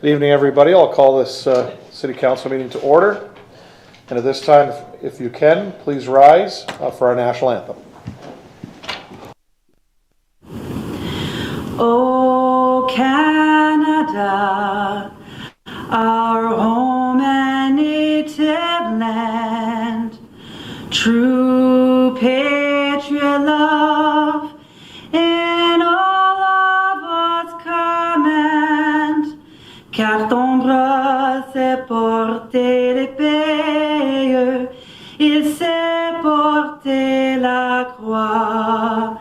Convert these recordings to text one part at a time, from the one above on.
Good evening, everybody. I'll call this City Council meeting to order. And at this time, if you can, please rise for our national anthem. O Canada, our home and native land, true patriot love in all of us command, car ton bras s'est porté l'épée, il s'est porté la croix.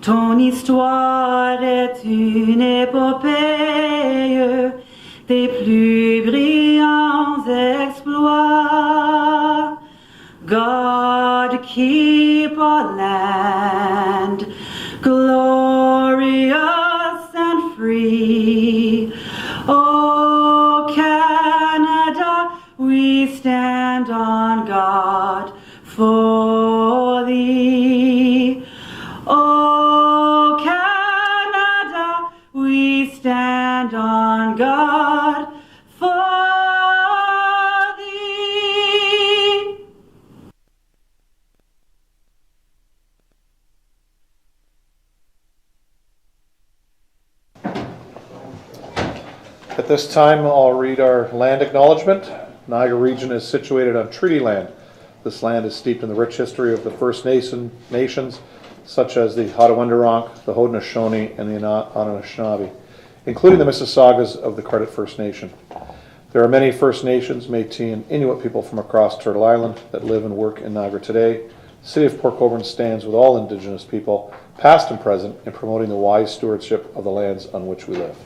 Ton histoire est une épopée des plus brillants exploits. God keep our land glorious and free. Oh Canada, we stand on guard for thee. Oh Canada, we stand on guard for thee. At this time, I'll read our land acknowledgement. Niagara region is situated on treaty land. This land is steeped in the rich history of the First Nations, such as the Haudenosaunee, the Haudenosaunee, and the Anishinaabe, including the Mississaugas of the Credit First Nation. There are many First Nations, Métis, and Inuit people from across Turtle Island that live and work in Niagara today. The City of Port Colborne stands with all Indigenous people, past and present, in promoting the wise stewardship of the lands on which we live.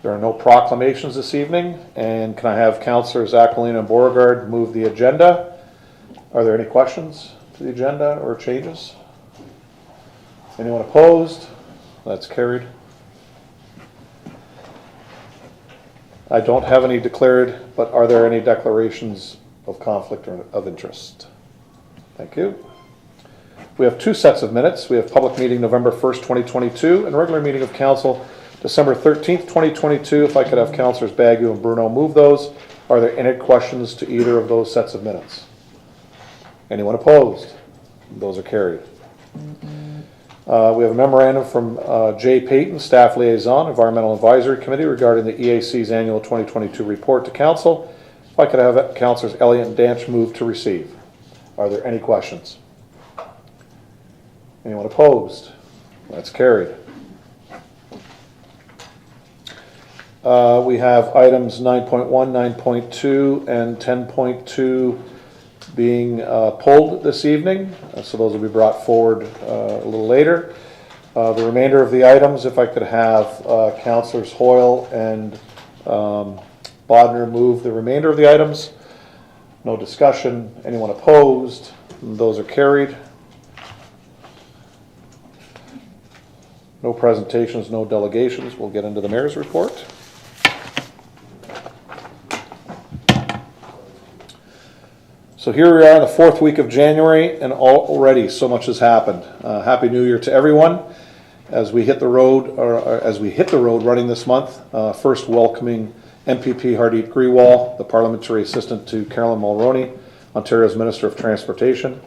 There are no proclamations this evening, and can I have Councillors Aquilina and Beauregard move the agenda? Are there any questions to the agenda or changes? Anyone opposed? That's carried. I don't have any declared, but are there any declarations of conflict or of interest? Thank you. We have two sets of minutes. We have public meeting November 1st, 2022, and regular meeting of council December 13th, 2022. If I could have Councillors Bagu and Bruno move those. Are there any questions to either of those sets of minutes? Anyone opposed? Those are carried. We have a memorandum from Jay Payton, Staff Liaison, Environmental Advisory Committee, regarding the EAC's annual 2022 report to Council. If I could have Councillors Elliott and Danch move to receive. Are there any questions? Anyone opposed? That's carried. We have items 9.1, 9.2, and 10.2 being pulled this evening, so those will be brought forward a little later. The remainder of the items, if I could have Councillors Hoyle and Bodner move the remainder of the items. No discussion. Anyone opposed? Those are carried. No presentations, no delegations. We'll get into the Mayor's report. So here we are in the fourth week of January, and already so much has happened. Happy New Year to everyone. As we hit the road, running this month, first welcoming MPP Hardeep Grewal, the Parliamentary Assistant to Carolyn Mulroney, Ontario's Minister of Transportation.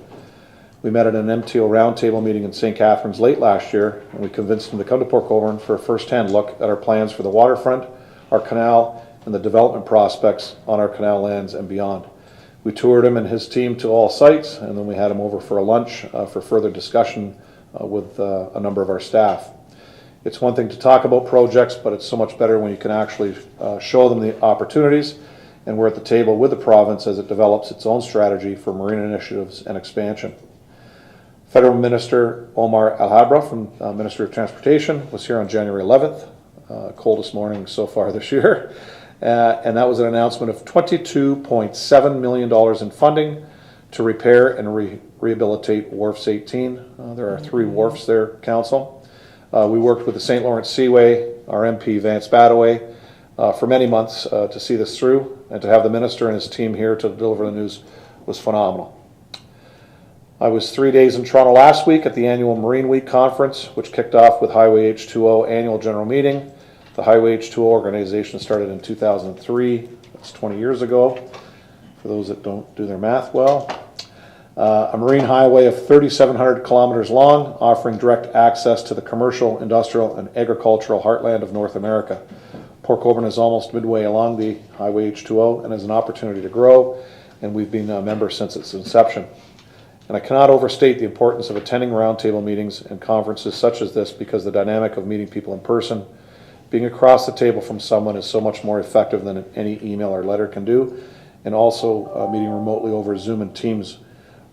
We met at an MTO roundtable meeting in St. Catharines late last year, and we convinced him to come to Port Colborne for a first-hand look at our plans for the waterfront, our canal, and the development prospects on our canal lands and beyond. We toured him and his team to all sites, and then we had him over for a lunch for further discussion with a number of our staff. It's one thing to talk about projects, but it's so much better when you can actually show them the opportunities, and we're at the table with the province as it develops its own strategy for marine initiatives and expansion. Federal Minister Omar Alhabra from Ministry of Transportation was here on January 11th, coldest morning so far this year. And that was an announcement of $22.7 million in funding to repair and rehabilitate Wharfs 18. There are 3 wharfs there, Council. We worked with the St. Lawrence Seaway, our MP Vance Badaway, for many months to see this through, and to have the Minister and his team here to deliver the news was phenomenal. I was 3 days in Toronto last week at the annual Marine Week conference, which kicked off with Highway H2O annual general meeting. The Highway H2O organization started in 2003. That's 20 years ago, for those that don't do their math well. A marine highway of 3,700 kilometers long, offering direct access to the commercial, industrial, and agricultural heartland of North America. Port Colborne is almost midway along the Highway H2O and has an opportunity to grow, and we've been a member since its inception. And I cannot overstate the importance of attending roundtable meetings and conferences such as this, because the dynamic of meeting people in person, being across the table from someone, is so much more effective than any email or letter can do. And also meeting remotely over Zoom and Teams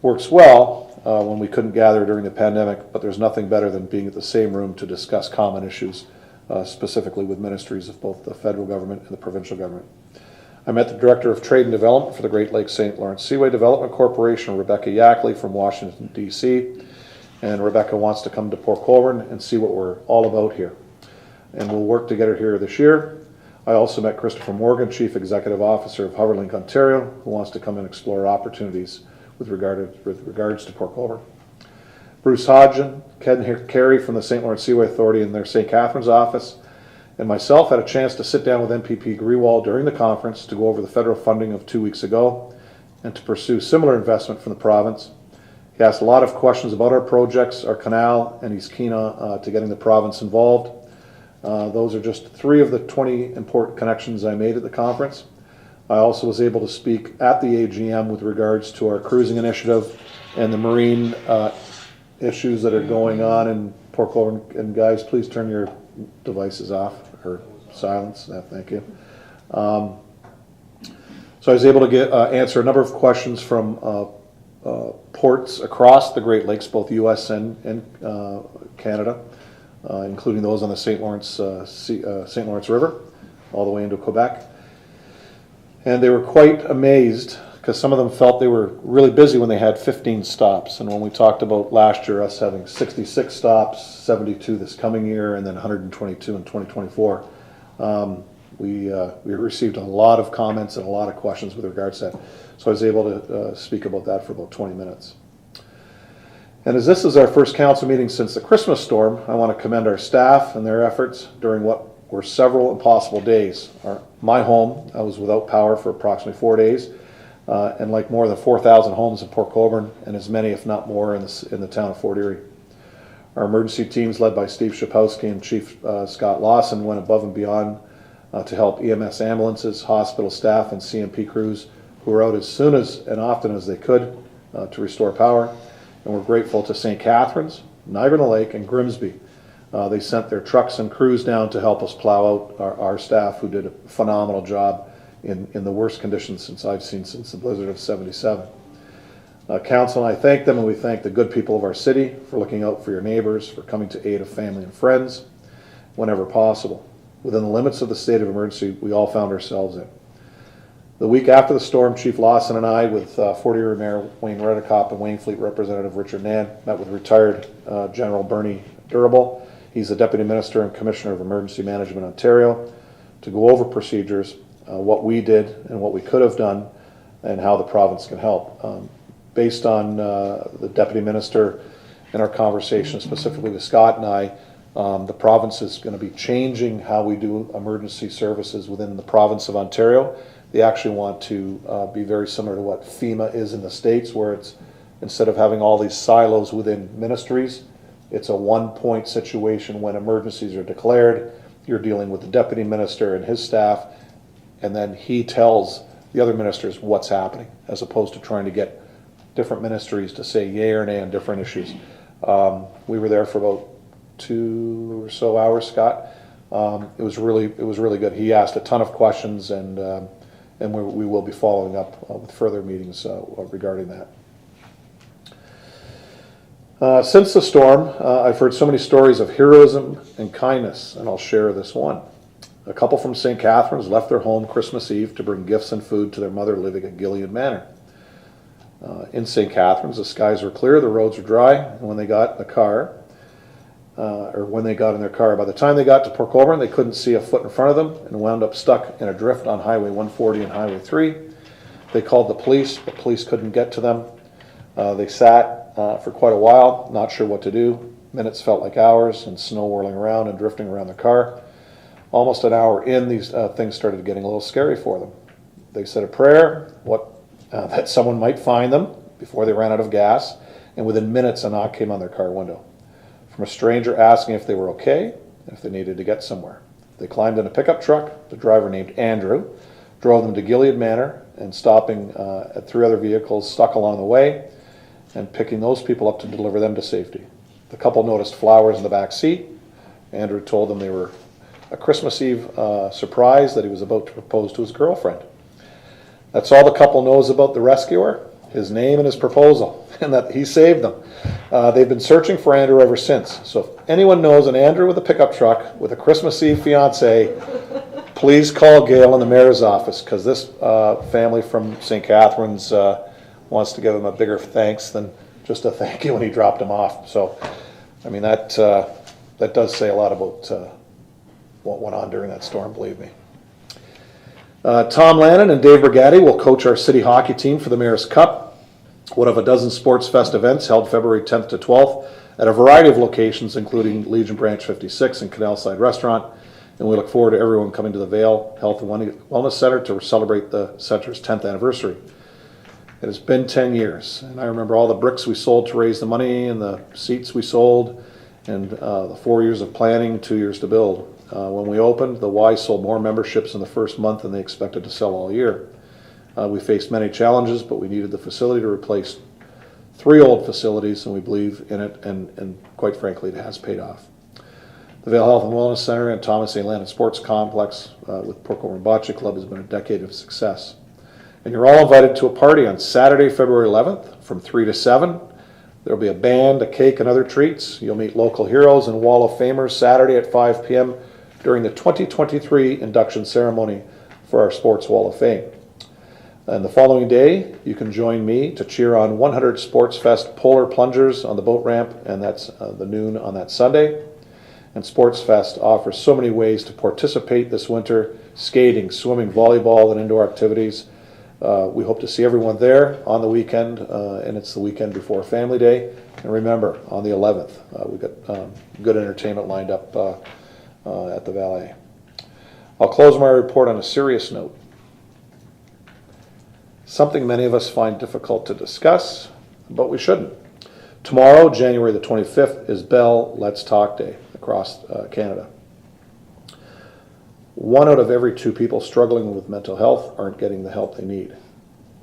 works well when we couldn't gather during the pandemic, but there's nothing better than being at the same room to discuss common issues, specifically with ministries of both the federal government and the provincial government. I met the Director of Trade and Development for the Great Lakes St. Lawrence Seaway Development Corporation, Rebecca Yackley from Washington, D.C., and Rebecca wants to come to Port Colborne and see what we're all about here. And we'll work to get her here this year. I also met Christopher Morgan, Chief Executive Officer of Hoverlink Ontario, who wants to come and explore opportunities with regards to Port Colborne. Bruce Hodgson, Ken Carey from the St. Lawrence Seaway Authority in their St. Catharines office, and myself had a chance to sit down with MPP Grewal during the conference to go over the federal funding of 2 weeks ago and to pursue similar investment from the province. He asked a lot of questions about our projects, our canal, and he's keen to getting the province involved. Those are just 3 of the 20 important connections I made at the conference. I also was able to speak at the AGM with regards to our cruising initiative and the marine issues that are going on in Port Colborne. And guys, please turn your devices off or silence. Thank you. So I was able to answer a number of questions from ports across the Great Lakes, both U.S. and Canada, including those on the St. Lawrence River, all the way into Quebec. And they were quite amazed, because some of them felt they were really busy when they had 15 stops. And when we talked about last year, us having 66 stops, 72 this coming year, and then 122 in 2024, we received a lot of comments and a lot of questions with regards to that. So I was able to speak about that for about 20 minutes. And as this is our first council meeting since the Christmas storm, I want to commend our staff and their efforts during what were several impossible days. My home, I was without power for approximately 4 days, and like more than 4,000 homes in Port Colborne, and as many, if not more, in the town of Fort Erie. Our emergency teams, led by Steve Shapowski and Chief Scott Lawson, went above and beyond to help EMS ambulances, hospital staff, and CMP crews who were out as soon as and often as they could to restore power. And we're grateful to St. Catharines, Niagara-on-the-Lake, and Grimsby. They sent their trucks and crews down to help us plow out our staff, who did a phenomenal job in the worst conditions I've seen since the blizzard of '77. Council and I thank them, and we thank the good people of our city for looking out for your neighbors, for coming to aid of family and friends whenever possible, within the limits of the state of emergency we all found ourselves in. The week after the storm, Chief Lawson and I, with Fort Erie Mayor Wayne Reddekopp and Waynfleet Representative Richard Nan, met with retired General Bernie Durable. He's the Deputy Minister and Commissioner of Emergency Management Ontario, to go over procedures, what we did and what we could have done, and how the province can help. Based on the Deputy Minister and our conversation specifically with Scott and I, the province is going to be changing how we do emergency services within the province of Ontario. They actually want to be very similar to what FEMA is in the States, where it's, instead of having all these silos within ministries, it's a one-point situation. When emergencies are declared, you're dealing with the Deputy Minister and his staff, and then he tells the other ministers what's happening, as opposed to trying to get different ministries to say yay or nay on different issues. We were there for about 2 or so hours, Scott. It was really good. He asked a ton of questions, and we will be following up with further meetings regarding that. Since the storm, I've heard so many stories of heroism and kindness, and I'll share this one. A couple from St. Catharines left their home Christmas Eve to bring gifts and food to their mother living at Gilead Manor. In St. Catharines, the skies were clear, the roads were dry, and when they got in their car, by the time they got to Port Colborne, they couldn't see a foot in front of them and wound up stuck in a drift on Highway 140 and Highway 3. They called the police, but police couldn't get to them. They sat for quite a while, not sure what to do. Minutes felt like hours, and snow whirling around and drifting around the car. Almost an hour in, these things started getting a little scary for them. They said a prayer that someone might find them before they ran out of gas, and within minutes a knock came on their car window from a stranger asking if they were okay and if they needed to get somewhere. They climbed in a pickup truck. The driver, named Andrew, drove them to Gilead Manor, and stopping at 3 other vehicles stuck along the way and picking those people up to deliver them to safety. The couple noticed flowers in the back seat. Andrew told them they were a Christmas Eve surprise that he was about to propose to his girlfriend. That's all the couple knows about the rescuer, his name and his proposal, and that he saved them. They've been searching for Andrew ever since. So if anyone knows an Andrew with a pickup truck with a Christmas Eve fiance, please call Gail in the mayor's office, because this family from St. Catharines wants to give him a bigger thanks than just a thank you when he dropped him off. So, I mean, that does say a lot about what went on during that storm, believe me. Tom Lannon and Dave Brigatti will coach our city hockey team for the Mayor's Cup, one of a dozen Sports Fest events held February 10th to 12th at a variety of locations, including Legion Branch 56 and Canalside Restaurant. And we look forward to everyone coming to the Vale Health and Wellness Center to celebrate the center's 10th anniversary. It has been 10 years, and I remember all the bricks we sold to raise the money and the seats we sold, and the 4 years of planning, 2 years to build. When we opened, the Y sold more memberships in the first month than they expected to sell all year. We faced many challenges, but we needed the facility to replace 3 old facilities, and we believe in it, and quite frankly, it has paid off. The Vale Health and Wellness Center and Thomas A. Lannon Sports Complex with Port Colborne Bocce Club has been a decade of success. And you're all invited to a party on Saturday, February 11th from 3 to 7. There'll be a band, a cake, and other treats. You'll meet local heroes and Wall of Famers Saturday at 5 p.m. during the 2023 induction ceremony for our Sports Wall of Fame. And the following day, you can join me to cheer on 100 Sports Fest Polar Plungers on the boat ramp, and that's the noon on that Sunday. And Sports Fest offers so many ways to participate this winter: skating, swimming, volleyball, and indoor activities. We hope to see everyone there on the weekend, and it's the weekend before Family Day. And remember, on the 11th, we've got good entertainment lined up at the Valet. I'll close my report on a serious note. Something many of us find difficult to discuss, but we shouldn't. Tomorrow, January the 25th, is Bell Let's Talk Day across Canada. 1 out of every 2 people struggling with mental health aren't getting the help they need.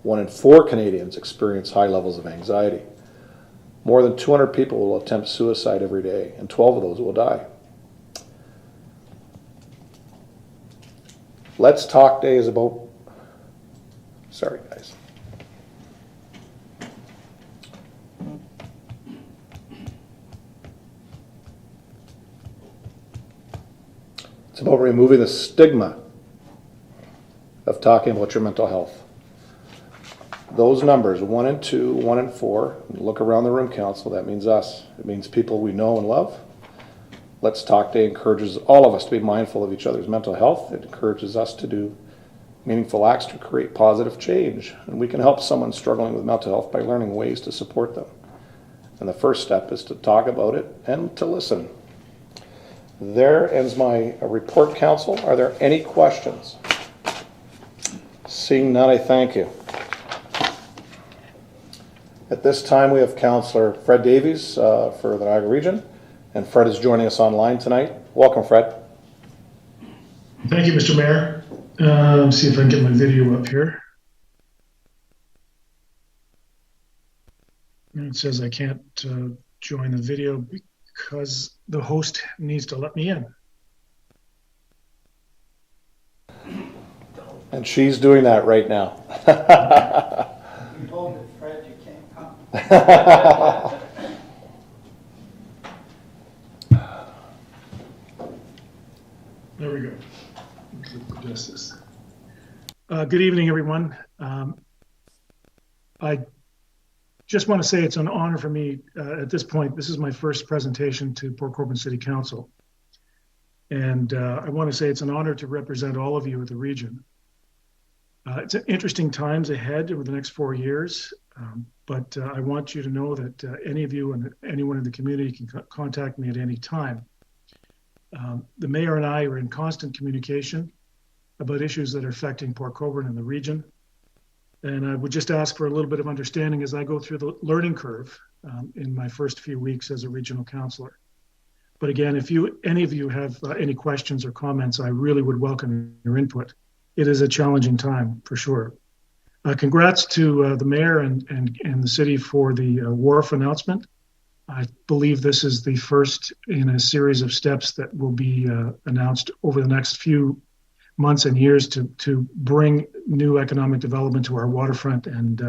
1 in 4 Canadians experience high levels of anxiety. More than 200 people will attempt suicide every day, and 12 of those will die. Let's Talk Day is about... Sorry, guys. It's about removing the stigma of talking about your mental health. Those numbers, 1 in 2, 1 in 4, look around the room, council, that means us. It means people we know and love. Let's Talk Day encourages all of us to be mindful of each other's mental health. It encourages us to do meaningful acts to create positive change. And we can help someone struggling with mental health by learning ways to support them. And the first step is to talk about it and to listen. There ends my report, council. Are there any questions? Seeing none, I thank you. At this time, we have Councillor Fred Davies for the Niagara region, and Fred is joining us online tonight. Welcome, Fred. Thank you, Mr. Mayor. See if I can get my video up here. And it says I can't join the video because the host needs to let me in. And she's doing that right now. You told me, Fred, you can't come. There we go. Adjust this. Good evening, everyone. I just want to say it's an honor for me at this point. This is my first presentation to Port Colborne City Council. And I want to say it's an honor to represent all of you at the region. It's interesting times ahead over the next 4 years, but I want you to know that any of you and anyone in the community can contact me at any time. The mayor and I are in constant communication about issues that are affecting Port Colborne and the region. And I would just ask for a little bit of understanding as I go through the learning curve in my first few weeks as a regional councillor. But again, if any of you have any questions or comments, I really would welcome your input. It is a challenging time for sure. Congrats to the mayor and the city for the wharf announcement. I believe this is the first in a series of steps that will be announced over the next few months and years to bring new economic development to our waterfront. And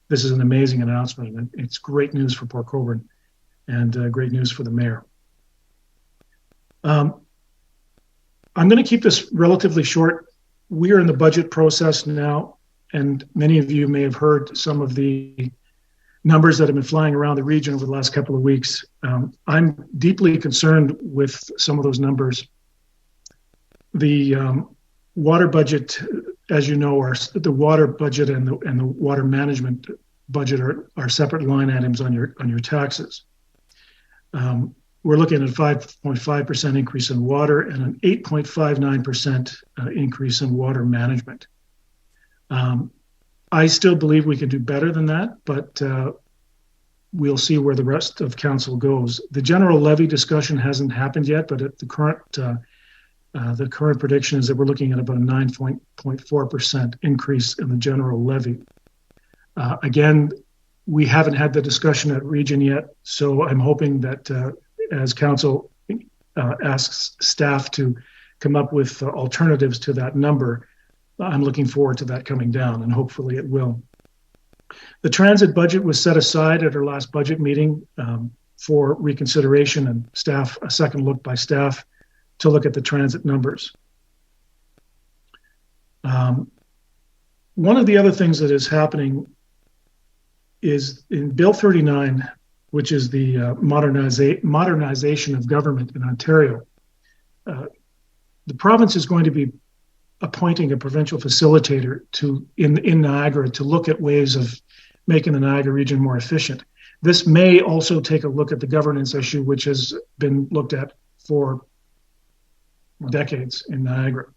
this is an amazing announcement. And it's great news for Port Colborne and great news for the mayor. I'm going to keep this relatively short. We are in the budget process now, and many of you may have heard some of the numbers that have been flying around the region over the last couple of weeks. I'm deeply concerned with some of those numbers. The water budget, as you know, the water budget and the water management budget are separate line items on your taxes. We're looking at a 5.5% increase in water and an 8.59% increase in water management. I still believe we can do better than that, but we'll see where the rest of council goes. The general levy discussion hasn't happened yet, but at the current prediction is that we're looking at about a 9.4% increase in the general levy. Again, we haven't had the discussion at region yet, so I'm hoping that as council asks staff to come up with alternatives to that number, I'm looking forward to that coming down, and hopefully it will. The transit budget was set aside at our last budget meeting for reconsideration and a second look by staff to look at the transit numbers. One of the other things that is happening is in Bill 39, which is the modernization of government in Ontario. The province is going to be appointing a provincial facilitator in Niagara to look at ways of making the Niagara region more efficient. This may also take a look at the governance issue, which has been looked at for decades in Niagara.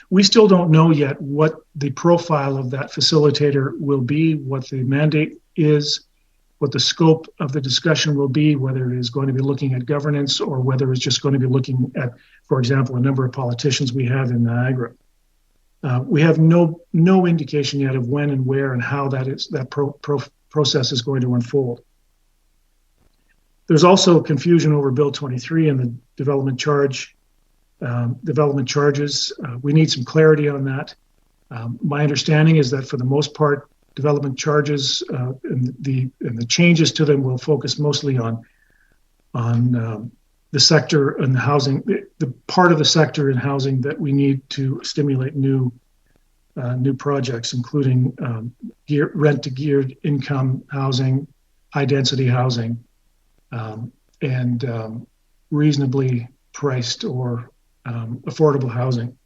We still don't know yet what the profile of that facilitator will be, what the mandate is, what the scope of the discussion will be, whether it is going to be looking at governance or whether it's just going to be looking at, for example, a number of politicians we have in Niagara. We have no indication yet of when and where and how that process is going to unfold. There's also confusion over Bill 23 and the development charges. We need some clarity on that. My understanding is that for the most part, development charges and the changes to them will focus mostly on the sector and the housing, the part of the sector in housing that we need to stimulate new projects, including rent-to-geared income housing, high-density housing, and reasonably priced or affordable housing.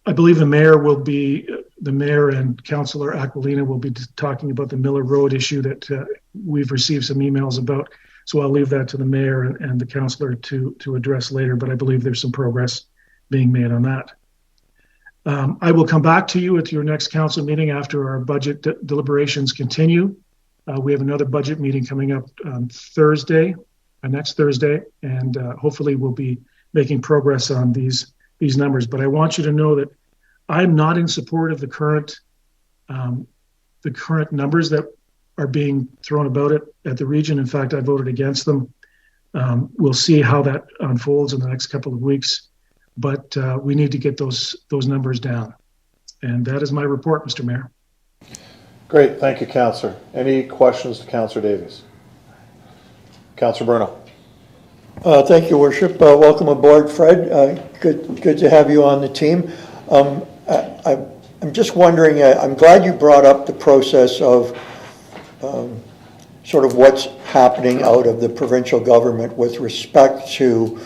I believe the mayor and Councillor Aquilina will be talking about the Miller Road issue that we've received some emails about. So I'll leave that to the mayor and the councillor to address later, but I believe there's some progress being made on that. I will come back to you at your next council meeting after our budget deliberations continue. We have another budget meeting coming up on next Thursday, and hopefully we'll be making progress on these numbers. But I want you to know that I'm not in support of the current numbers that are being thrown about at the region. In fact, I voted against them. We'll see how that unfolds in the next couple of weeks, but we need to get those numbers down. And that is my report, Mr. Mayor. Great, thank you, Councillor. Any questions to Councillor Davies? Councillor Bruno. Thank you, Worship. Welcome aboard, Fred. Good to have you on the team. I'm just wondering, I'm glad you brought up the process of sort of what's happening out of the provincial government with respect to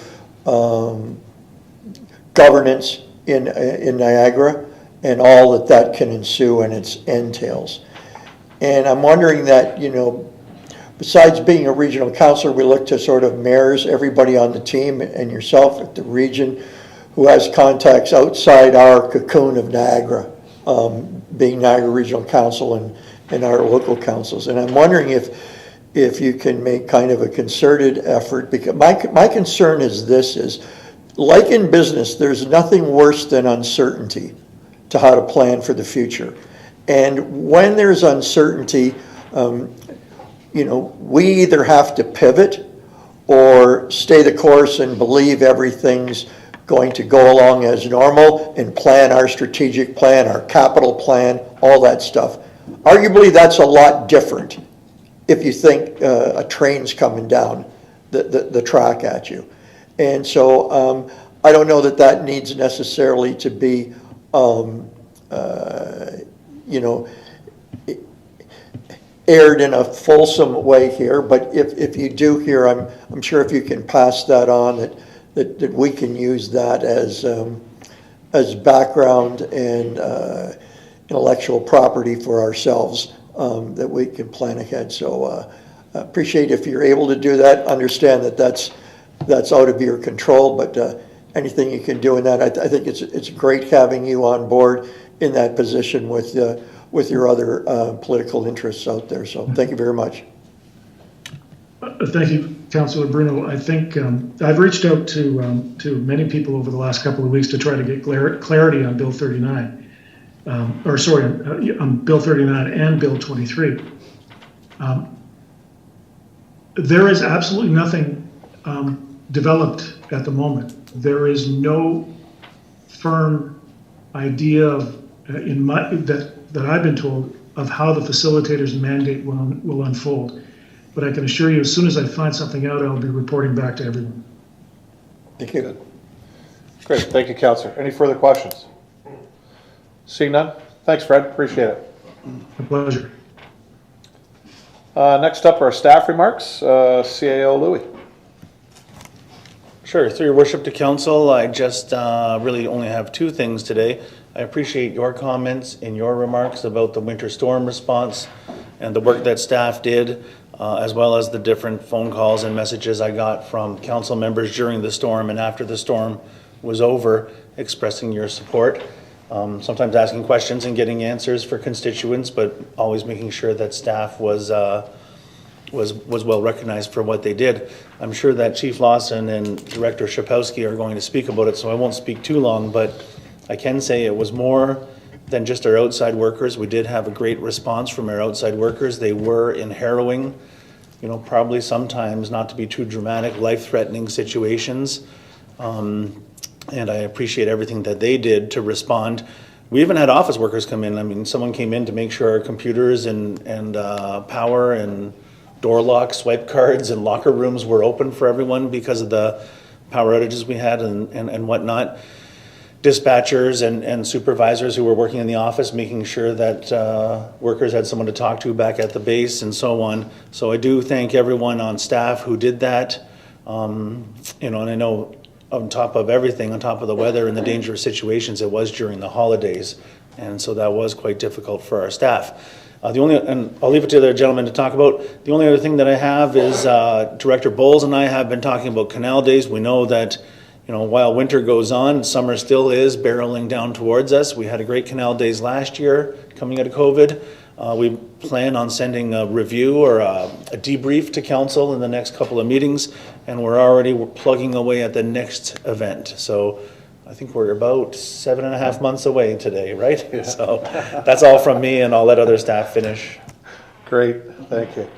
governance in Niagara and all that that can ensue and its entails. And I'm wondering that, besides being a regional councilor, we look to sort of mayors, everybody on the team, and yourself at the region, who has contacts outside our cocoon of Niagara, being Niagara Regional Council and our local councils. And I'm wondering if you can make kind of a concerted effort, because my concern is this, is like in business, there's nothing worse than uncertainty to how to plan for the future. And when there's uncertainty, we either have to pivot or stay the course and believe everything's going to go along as normal and plan our strategic plan, our capital plan, all that stuff. Arguably, that's a lot different if you think a train's coming down the track at you. And so I don't know that needs necessarily to be, aired in a fulsome way here, but if you do hear, I'm sure if you can pass that on, that we can use that as background and intellectual property for ourselves, that we can plan ahead. So appreciate if you're able to do that. Understand that that's out of your control, but anything you can do in that, I think it's great having you on board in that position with your other political interests out there. So thank you very much. Thank you, Councillor Bruno. I think I've reached out to many people over the last couple of weeks to try to get clarity on Bill 39, on Bill 39 and Bill 23. There is absolutely nothing developed at the moment. There is no firm idea of, that I've been told, of how the facilitator's mandate will unfold. But I can assure you, as soon as I find something out, I'll be reporting back to everyone. Thank you. Great, thank you, Councillor. Any further questions? Seeing none? Thanks, Fred, appreciate it. A pleasure. Next up are staff remarks. CAO Louis. Sure, through your worship to council, I just really only have two things today. I appreciate your comments and your remarks about the winter storm response and the work that staff did, as well as the different phone calls and messages I got from council members during the storm and after the storm was over, expressing your support. Sometimes asking questions and getting answers for constituents, but always making sure that staff was well recognized for what they did. I'm sure that Chief Lawson and Director Schapowski are going to speak about it, so I won't speak too long, but I can say it was more than just our outside workers. We did have a great response from our outside workers. They were in harrowing, probably sometimes, not to be too dramatic, life-threatening situations. And I appreciate everything that they did to respond. We even had office workers come in. I mean, someone came in to make sure our computers and power and door locks, swipe cards, and locker rooms were open for everyone because of the power outages we had and whatnot. Dispatchers and supervisors who were working in the office, making sure that workers had someone to talk to back at the base and so on. So I do thank everyone on staff who did that. And I know on top of everything, on top of the weather and the dangerous situations, it was during the holidays. And so that was quite difficult for our staff. And I'll leave it to the gentleman to talk about. The only other thing that I have is Director Bowles and I have been talking about canal days. We know that while winter goes on, summer still is barreling down towards us. We had a great canal days last year coming out of COVID. We plan on sending a review or a debrief to council in the next couple of meetings, and we're already plugging away at the next event. So I think we're about 7.5 months away today, right? Yeah. So that's all from me, and I'll let other staff finish. Great, thank you.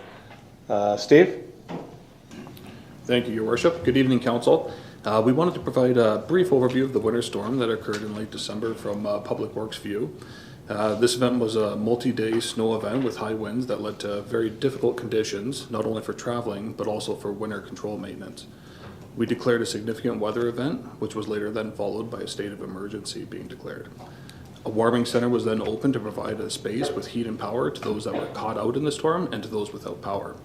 Steve? Thank you, Your Worship. Good evening, Council. We wanted to provide a brief overview of the winter storm that occurred in late December from Public Works view. This event was a multi-day snow event with high winds that led to very difficult conditions, not only for traveling, but also for winter control maintenance. We declared a significant weather event, which was later then followed by a state of emergency being declared. A warming center was then opened to provide a space with heat and power to those that were caught out in the storm and to those without power.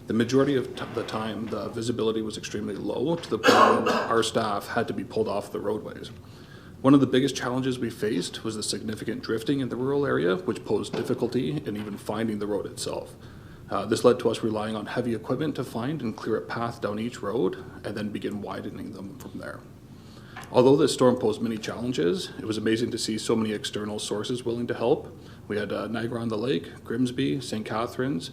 The majority of the time, the visibility was extremely low to the point where our staff had to be pulled off the roadways. One of the biggest challenges we faced was the significant drifting in the rural area, which posed difficulty in even finding the road itself. This led to us relying on heavy equipment to find and clear a path down each road and then begin widening them from there. Although this storm posed many challenges, it was amazing to see so many external sources willing to help. We had Niagara-on-the-Lake, Grimsby, St. Catharines,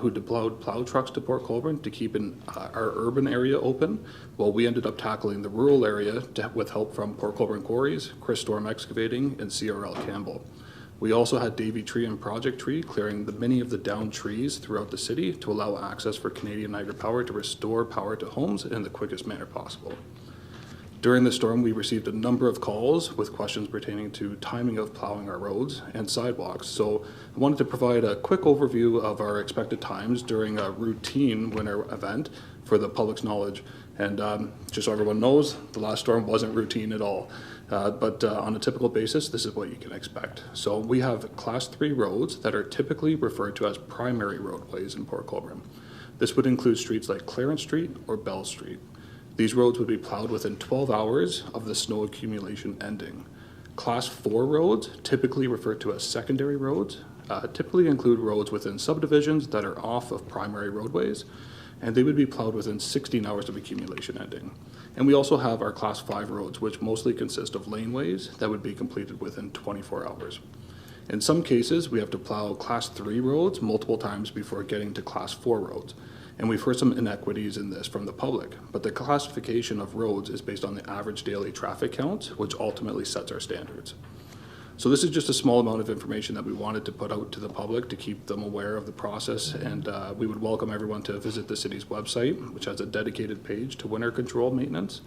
who deployed plow trucks to Port Colborne to keep our urban area open, while we ended up tackling the rural area with help from Port Colborne Quarries, Chris Storm Excavating, and CRL Campbell. We also had Davy Tree and Project Tree clearing many of the downed trees throughout the city to allow access for Canadian Niagara Power to restore power to homes in the quickest manner possible. During the storm, we received a number of calls with questions pertaining to timing of plowing our roads and sidewalks. So I wanted to provide a quick overview of our expected times during a routine winter event for the public's knowledge. And just so everyone knows, the last storm wasn't routine at all. But on a typical basis, this is what you can expect. So we have Class 3 roads that are typically referred to as primary roadways in Port Colborne. This would include streets like Clarence Street or Bell Street. These roads would be plowed within 12 hours of the snow accumulation ending. Class 4 roads, typically referred to as secondary roads, typically include roads within subdivisions that are off of primary roadways, and they would be plowed within 16 hours of accumulation ending. And we also have our Class 5 roads, which mostly consist of laneways that would be completed within 24 hours. In some cases, we have to plow Class 3 roads multiple times before getting to Class 4 roads. And we've heard some inequities in this from the public, but the classification of roads is based on the average daily traffic count, which ultimately sets our standards. So this is just a small amount of information that we wanted to put out to the public to keep them aware of the process, and we would welcome everyone to visit the city's website, which has a dedicated page to winter control maintenance.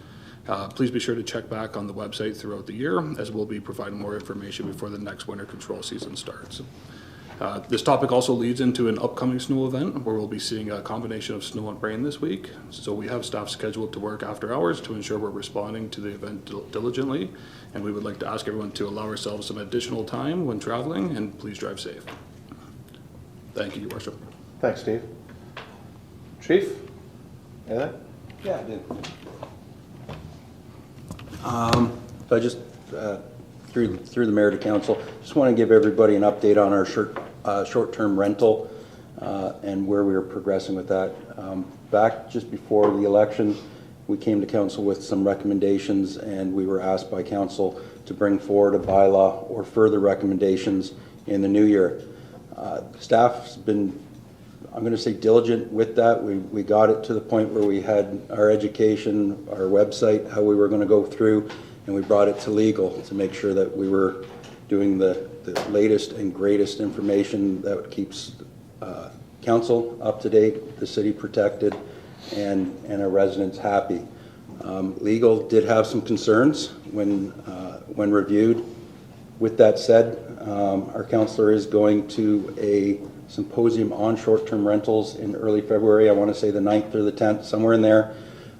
Please be sure to check back on the website throughout the year, as we'll be providing more information before the next winter control season starts. This topic also leads into an upcoming snow event where we'll be seeing a combination of snow and rain this week. So we have staff scheduled to work after hours to ensure we're responding to the event diligently. And we would like to ask everyone to allow ourselves some additional time when traveling, and please drive safe. Thank you, Your Worship. Thanks, Steve. Chief, anything? Yeah, I did. So I just, through the mayor to council, just want to give everybody an update on our short-term rental and where we are progressing with that. Back just before the election, we came to council with some recommendations, and we were asked by council to bring forward a bylaw or further recommendations in the new year. Staff's been, I'm going to say, diligent with that. We got it to the point where we had our education, our website, how we were going to go through, and we brought it to legal to make sure that we were doing the latest and greatest information that keeps council up to date, the city protected, and our residents happy. Legal did have some concerns when reviewed. With that said, our councillor is going to a symposium on short-term rentals in early February. I want to say the 9th or the 10th, somewhere in there,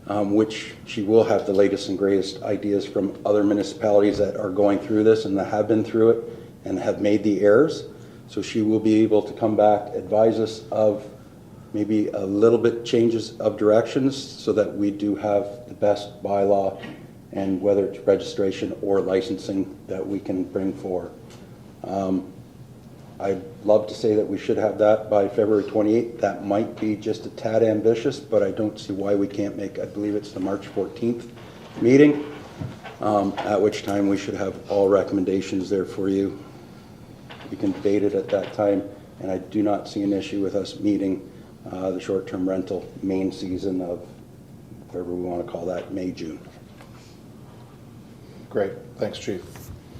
which she will have the latest and greatest ideas from other municipalities that are going through this and that have been through it and have made the errors. So she will be able to come back, advise us of maybe a little bit changes of directions so that we do have the best bylaw, and whether it's registration or licensing that we can bring forward. I'd love to say that we should have that by February 28th. That might be just a tad ambitious, but I don't see why we can't make, I believe it's the March 14th meeting, at which time we should have all recommendations there for you. We can debate it at that time, and I do not see an issue with us meeting the short-term rental main season of whatever we want to call that, May, June. Great, thanks, Chief.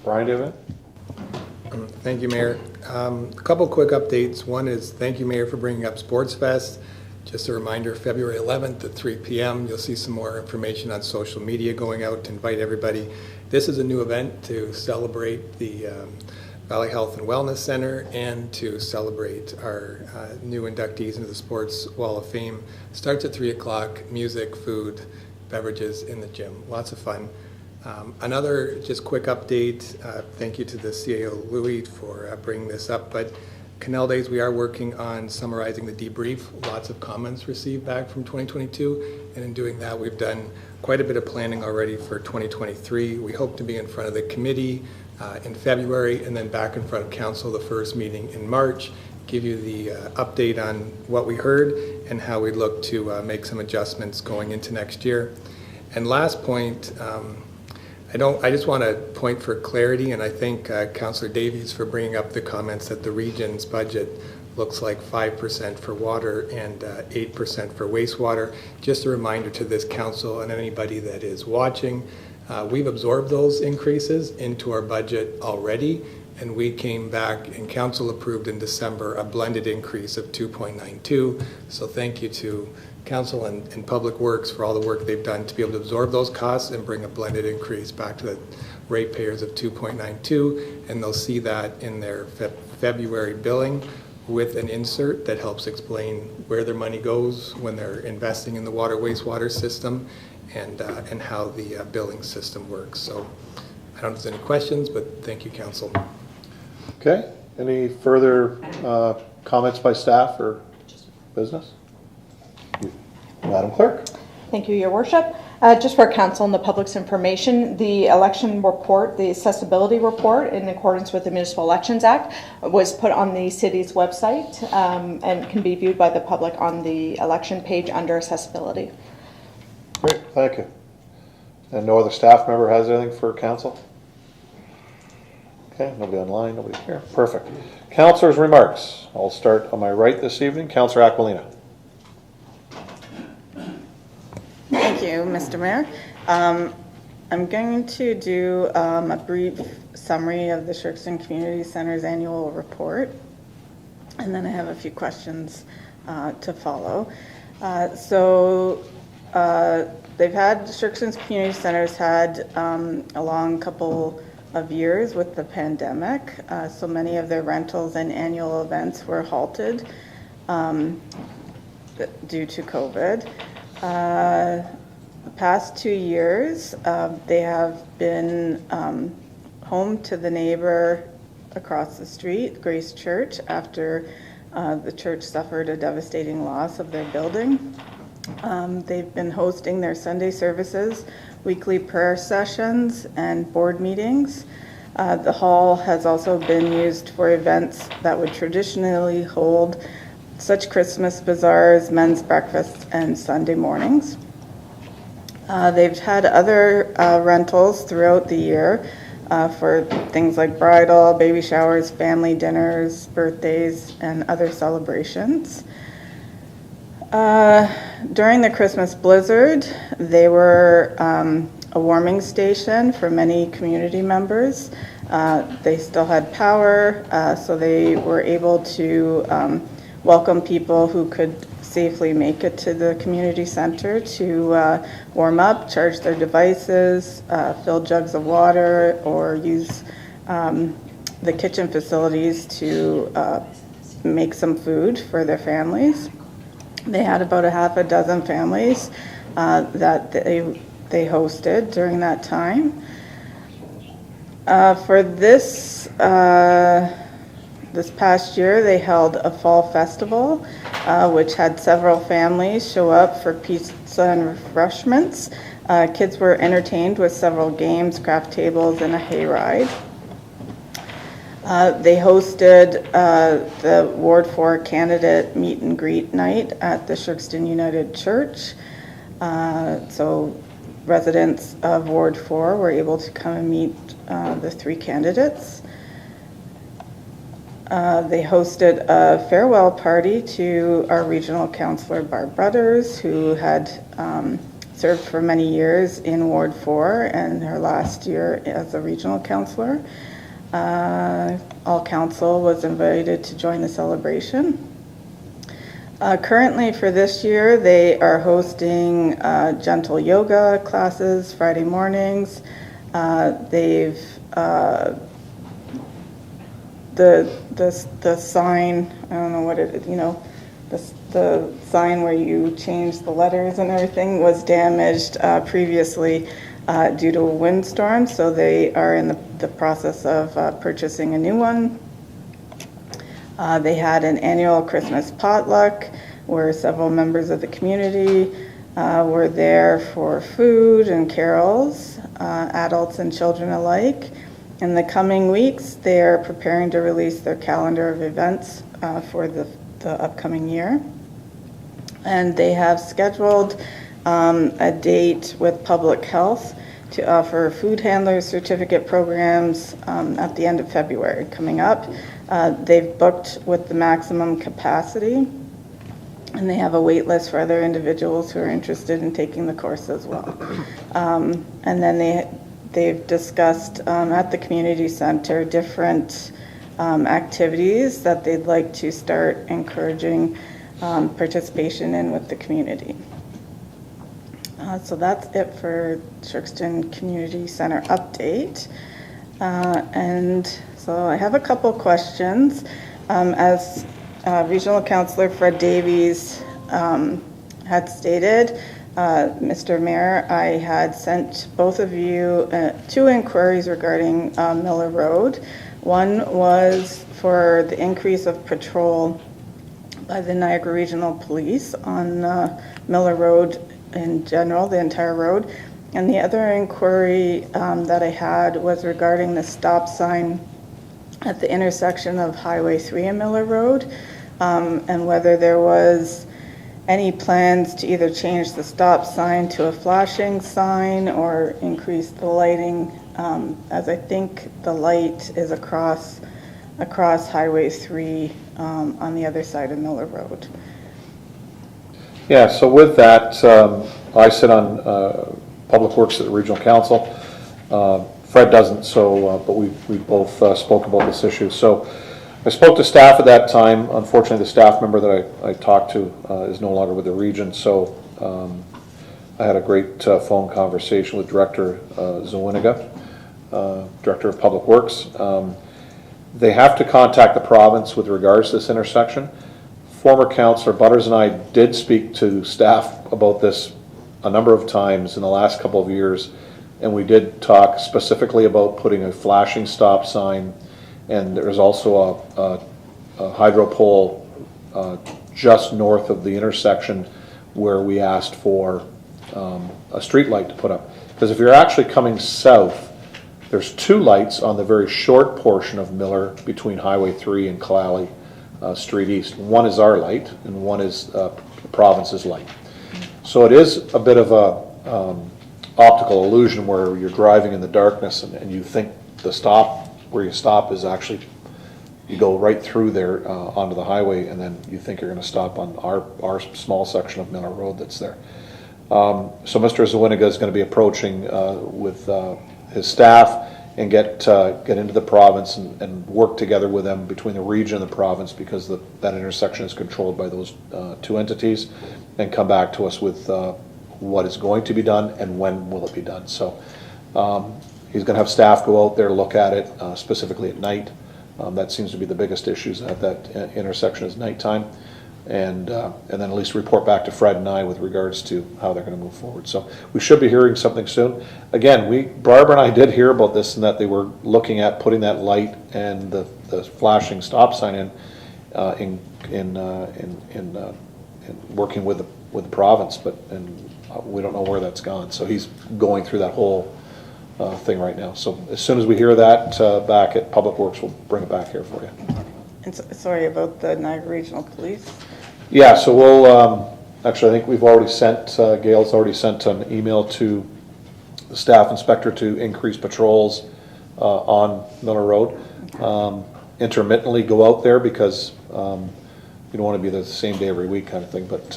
Brian, do you have it? Thank you, Mayor. A couple quick updates. One is thank you, Mayor, for bringing up Sports Fest. Just a reminder, February 11th at 3 p.m. You'll see some more information on social media going out to invite everybody. This is a new event to celebrate the Valley Health and Wellness Center and to celebrate our new inductees into the Sports Wall of Fame. Starts at 3 o'clock, music, food, beverages in the gym. Lots of fun. Another just quick update, thank you to the CAO Louis for bringing this up, but Canal Days, we are working on summarizing the debrief. Lots of comments received back from 2022, and in doing that we've done quite a bit of planning already for 2023. We hope to be in front of the committee in February and then back in front of council the first meeting in March, give you the update on what we heard and how we look to make some adjustments going into next year. And last point, I just want to point for clarity, and I thank Councillor Davies for bringing up the comments that the region's budget looks like 5% for water and 8% for wastewater. Just a reminder to this council and anybody that is watching, we've absorbed those increases into our budget already, and we came back and council approved in December a blended increase of 2.92. So thank you to council and Public Works for all the work they've done to be able to absorb those costs and bring a blended increase back to the ratepayers of 2.92, and they'll see that in their February billing with an insert that helps explain where their money goes when they're investing in the water wastewater system and how the billing system works. So I don't know if there's any questions, but thank you, council. Okay, any further comments by staff or business? Madam Clerk. Thank you, Your Worship. Just for council and the public's information, the election report, the accessibility report in accordance with the Municipal Elections Act was put on the city's website and can be viewed by the public on the election page under accessibility. Great, thank you. And no other staff member has anything for council? Okay, nobody online, nobody here. Perfect. Councillors' remarks. I'll start on my right this evening. Councillor Aquilina. Thank you, Mr. Mayor. I'm going to do a brief summary of the Sherkston Community Center's annual report, and then I have a few questions to follow. They've had, Sherkston's Community Center's had a long couple of years with the pandemic, so many of their rentals and annual events were halted due to COVID. The past 2 years, they have been home to the neighbor across the street, Grace Church, after the church suffered a devastating loss of their building. They've been hosting their Sunday services, weekly prayer sessions, and board meetings. The hall has also been used for events that would traditionally hold such Christmas bazaars, men's breakfasts, and Sunday mornings. They've had other rentals throughout the year for things like bridal, baby showers, family dinners, birthdays, and other celebrations. During the Christmas blizzard, they were a warming station for many community members. They still had power, so they were able to welcome people who could safely make it to the community center to warm up, charge their devices, fill jugs of water, or use the kitchen facilities to make some food for their families. They had about a half a dozen families that they hosted during that time. For this past year, they held a fall festival, which had several families show up for pizza and refreshments. Kids were entertained with several games, craft tables, and a hayride. They hosted the Ward 4 candidate meet and greet night at the Sherkston United Church. So residents of Ward 4 were able to come and meet the three candidates. They hosted a farewell party to our regional councillor, Barb Brothers, who had served for many years in Ward 4 and her last year as a regional councillor. All council was invited to join the celebration. Currently for this year, they are hosting gentle yoga classes Friday mornings. They've the sign, I don't know what it, the sign where you change the letters and everything was damaged previously due to a windstorm, so they are in the process of purchasing a new one. They had an annual Christmas potluck where several members of the community We're there for food and carols, adults and children alike. In the coming weeks, they are preparing to release their calendar of events for the upcoming year. And they have scheduled a date with public health to offer food handler certificate programs at the end of February coming up. They've booked with the maximum capacity, and they have a wait list for other individuals who are interested in taking the course as well. And then they've discussed at the community center different activities that they'd like to start encouraging participation in with the community. So that's it for Sherkston Community Center update. And so I have a couple questions. As Regional Councillor Fred Davies had stated, Mr. Mayor, I had sent both of you 2 inquiries regarding Miller Road. One was for the increase of patrol by the Niagara Regional Police on Miller Road in general, the entire road. And the other inquiry that I had was regarding the stop sign at the intersection of Highway 3 and Miller Road, and whether there was any plans to either change the stop sign to a flashing sign or increase the lighting, as I think the light is across Highway 3 on the other side of Miller Road. Yeah, so with that, I sit on Public Works at the Regional Council. Fred doesn't, so but we both spoke about this issue. So I spoke to staff at that time. Unfortunately, the staff member that I talked to is no longer with the region, so I had a great phone conversation with Director Zawiniga, Director of Public Works. They have to contact the province with regards to this intersection. Former Councillor Butters and I did speak to staff about this a number of times in the last couple of years, and we did talk specifically about putting a flashing stop sign, and there's also a hydro pole just north of the intersection where we asked for a street light to put up. Because if you're actually coming south, there's 2 lights on the very short portion of Miller between Highway 3 and Kalali Street East. One is our light, and one is the province's light. So it is a bit of a optical illusion where you're driving in the darkness and you think the stop, where you stop is actually, you go right through there onto the highway, and then you think you're going to stop on our small section of Miller Road that's there. So Mr. Zawiniga is going to be approaching with his staff and get into the province and work together with them between the region and the province, because that intersection is controlled by those 2 entities, and come back to us with what is going to be done and when will it be done. So he's going to have staff go out there, look at it, specifically at night. That seems to be the biggest issues at that intersection is nighttime. And then at least report back to Fred and I with regards to how they're going to move forward. So we should be hearing something soon. Again, Barbara and I did hear about this, and that they were looking at putting that light and the flashing stop sign in working with the province, but we don't know where that's gone. So he's going through that whole thing right now. So as soon as we hear that back at Public Works, we'll bring it back here for you. And sorry about the Niagara Regional Police. Yeah, so we'll, actually I think we've already sent, Gail's already sent an email to the staff inspector to increase patrols on Miller Road. Intermittently go out there, because you don't want to be the same day every week kind of thing, but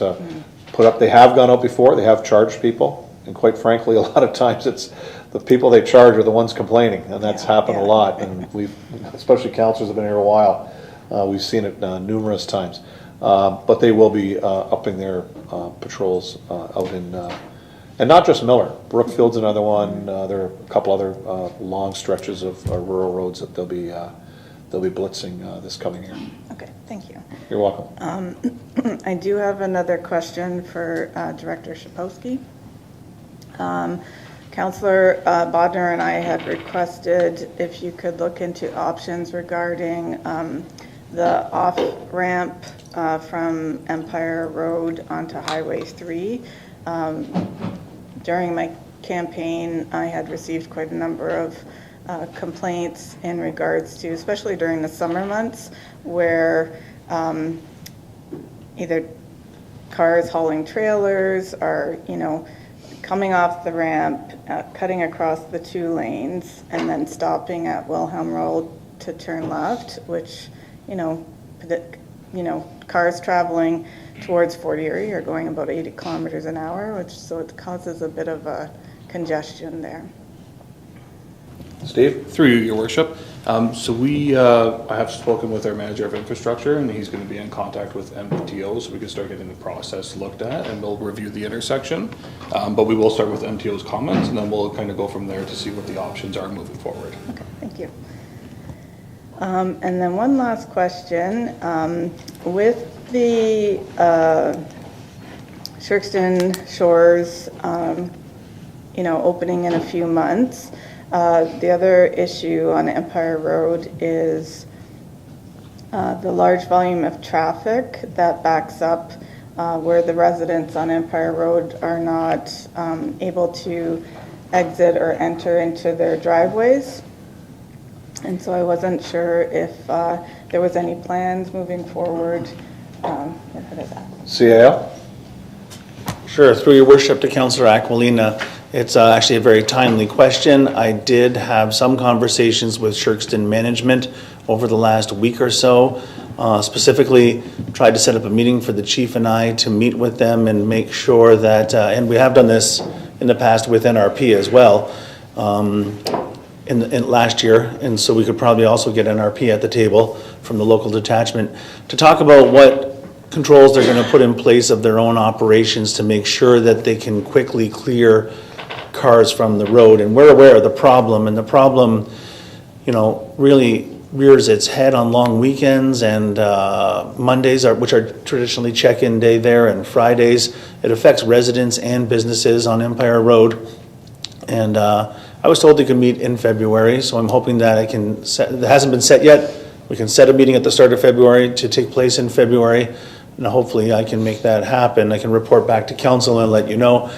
put up, they have gone out before, they have charged people, and quite frankly, a lot of times it's the people they charge are the ones complaining, and that's happened a lot, and we've, especially councillors have been here a while, we've seen it numerous times. But they will be upping their patrols out in, and not just Miller. Brookfield's another one. There are a couple other long stretches of rural roads that they'll be blitzing this coming year. Okay, thank you. You're welcome. I do have another question for Director Shapowski. Councillor Bodnar and I had requested if you could look into options regarding the off-ramp from Empire Road onto Highway 3. During my campaign, I had received quite a number of complaints in regards to, especially during the summer months, where either cars hauling trailers are, coming off the ramp, cutting across the 2 lanes, and then stopping at Wilhelm Road to turn left, which, cars traveling towards Fort Erie are going about 80 kilometers an hour, so it causes a bit of a congestion there. Steve? Through you, Your Worship. So I have spoken with our manager of infrastructure, and he's going to be in contact with MTO so we can start getting the process looked at, and we'll review the intersection. But we will start with MTO's comments, and then we'll kind of go from there to see what the options are moving forward. Okay, thank you. And then one last question. With the Shirkston Shores, opening in a few months, the other issue on Empire Road is the large volume of traffic that backs up where the residents on Empire Road are not able to exit or enter into their driveways. And so I wasn't sure if there was any plans moving forward. CAO? Sure, through your worship to Councillor Aquilina. It's actually a very timely question. I did have some conversations with Shirkston management over the last week or so. Specifically, tried to set up a meeting for the chief and I to meet with them and make sure that, and we have done this in the past with NRP as well, in last year, and so we could probably also get NRP at the table from the local detachment to talk about what controls they're going to put in place of their own operations to make sure that they can quickly clear cars from the road. And we're aware of the problem, and the problem, really rears its head on long weekends and Mondays, which are traditionally check-in day there, and Fridays. It affects residents and businesses on Empire Road. And I was told they could meet in February, so I'm hoping that it hasn't been set yet. We can set a meeting at the start of February to take place in February, and hopefully I can make that happen. I can report back to council and let you know.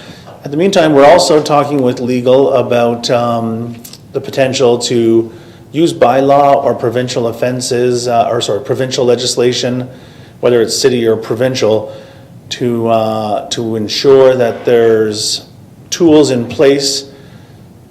In the meantime, we're also talking with legal about the potential to use bylaw or provincial offenses, provincial legislation, whether it's city or provincial, to ensure that there's tools in place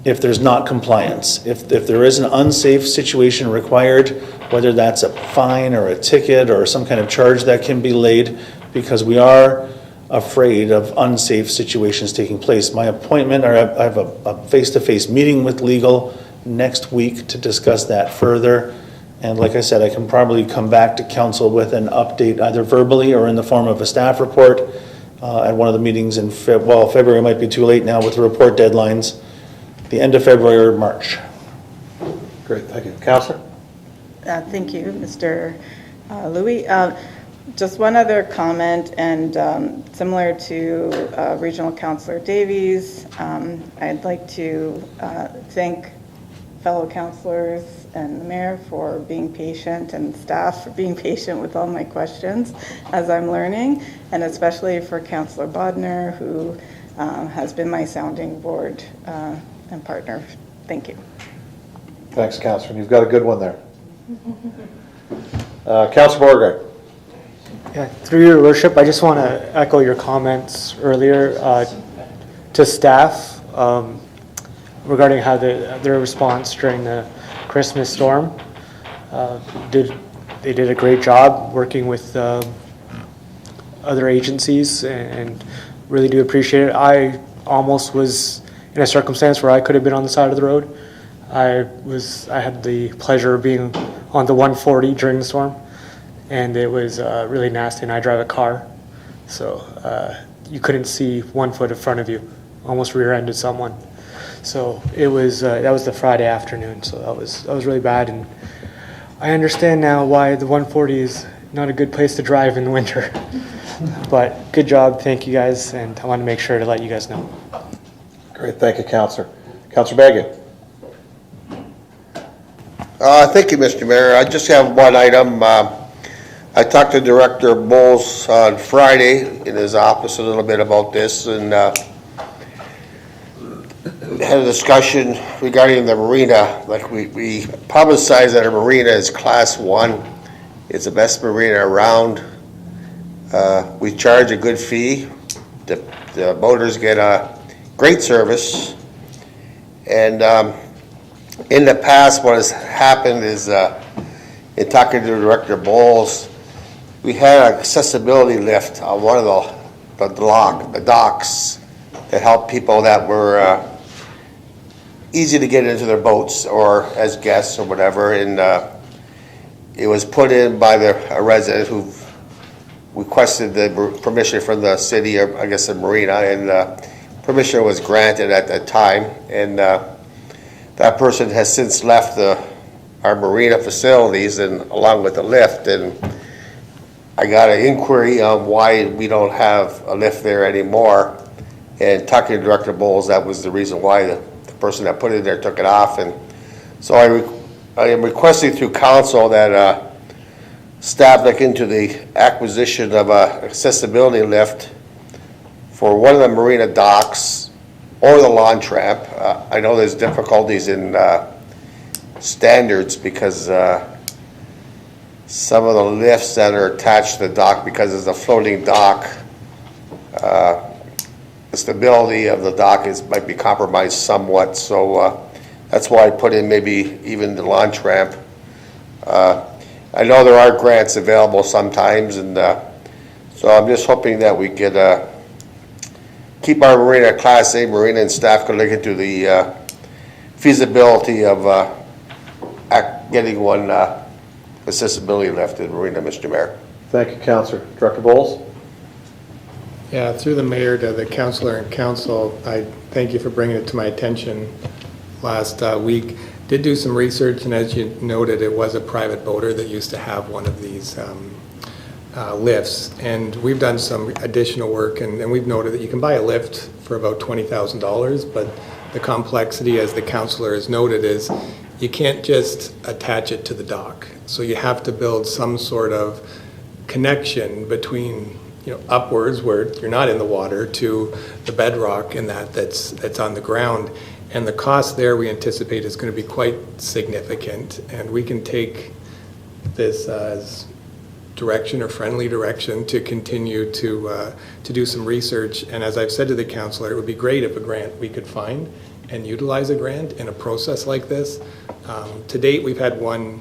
if there's not compliance. If there is an unsafe situation required, whether that's a fine or a ticket or some kind of charge that can be laid, because we are afraid of unsafe situations taking place. My appointment, or I have a face-to-face meeting with legal next week to discuss that further. And like I said, I can probably come back to council with an update either verbally or in the form of a staff report at one of the meetings in February might be too late now with the report deadlines. The end of February or March. Great, thank you. Councillor? Thank you, Mr. Louis. Just one other comment, and similar to Regional Councillor Davies, I'd like to thank fellow councillors and the mayor for being patient, and staff for being patient with all my questions as I'm learning, and especially for Councillor Bodner, who has been my sounding board and partner. Thank you. Thanks, Councillor. You've got a good one there. Councillor Beauregard. Yeah, through your worship, I just want to echo your comments earlier to staff regarding how their response during the Christmas storm. They did a great job working with other agencies, and really do appreciate it. I almost was in a circumstance where I could have been on the side of the road. I had the pleasure of being on the 140 during the storm, and it was really nasty, and I drive a car, so you couldn't see 1 foot in front of you, almost rear-ended someone. So it was that was the Friday afternoon, so that was really bad, and I understand now why the 140 is not a good place to drive in the winter. But good job, thank you guys, and I want to make sure to let you guys know. Great, thank you, Councillor. Councillor Baggett. Thank you, Mr. Mayor. I just have one item. I talked to Director Bowles on Friday in his office a little bit about this, and had a discussion regarding the marina. Like we publicize that our marina is Class 1. It's the best marina around. We charge a good fee. The boaters get a great service. And in the past, what has happened is, in talking to Director Bowles, we had an accessibility lift on one of the docks that helped people that were easy to get into their boats or as guests or whatever. And it was put in by a resident who requested the permission from the city, or I guess the marina, and permission was granted at that time. And that person has since left our marina facilities, and along with the lift. And I got an inquiry on why we don't have a lift there anymore. And talking to Director Bowles, that was the reason why the person that put it in there took it off. And so I am requesting through council that staff look into the acquisition of a accessibility lift for one of the marina docks or the lawn tramp. I know there's difficulties in standards because some of the lifts that are attached to the dock, because it's a floating dock, the stability of the dock might be compromised somewhat. So that's why I put in maybe even the lawn tramp. I know there are grants available sometimes, and so I'm just hoping that we could keep our marina Class A marina, and staff could look into the feasibility of getting one accessibility lift in marina, Mr. Mayor. Thank you, Councillor. Director Bowles? Yeah, through the mayor to the councillor and council, I thank you for bringing it to my attention last week. Did do some research, and as you noted, it was a private boater that used to have one of these lifts. And we've done some additional work, and we've noted that you can buy a lift for about $20,000, but the complexity, as the councillor has noted, is you can't just attach it to the dock. So you have to build some sort of connection between, upwards where you're not in the water, to the bedrock and that's on the ground. And the cost there, we anticipate, is going to be quite significant. And we can take this as direction or friendly direction to continue to do some research. And as I've said to the councillor, it would be great if a grant we could find and utilize a grant in a process like this. To date, we've had one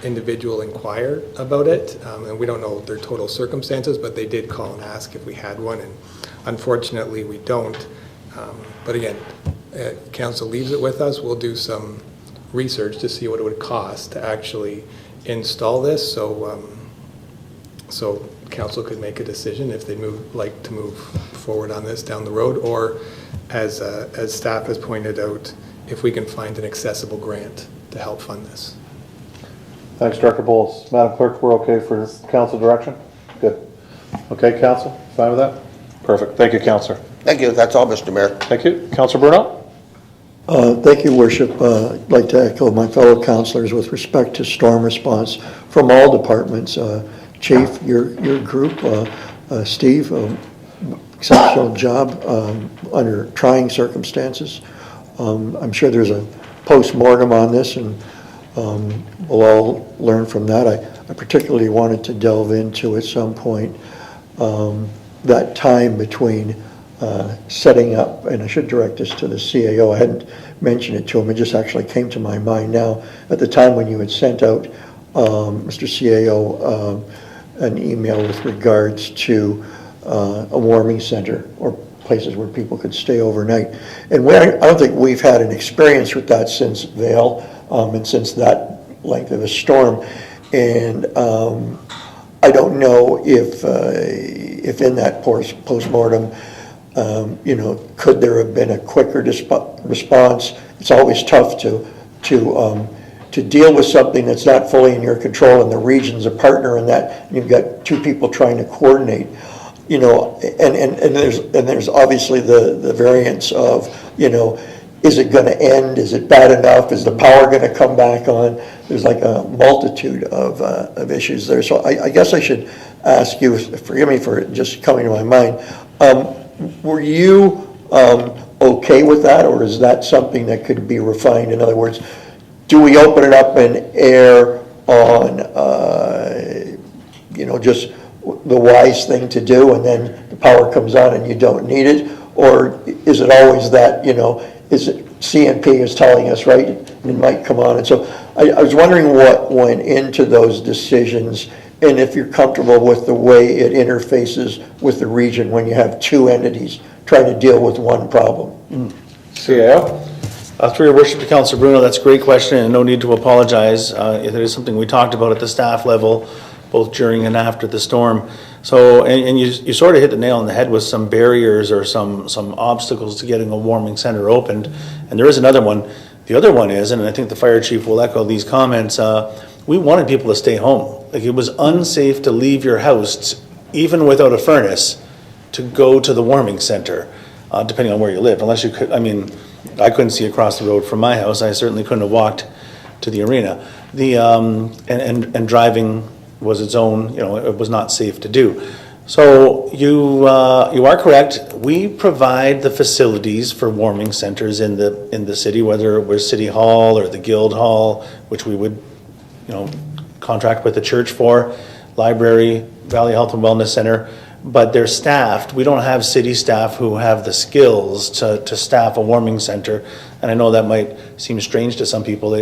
individual inquire about it, and we don't know their total circumstances, but they did call and ask if we had one, and unfortunately we don't. But again, council leaves it with us. We'll do some research to see what it would cost to actually install this, so council could make a decision if they'd like to move forward on this down the road, or as staff has pointed out, if we can find an accessible grant to help fund this. Thanks, Director Bowles. Madam Clerk, we're okay for council direction? Good. Okay, council, fine with that? Perfect. Thank you, Councillor. Thank you. That's all, Mr. Mayor. Thank you. Councillor Bruno? Thank you, Worship. I'd like to echo my fellow councillors with respect to storm response from all departments. Chief, your group, Steve, exceptional job under trying circumstances. I'm sure there's a post-mortem on this, and we'll all learn from that. I particularly wanted to delve into at some point that time between setting up, and I should direct this to the CAO. I hadn't mentioned it to him. It just actually came to my mind now. At the time when you had sent out, Mr. CAO, an email with regards to a warming center or places where people could stay overnight. And I don't think we've had an experience with that since Vail, and since that length of a storm. And I don't know if in that post-mortem, could there have been a quicker response? It's always tough to deal with something that's not fully in your control, and the region's a partner in that, and you've got two people trying to coordinate. And there's obviously the variance of, is it going to end? Is it bad enough? Is the power going to come back on? There's like a multitude of issues there. So I guess I should ask you, forgive me for just coming to my mind, were you okay with that, or is that something that could be refined? In other words, do we open it up and err on, just the wise thing to do, and then the power comes on and you don't need it? Or is it always that, is it CNP is telling us, right, it might come on? And so I was wondering what went into those decisions, and if you're comfortable with the way it interfaces with the region when you have two entities trying to deal with one problem. CAO? Through your worship to Councillor Bruno, that's a great question, and no need to apologize. It is something we talked about at the staff level, both during and after the storm. So, and you sort of hit the nail on the head with some barriers or some obstacles to getting a warming center opened. And there is another one. The other one is, and I think the fire chief will echo these comments, we wanted people to stay home. Like, it was unsafe to leave your house, even without a furnace, to go to the warming center, depending on where you lived. Unless you could, I couldn't see across the road from my house. I certainly couldn't have walked to the arena. And driving was its own, it was not safe to do. So you are correct. We provide the facilities for warming centers in the city, whether it was City Hall or the Guild Hall, which we would, contract with the church for, library, Valley Health and Wellness Center, but they're staffed. We don't have city staff who have the skills to staff a warming center. And I know that might seem strange to some people.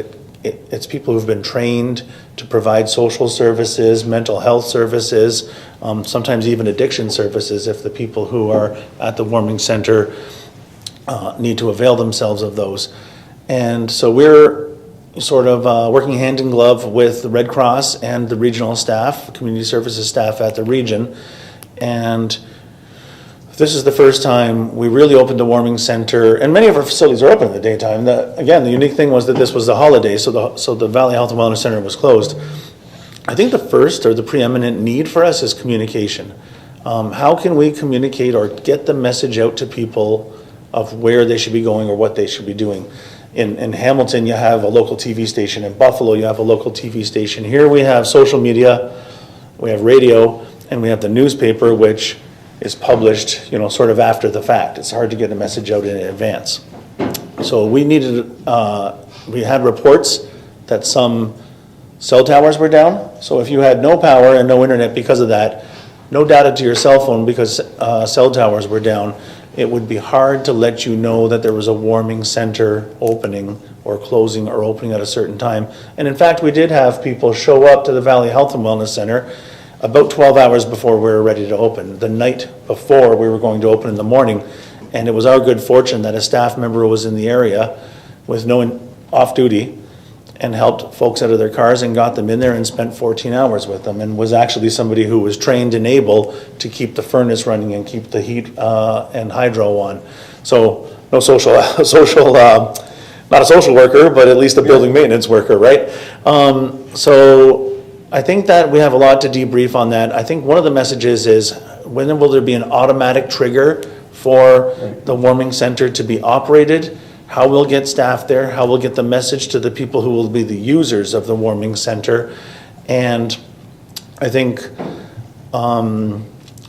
It's people who've been trained to provide social services, mental health services, sometimes even addiction services if the people who are at the warming center need to avail themselves of those. And so we're sort of working hand in glove with the Red Cross and the regional staff, community services staff at the region. And this is the first time we really opened a warming center, and many of our facilities are open in the daytime. Again, the unique thing was that this was the holiday, so the Valley Health and Wellness Center was closed. I think the first or the preeminent need for us is communication. How can we communicate or get the message out to people of where they should be going or what they should be doing? In Hamilton, you have a local TV station. In Buffalo, you have a local TV station. Here we have social media, we have radio, and we have the newspaper, which is published, sort of after the fact. It's hard to get a message out in advance. So we had reports that some cell towers were down. So if you had no power and no internet because of that, no data to your cell phone because cell towers were down, it would be hard to let you know that there was a warming center opening or closing or opening at a certain time. And in fact, we did have people show up to the Valley Health and Wellness Center about 12 hours before we were ready to open, the night before we were going to open in the morning. And it was our good fortune that a staff member was in the area with no off duty and helped folks out of their cars and got them in there and spent 14 hours with them, and was actually somebody who was trained and able to keep the furnace running and keep the heat and hydro on. So no not a social worker, but at least a building maintenance worker, right? So I think that we have a lot to debrief on that. I think one of the messages is, when will there be an automatic trigger for the warming center to be operated? How we'll get staff there, how we'll get the message to the people who will be the users of the warming center. And I think,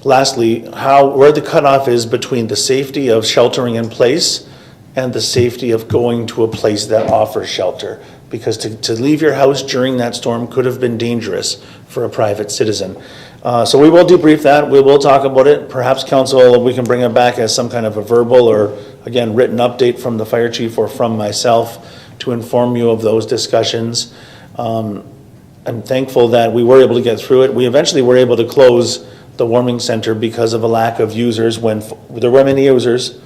lastly, where the cutoff is between the safety of sheltering in place and the safety of going to a place that offers shelter. Because to leave your house during that storm could have been dangerous for a private citizen. So we will debrief that. We will talk about it. Perhaps council, we can bring it back as some kind of a verbal or, again, written update from the fire chief or from myself to inform you of those discussions. I'm thankful that we were able to get through it. We eventually were able to close the warming center because of a lack of users. When there were many users,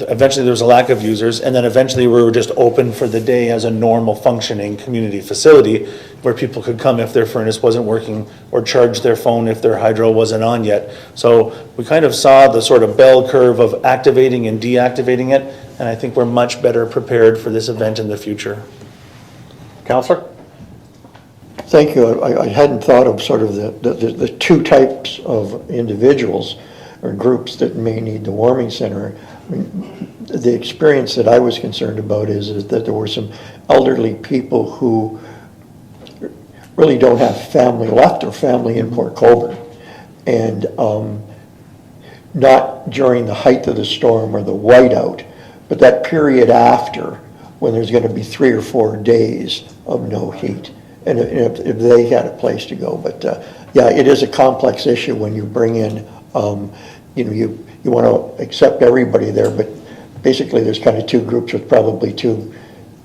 eventually there was a lack of users, and then eventually we were just open for the day as a normal functioning community facility where people could come if their furnace wasn't working or charge their phone if their hydro wasn't on yet. So we kind of saw the sort of bell curve of activating and deactivating it, and I think we're much better prepared for this event in the future. Councillor? Thank you. I hadn't thought of sort of the two types of individuals. or groups that may need the warming center. I mean, the experience that I was concerned about is that there were some elderly people who really don't have family left or family in Port Colborne. And not during the height of the storm or the whiteout, but that period after, when there's going to be 3 or 4 days of no heat, and if they had a place to go. But yeah, it is a complex issue when you bring in, you want to accept everybody there, but basically there's kind of 2 groups with probably 2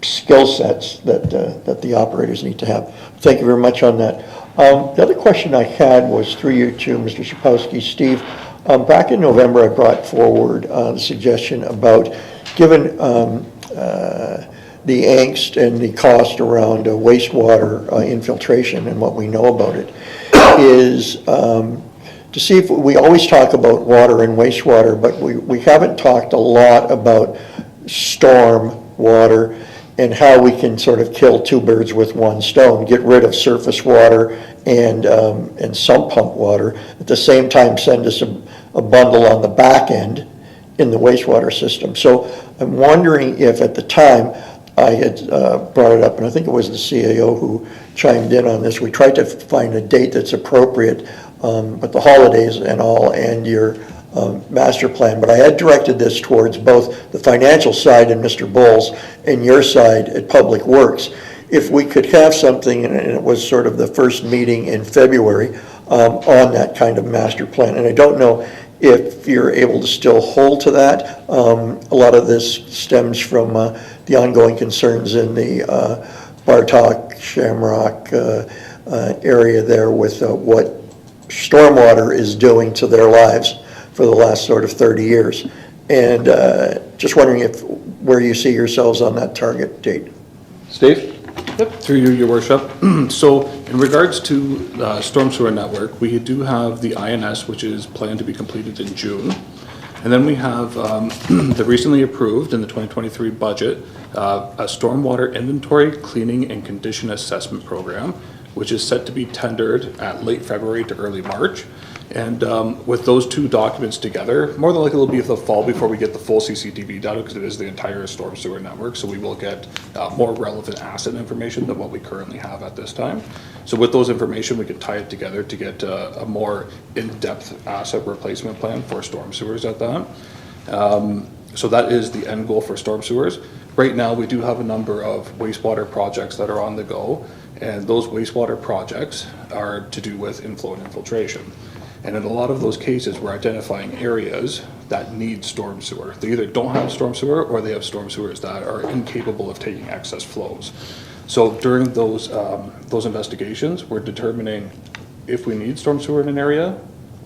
skill sets that the operators need to have. Thank you very much on that. The other question I had was through you to Mr. Szapowski. Steve, back in November, I brought forward the suggestion about, given the angst and the cost around wastewater infiltration and what we know about it, is to see if we always talk about water and wastewater, but we haven't talked a lot about storm water and how we can sort of kill 2 birds with 1 stone, get rid of surface water and sump pump water, at the same time send us a bundle on the back end in the wastewater system. So I'm wondering if at the time I had brought it up, and I think it was the CAO who chimed in on this. We tried to find a date that's appropriate, but the holidays and all, and your master plan. But I had directed this towards both the financial side and Mr. Bowles and your side at Public Works. If we could have something, and it was sort of the first meeting in February, on that kind of master plan. And I don't know if you're able to still hold to that. A lot of this stems from the ongoing concerns in the Bartok, Shamrock area there with what stormwater is doing to their lives for the last sort of 30 years. And just wondering where you see yourselves on that target date. Steve? Yep, through you, Your Worship. So in regards to storm sewer network, we do have the INS, which is planned to be completed in June. And then we have the recently approved in the 2023 budget, a stormwater inventory, cleaning, and condition assessment program, which is set to be tendered at late February to early March. And with those 2 documents together, more than likely it'll be the fall before we get the full CCTV data, because it is the entire storm sewer network, so we will get more relevant asset information than what we currently have at this time. So with those information, we could tie it together to get a more in-depth asset replacement plan for storm sewers at that. So that is the end goal for storm sewers. Right now, we do have a number of wastewater projects that are on the go, and those wastewater projects are to do with inflow and infiltration. And in a lot of those cases, we're identifying areas that need storm sewer. They either don't have storm sewer, or they have storm sewers that are incapable of taking excess flows. So during those investigations, we're determining if we need storm sewer in an area,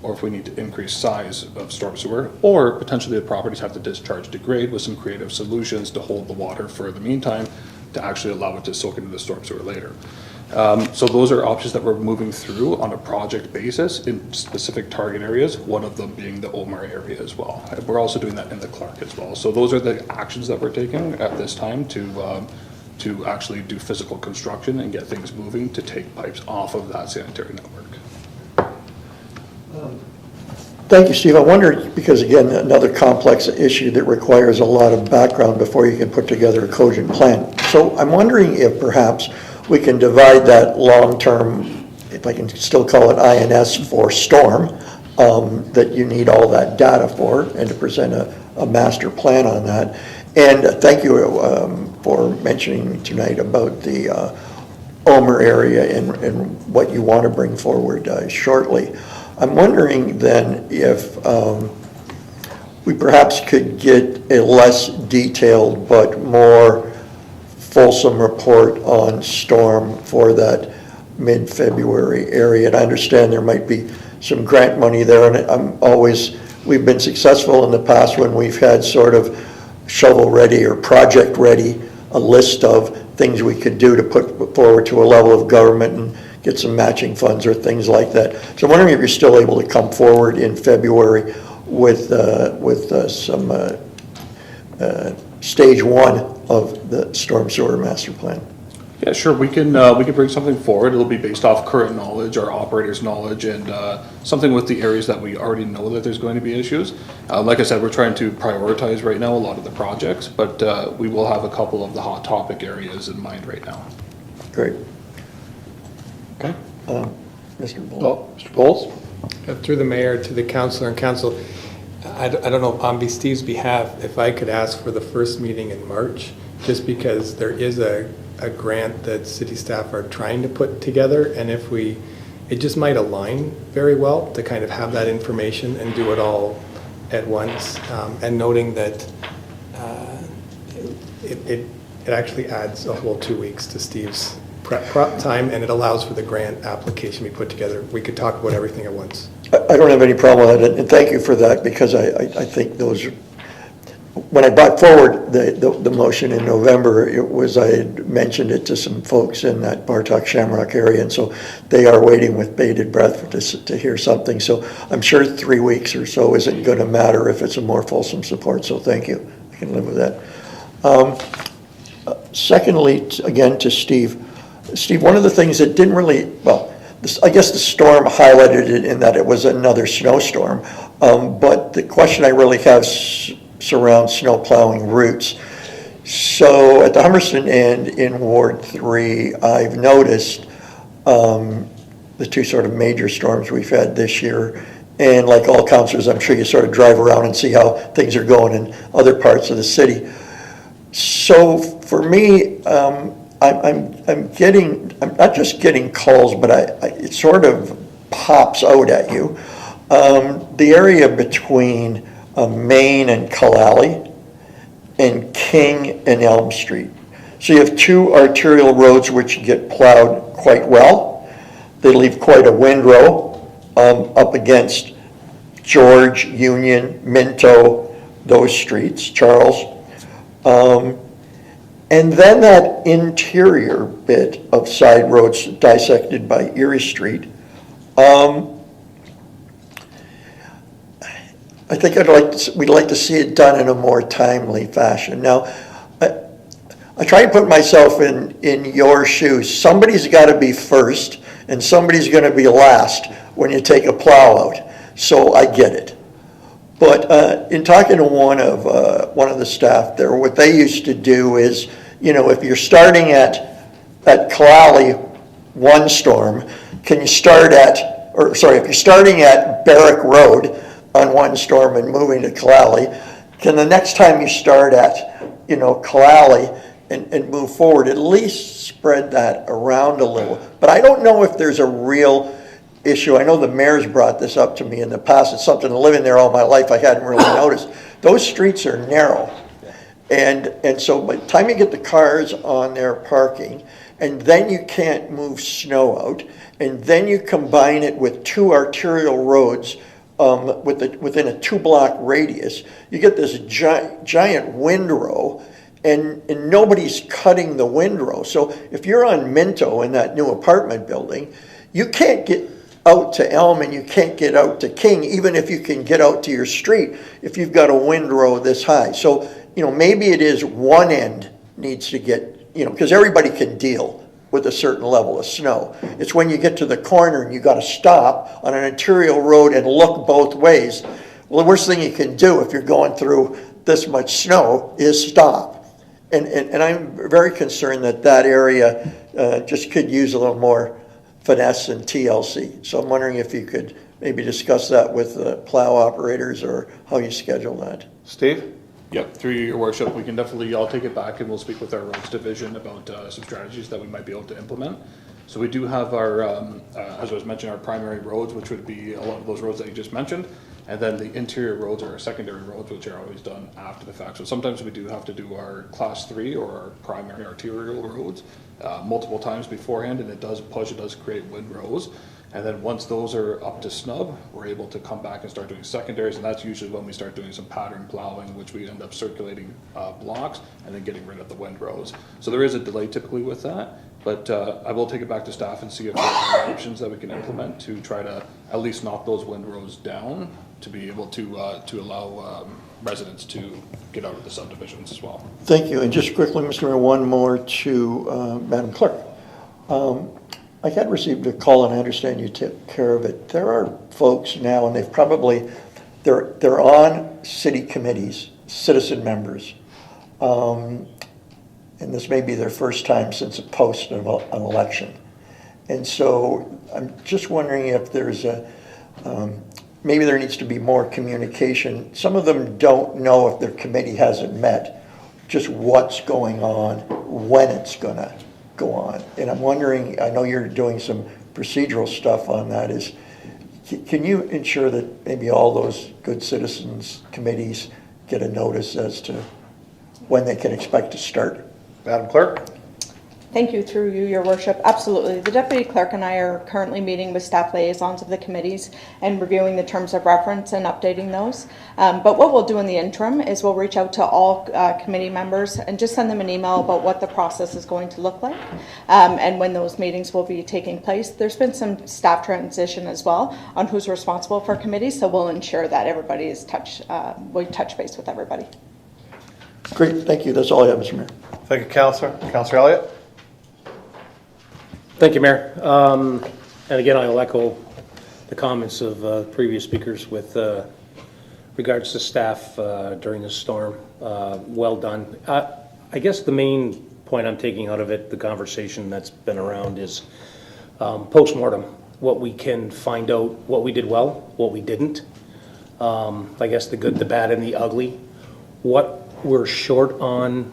or if we need to increase size of storm sewer, or potentially the properties have to discharge to grade with some creative solutions to hold the water for the meantime to actually allow it to soak into the storm sewer later. So those are options that we're moving through on a project basis in specific target areas, one of them being the Omar area as well. And we're also doing that in the Clark as well. So those are the actions that we're taking at this time to actually do physical construction and get things moving to take pipes off of that sanitary network. Thank you, Steve. I wonder, because again, another complex issue that requires a lot of background before you can put together a cogent plan. So I'm wondering if perhaps we can divide that long-term, if I can still call it INS for storm, that you need all that data for, and to present a master plan on that. And thank you for mentioning tonight about the Omer area and what you want to bring forward shortly. I'm wondering then if we perhaps could get a less detailed but more fulsome report on storm for that mid-February area. And I understand there might be some grant money there, and we've been successful in the past when we've had sort of shovel-ready or project-ready, a list of things we could do to put forward to a level of government and get some matching funds or things like that. So I'm wondering if you're still able to come forward in February with some stage 1 of the storm sewer master plan. Yeah, sure, we can bring something forward. It'll be based off current knowledge, our operators' knowledge, and something with the areas that we already know that there's going to be issues. Like I said, we're trying to prioritize right now a lot of the projects, but we will have a couple of the hot topic areas in mind right now. Great. Okay. Mr. Bull? Oh, Mr. Bowles? Through the mayor to the councilor and council, I don't know, on Steve's behalf, if I could ask for the first meeting in March, just because there is a grant that city staff are trying to put together, and if it just might align very well to kind of have that information and do it all at once, and noting that it actually adds a whole 2 weeks to Steve's prep time, and it allows for the grant application to be put together. We could talk about everything at once. I don't have any problem with it, and thank you for that, because I think those, when I brought forward the motion in November, I had mentioned it to some folks in that Bartok Shamrock area, and so they are waiting with bated breath to hear something. So I'm sure 3 weeks or so isn't going to matter if it's a more fulsome support, so thank you. I can live with that. Secondly, again to Steve. Steve, one of the things that didn't really, well, I guess the storm highlighted it in that it was another snowstorm, but the question I really have surrounds snow plowing routes. So at the Humberston end in Ward 3, I've noticed the two sort of major storms we've had this year, and like all councilors, I'm sure you sort of drive around and see how things are going in other parts of the city. So for me, I'm not just getting calls, but it sort of pops out at you. The area between Main and Kalali and King and Elm Street. So you have two arterial roads which get plowed quite well. They leave quite a windrow up against George, Union, Minto, those streets, Charles. And then that interior bit of side roads dissected by Erie Street. I think we'd like to see it done in a more timely fashion. Now, I try to put myself in your shoes. Somebody's got to be first, and somebody's going to be last when you take a plow out. So I get it. But in talking to one of the staff there, what they used to do is, if you're starting at Kalali one storm, if you're starting at Barrack Road on one storm and moving to Kalali, can the next time you start at, Kalali and move forward, at least spread that around a little. But I don't know if there's a real issue. I know the mayor's brought this up to me in the past. It's something living there all my life I hadn't really noticed. Those streets are narrow. And so by the time you get the cars on their parking, and then you can't move snow out, and then you combine it with two arterial roads within a 2-block radius, you get this giant windrow, and nobody's cutting the windrow. So if you're on Minto in that new apartment building, you can't get out to Elm and you can't get out to King, even if you can get out to your street, if you've got a windrow this high. So, maybe it is one end needs to get, because everybody can deal with a certain level of snow. It's when you get to the corner and you got to stop on an arterial road and look both ways. Well, the worst thing you can do if you're going through this much snow is stop. And I'm very concerned that area just could use a little more finesse and TLC. So I'm wondering if you could maybe discuss that with the plow operators or how you schedule that. Steve? Yep, through your worship, we can definitely, I'll take it back and we'll speak with our roads division about some strategies that we might be able to implement. So we do have our, as I was mentioning, our primary roads, which would be a lot of those roads that you just mentioned. And then the interior roads are our secondary roads, which are always done after the fact. So sometimes we do have to do our class 3 or our primary arterial roads multiple times beforehand, and it does create windrows. And then once those are up to snub, we're able to come back and start doing secondaries, and that's usually when we start doing some pattern plowing, which we end up circulating blocks and then getting rid of the windrows. So there is a delay typically with that, But I will take it back to staff and see if there are options that we can implement to try to at least knock those windrows down to be able to allow residents to get out of the subdivisions as well. Thank you. And just quickly, Mr. Mayor, one more to Madam Clerk. I had received a call, and I understand you took care of it. There are folks now, and they're on city committees, citizen members. And this may be their first time since a post of an election. And so I'm just wondering if there's maybe there needs to be more communication. Some of them don't know if their committee hasn't met, just what's going on, when it's gonna go on. And I'm wondering, I know you're doing some procedural stuff on that, can you ensure that maybe all those good citizens committees get a notice as to when they can expect to start? Madam Clerk? Thank you, through you, Your Worship. Absolutely. The Deputy Clerk and I are currently meeting with staff liaisons of the committees and reviewing the terms of reference and updating those. But what we'll do in the interim is we'll reach out to all committee members and just send them an email about what the process is going to look like and when those meetings will be taking place. There's been some staff transition as well on who's responsible for committees, so we'll ensure that everybody is we touch base with everybody. Great, thank you. That's all I have, Mr. Mayor. Thank you, Councillor. Councillor Elliott? Thank you, Mayor. And again, I'll echo the comments of previous speakers with regards to staff during the storm. Well done. I guess the main point I'm taking out of it, the conversation that's been around, is post-mortem, what we can find out, what we did well, what we didn't. I guess the good, the bad, and the ugly. What we're short on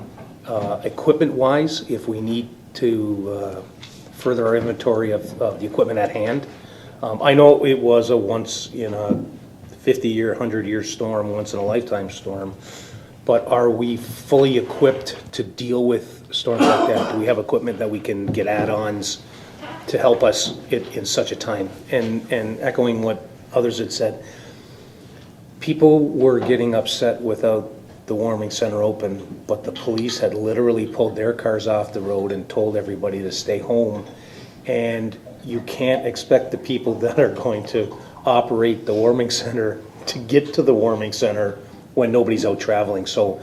equipment-wise, if we need to further our inventory of the equipment at hand. I know it was a once in a 50-year, 100-year storm, once in a lifetime storm, but are we fully equipped to deal with storms like that? Do we have equipment that we can get add-ons to help us in such a time? And echoing what others had said, people were getting upset without the warming center open, but the police had literally pulled their cars off the road and told everybody to stay home. And you can't expect the people that are going to operate the warming center to get to the warming center when nobody's out traveling. So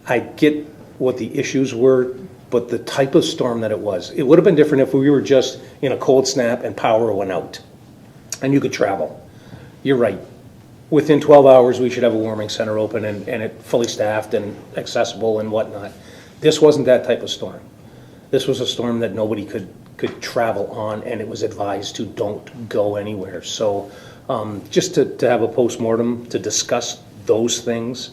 I get what the issues were, but the type of storm that it would have been different if we were just in a cold snap and power went out and you could travel. You're right. Within 12 hours, we should have a warming center open and it fully staffed and accessible and whatnot. This wasn't that type of storm. This was a storm that nobody could travel on, and it was advised to don't go anywhere. So just to have a post-mortem to discuss those things,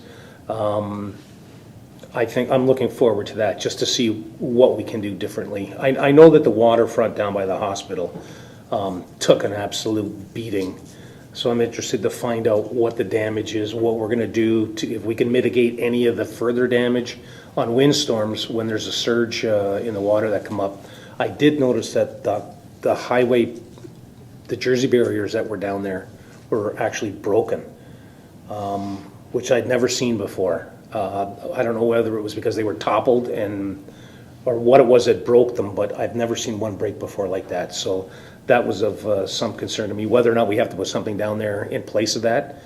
I think I'm looking forward to that, just to see what we can do differently. I know that the waterfront down by the hospital took an absolute beating. So I'm interested to find out what the damage is, what we're going to do, if we can mitigate any of the further damage on windstorms when there's a surge in the water that come up. I did notice that the highway, the Jersey barriers that were down there were actually broken, which I'd never seen before. I don't know whether it was because they were toppled or what it was that broke them, but I've never seen one break before like that. So that was of some concern to me, whether or not we have to put something down there in place of that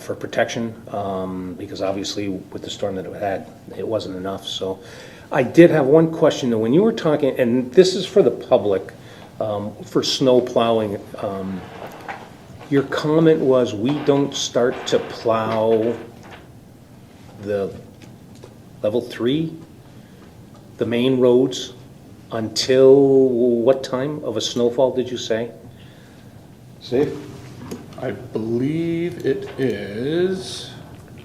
for protection, because obviously with the storm that it had, it wasn't enough. So I did have one question though. When you were talking, and this is for the public, for snow plowing, your comment was we don't start to plow the level 3, the main roads, until what time of a snowfall did you say? Steve? I believe it is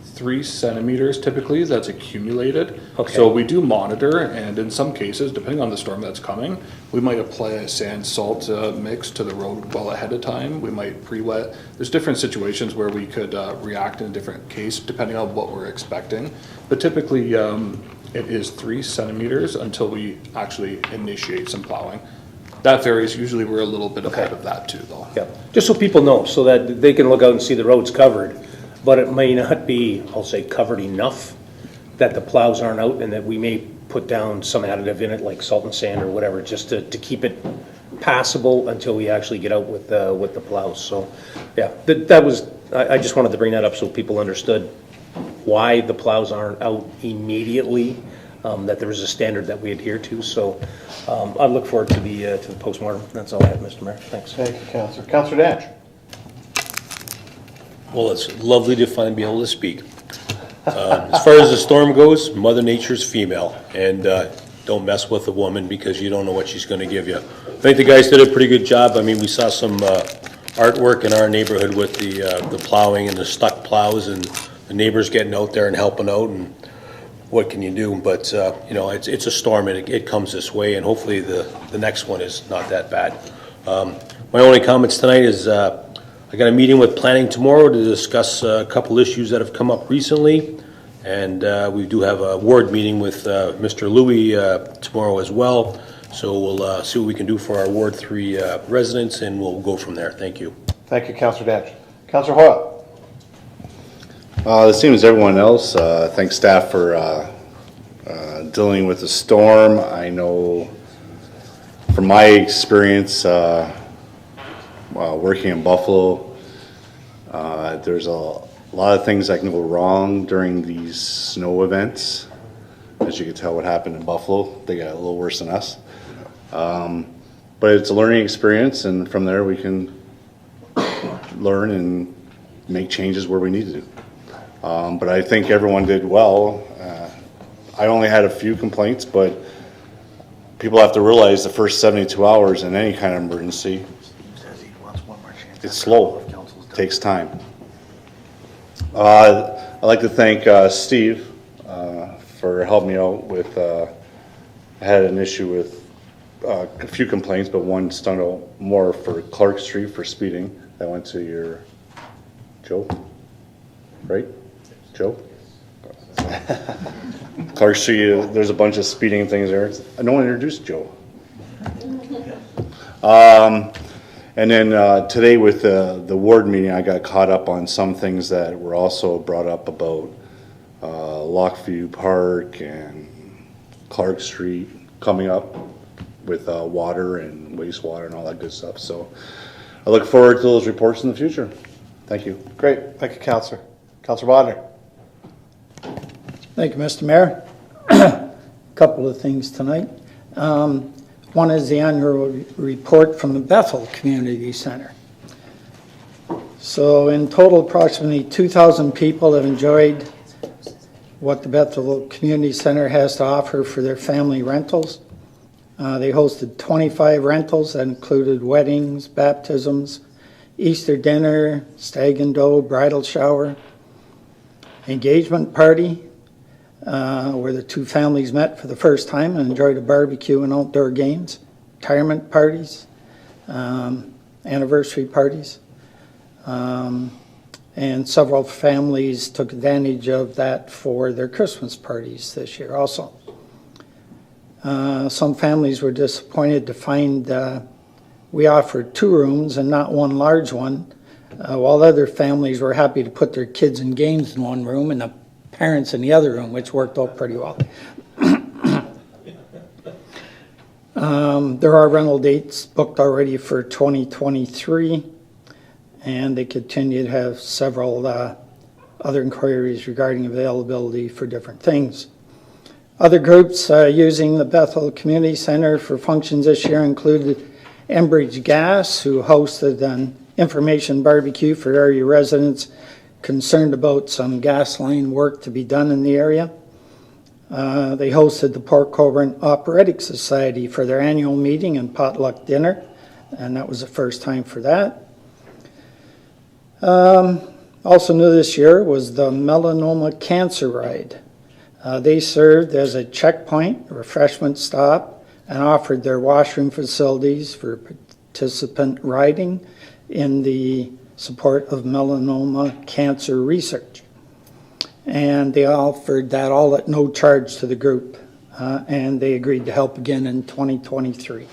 3 centimeters typically that's accumulated. Okay. So we do monitor, and in some cases, depending on the storm that's coming, we might apply a sand salt mix to the road well ahead of time. We might pre-wet. There's different situations where we could react in a different case depending on what we're expecting. But typically it is 3 centimeters until we actually initiate some plowing. That varies. Usually we're a little bit ahead of that too though. Yeah, just so people know, so that they can look out and see the roads covered, but it may not be, I'll say, covered enough that the plows aren't out and that we may put down some additive in it, like salt and sand or whatever, just to keep it passable until we actually get out with the plows. So, yeah, that was, I just wanted to bring that up so people understood why the plows aren't out immediately, that there was a standard that we adhere to. So I look forward to the postmortem. That's all I have, Mr. Mayor. Thanks. Thank you, Councillor. Councillor Danch. Well, it's lovely to finally be able to speak. As far as the storm goes, Mother Nature's female, and don't mess with a woman because you don't know what she's going to give you. I think the guys did a pretty good job. I mean, we saw some artwork in our neighborhood with the plowing and the stuck plows and the neighbors getting out there and helping out, and what can you do? But, you know, it's a storm, and it comes this way, and hopefully the next one is not that bad. My only comments tonight is I got a meeting with planning tomorrow to discuss a couple issues that have come up recently, and we do have a ward meeting with Mr. Louie tomorrow as well. So we'll see what we can do for our Ward 3 residents, and we'll go from there. Thank you. Thank you, Councillor Danch. Councillor Hoyle. The same as everyone else. Thanks staff for dealing with the storm. I know from my experience working in Buffalo, there's a lot of things that can go wrong during these snow events. As you can tell what happened in Buffalo, they got a little worse than us. But it's a learning experience, and from there we can learn and make changes where we need to do. But I think everyone did well. I only had a few complaints, but people have to realize the first 72 hours in any kind of emergency, it's slow, it takes time. I'd like to thank Steve for helping me out with, I had an issue with a few complaints, but one stung out more for Clark Street for speeding. That went to your Joe, right? Joe? Clark Street, there's a bunch of speeding things there. No one introduced Joe. And then today with the ward meeting, I got caught up on some things that were also brought up about Lockview Park and Clark Street coming up with water and wastewater and all that good stuff. So I look forward to those reports in the future. Thank you. Great. Thank you, Councillor. Councillor Bodnar. Thank you, Mr. Mayor. A couple of things tonight. One is the annual report from the Bethel Community Center. So in total, approximately 2,000 people have enjoyed what the Bethel Community Center has to offer for their family rentals. They hosted 25 rentals that included weddings, baptisms, Easter dinner, stag and doe, bridal shower, engagement party, where the two families met for the first time and enjoyed a barbecue and outdoor games, retirement parties, anniversary parties, and several families took advantage of that for their Christmas parties this year also. Some families were disappointed to find we offered 2 rooms and not one large one, while other families were happy to put their kids in games in one room and the parents in the other room, which worked out pretty well. There are rental dates booked already for 2023, and they continue to have several other inquiries regarding availability for different things. Other groups using the Bethel Community Center for functions this year included Enbridge Gas, who hosted an information barbecue for area residents concerned about some gas line work to be done in the area. They hosted the Port Colborne Operatic Society for their annual meeting and potluck dinner, and that was the first time for that. Also new this year was the Melanoma Cancer Ride. They served as a checkpoint, refreshment stop, and offered their washroom facilities for participant riding in the support of melanoma cancer research. And they offered that all at no charge to the group, and they agreed to help again in 2023.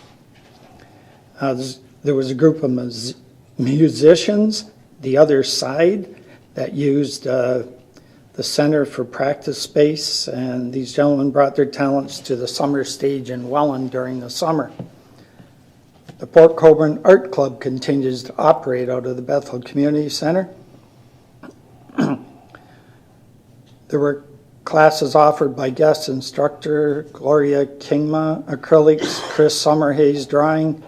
There was a group of musicians, The Other Side, that used the the Center for Practice Space, and these gentlemen brought their talents to the summer stage in Welland during the summer. The Port Colborne Art Club continues to operate out of the Bethel Community Center. There were classes offered by guest instructor Gloria Kingma, acrylics, Chris Summerhays drawing,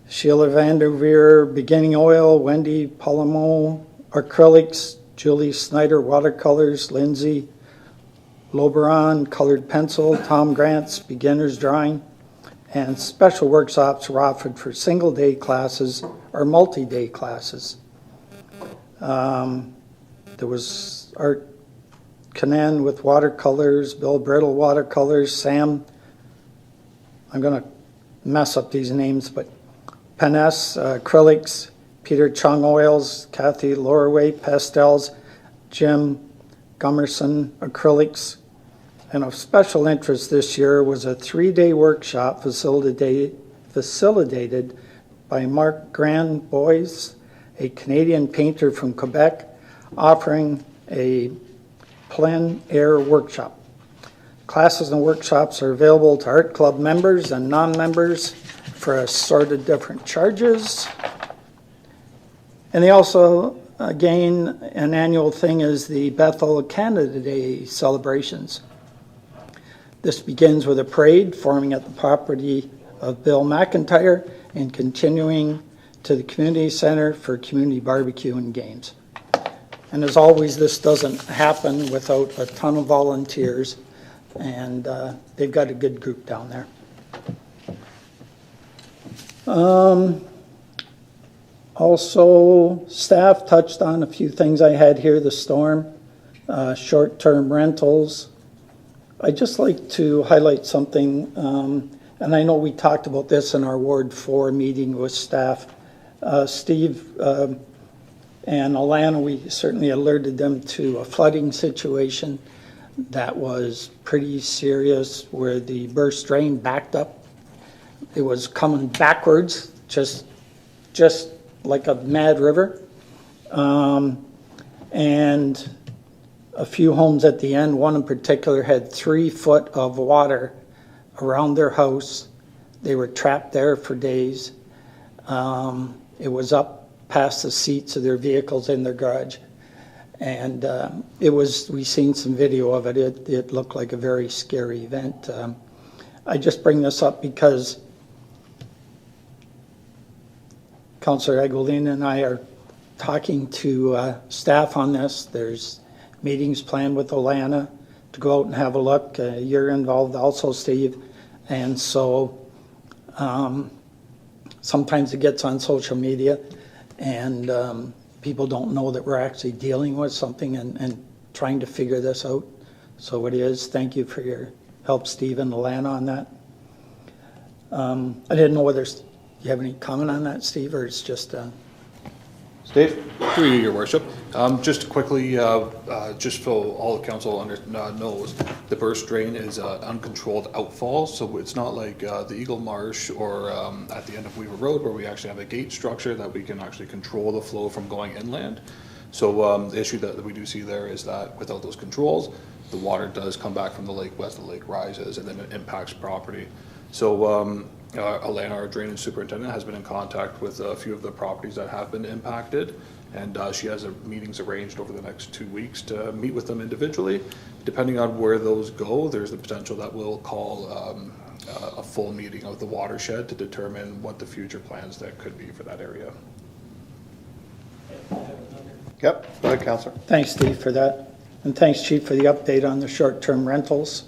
Sheila Vanderveer beginning oil, Wendy Palamo acrylics, Julie Snyder watercolors, Lindsay Loberon colored pencil, Tom Grant's beginner's drawing, and special workshops were offered for single day classes or multi-day classes. There was Art Canan with watercolors, Bill Brittle watercolors, Sam, I'm going to mess up these names, but Paness acrylics, Peter Chung oils, Kathy Lorway pastels, Jim Gummerson acrylics. And of special interest this year was a 3-day workshop facilitated by Mark Grandbois, a Canadian painter from Quebec, offering a plein air workshop. Classes and workshops are available to Art Club members and non-members for assorted different charges. And they also, again, an annual thing is the Bethel Canada Day celebrations. This begins with a parade forming at the property of Bill McIntyre and continuing to the community center for community barbecue and games. And as always, this doesn't happen without a ton of volunteers, and they've got a good group down there. Also, staff touched on a few things I had here, the storm, short-term rentals. I'd just like to highlight something, and I know we talked about this in our Ward 4 meeting with staff. Steve and Alana, we certainly alerted them to a flooding situation that was pretty serious where the burst drain backed up. It was coming backwards, just like a mad river. And a few homes at the end, one in particular had 3 foot of water around their house. They were trapped there for days. It was up past the seats of their vehicles in their garage. And we seen some video of it. It looked like a very scary event. I just bring this up because Councillor Agolina and I are talking to staff on this. There's meetings planned with Alana to go out and have a look. You're involved also, Steve. And so sometimes it gets on social media and people don't know that we're actually dealing with something and trying to figure this out. So it is. Thank you for your help, Steve and Alana, on that. I didn't know whether you have any comment on that, Steve, or it's just... Steve? Through you, Your Worship. Just quickly, just so all the council knows, the burst drain is uncontrolled outfall, so it's not like the Eagle Marsh or at the end of Weaver Road where we actually have a gate structure that we can actually control the flow from going inland. So the issue that we do see there is that without those controls, the water does come back from the lake west, the lake rises, and then it impacts property. So Alana, our drainage superintendent, has been in contact with a few of the properties that have been impacted, and she has meetings arranged over the next 2 weeks to meet with them individually. Depending on where those go, there's the potential that we'll call a full meeting of the watershed to determine what the future plans that could be for that area. Yep, go ahead, Councillor. Thanks, Steve, for that. And thanks, Chief, for the update on the short-term rentals.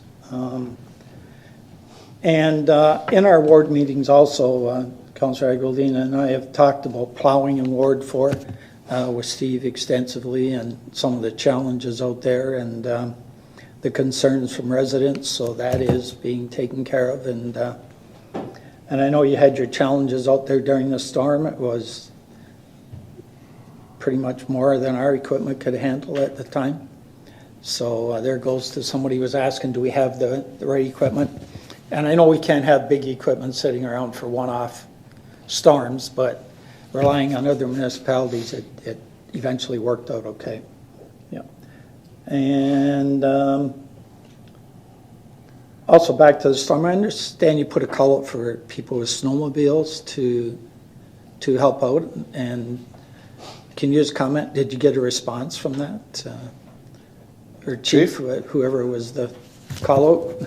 And in our ward meetings also, Councillor Agolina and I have talked about plowing in Ward 4 with Steve extensively and some of the challenges out there and the concerns from residents. So that is being taken care of. And I know you had your challenges out there during the storm. It was pretty much more than our equipment could handle at the time. So there goes to somebody who was asking, do we have the right equipment? And I know we can't have big equipment sitting around for one-off storms, but relying on other municipalities, it eventually worked out okay. Yeah. And also back to the storm, I understand you put a call out for people with snowmobiles to help out. And can you just comment, did you get a response from that? Or chief, whoever was the call out?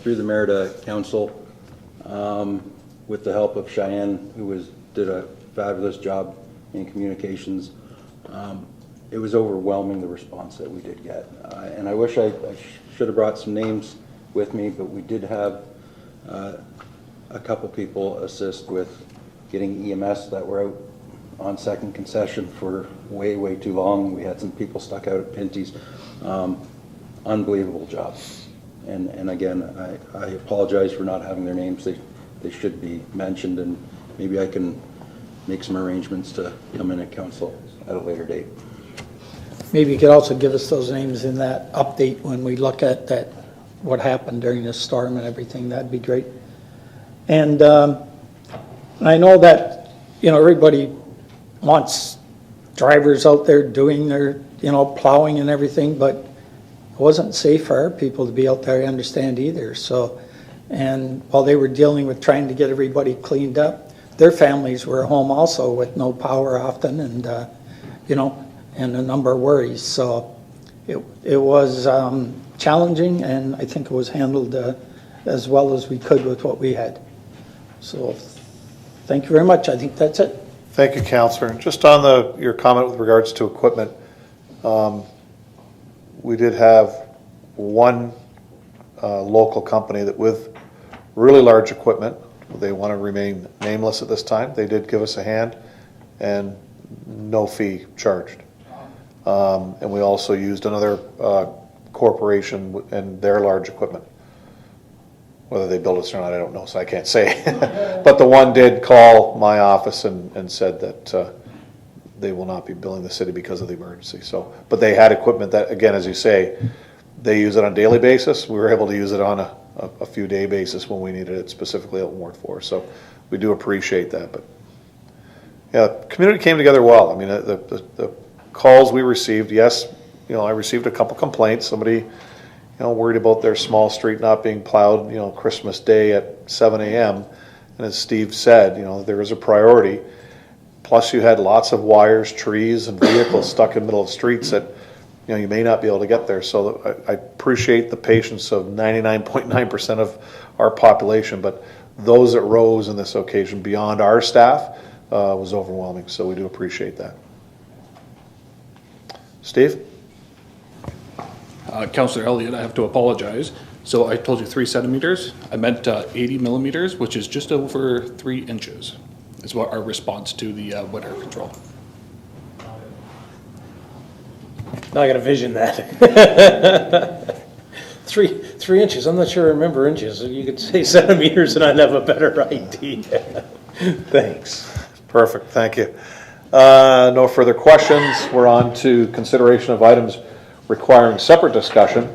Through the mayor to council, with the help of Cheyenne, who did a fabulous job in communications. It was overwhelming, the response that we did get. And I wish I should have brought some names with me, but we did have a couple people assist with getting EMS that were out on second concession for way, way too long. We had some people stuck out at Pinty's. Unbelievable job. And again, I apologize for not having their names. They should be mentioned, and maybe I can make some arrangements to come in at council at a later date. Maybe you could also give us those names in that update when we look at that, what happened during the storm and everything. That'd be great. And I know that, everybody wants drivers out there doing their, plowing and everything, but it wasn't safe for our people to be out there, I understand either. So, and while they were dealing with trying to get everybody cleaned up, their families were home also with no power often, and and a number of worries. So it was challenging, and I think it was handled as well as we could with what we had. So thank you very much. I think that's it. Thank you, Councillor. Just on your comment with regards to equipment, we did have one local company that with really large equipment, they want to remain nameless at this time. They did give us a hand and no fee charged. And we also used another corporation and their large equipment. Whether they built us or not, I don't know, so I can't say. But the one did call my office and said that they will not be billing the city because of the emergency. So, but they had equipment that, again, as you say, they use it on a daily basis. We were able to use it on a few day basis when we needed it specifically out in Ward 4. So we do appreciate that. But yeah, the community came together well. I mean, the calls we received, yes, I received a couple complaints. Somebody, worried about their small street not being plowed, Christmas Day at 7 a.m. And as Steve said, there is a priority. Plus you had lots of wires, trees, and vehicles stuck in the middle of streets that, you may not be able to get there. So I appreciate the patience of 99.9% of our population, but those that rose in this occasion beyond our staff was overwhelming. So we do appreciate that. Steve? Councillor Elliott, I have to apologize. So I told you 3 centimeters. I meant 80 millimeters, which is just over 3 inches, is what our response to the winter control. Now I got to vision that. Three inches. I'm not sure I remember inches. You could say centimeters and I'd have a better idea. Thanks. Perfect. Thank you. No further questions. We're on to consideration of items requiring separate discussion.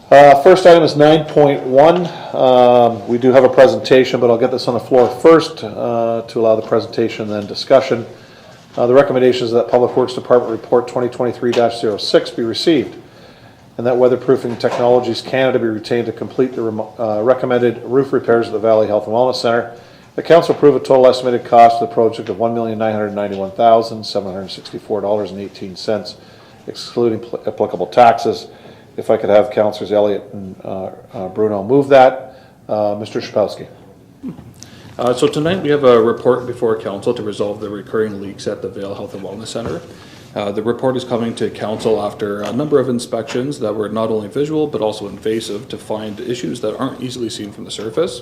First item is 9.1. We do have a presentation, but I'll get this on the floor first to allow the presentation and then discussion. The recommendation is that Public Works Department Report 2023-06 be received, and that Weatherproofing Technologies Canada be retained to complete the recommended roof repairs at the Valley Health and Wellness Centre. The Council approve a total estimated cost of the project of $1,991,764.18, excluding applicable taxes. If I could have Councillors Elliott and Bruno move that. Mr. Szapowski. So tonight we have a report before council to resolve the recurring leaks at the Vale Health and Wellness Centre. The report is coming to council after a number of inspections that were not only visual but also invasive to find issues that aren't easily seen from the surface.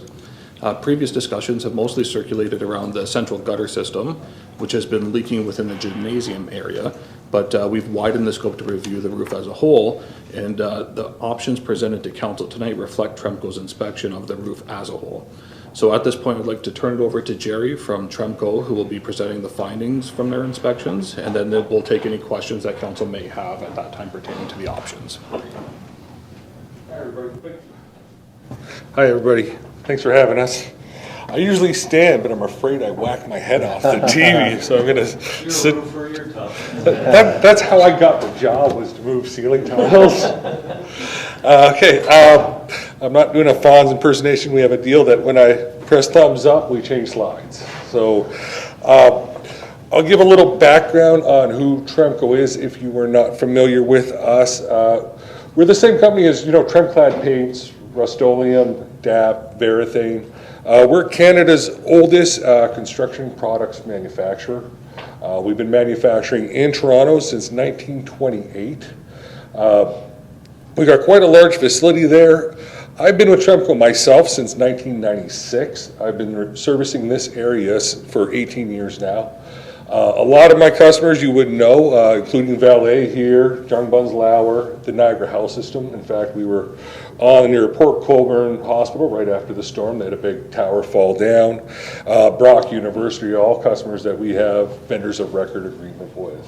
Previous discussions have mostly circulated around the central gutter system, which has been leaking within the gymnasium area, but we've widened the scope to review the roof as a whole, and the options presented to council tonight reflect Tremco's inspection of the roof as a whole. So at this point, I'd like to turn it over to Jerry from Tremco, who will be presenting the findings from their inspections, and then we'll take any questions that council may have at that time pertaining to the options. Hi, everybody. Thanks for having us. I usually stand, but I'm afraid I whack my head off the TV, so I'm going to sit. That's how I got the job, was to move ceiling tiles. Okay, I'm not doing a Fonz impersonation. We have a deal that when I press thumbs up, we change slides. So I'll give a little background on who Tremco is if you were not familiar with us. We're the same company as, Tremclad Paints, Rust-Oleum, DAP, Varathane. We're Canada's oldest construction products manufacturer. We've been manufacturing in Toronto since 1928. We've got quite a large facility there. I've been with Tremco myself since 1996. I've been servicing this area for 18 years now. A lot of my customers you would know, including Valet here, John Bunslauer, the Niagara Health System. In fact, we were on near Port Colborne Hospital right after the storm. They had a big tower fall down. Brock University, all customers that we have vendors of record agreement with.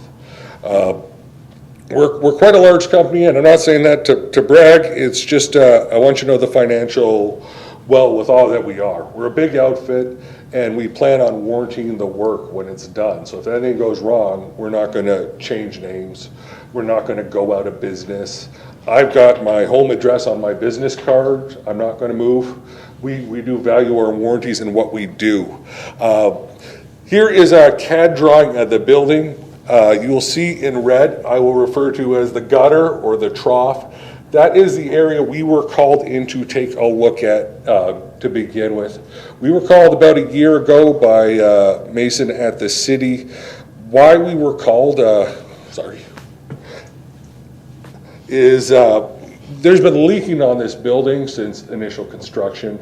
We're quite a large company, and I'm not saying that to brag. It's just I want you to know the financial well with all that we are. We're a big outfit, and we plan on warranting the work when it's done. So if anything goes wrong, we're not going to change names. We're not going to go out of business. I've got my home address on my business card. I'm not going to move. We do value our warranties in what we do. Here is a CAD drawing of the building. You will see in red, I will refer to as the gutter or the trough. That is the area we were called in to take a look at to begin with. We were called about a year ago by Mason at the city. Why we were called, is there's been leaking on this building since initial construction.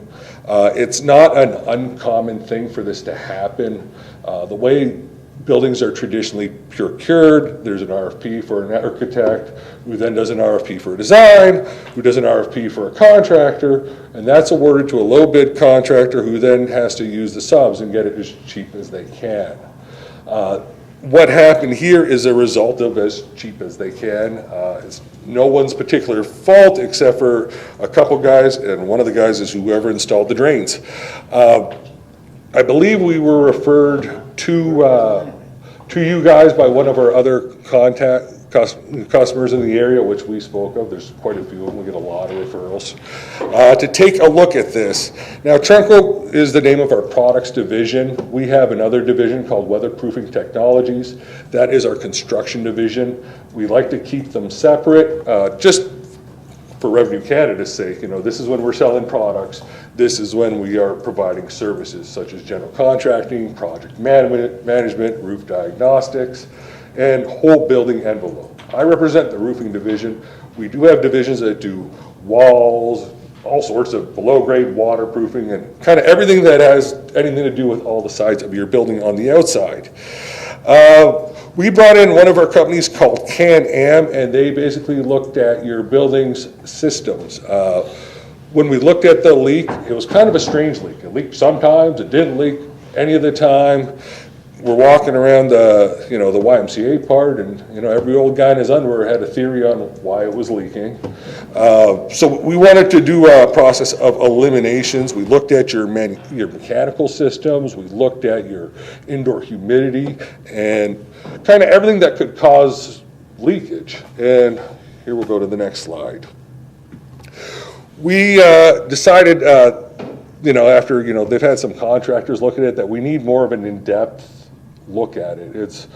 It's not an uncommon thing for this to happen. The way buildings are traditionally procured, there's an RFP for an architect, who then does an RFP for a design, who does an RFP for a contractor, and that's awarded to a low bid contractor who then has to use the subs and get it as cheap as they can. What happened here is a result of as cheap as they can. It's no one's particular fault except for a couple guys, and one of the guys is whoever installed the drains. I believe we were referred to you guys by one of our other customers in the area, which we spoke of. There's quite a few of them. We get a lot of referrals. To take a look at this. Now, Tremco is the name of our products division. We have another division called Weatherproofing Technologies. That is our construction division. We like to keep them separate, just for Revenue Canada's sake. This is when we're selling products. This is when we are providing services such as general contracting, project management, roof diagnostics, and whole building envelope. I represent the roofing division. We do have divisions that do walls, all sorts of below grade waterproofing, and kind of everything that has anything to do with all the sides of your building on the outside. We brought in one of our companies called Can-Am, and they basically looked at your building's systems. When we looked at the leak, it was kind of a strange leak. It leaked sometimes, it didn't leak any of the time. We're walking around the YMCA part, and every old guy in his underwear had a theory on why it was leaking. So we wanted to do a process of eliminations. We looked at your mechanical systems, we looked at your indoor humidity, and kind of everything that could cause leakage. And here we'll go to the next slide. We decided, after they've had some contractors look at it, that we need more of an in-depth look at it. It's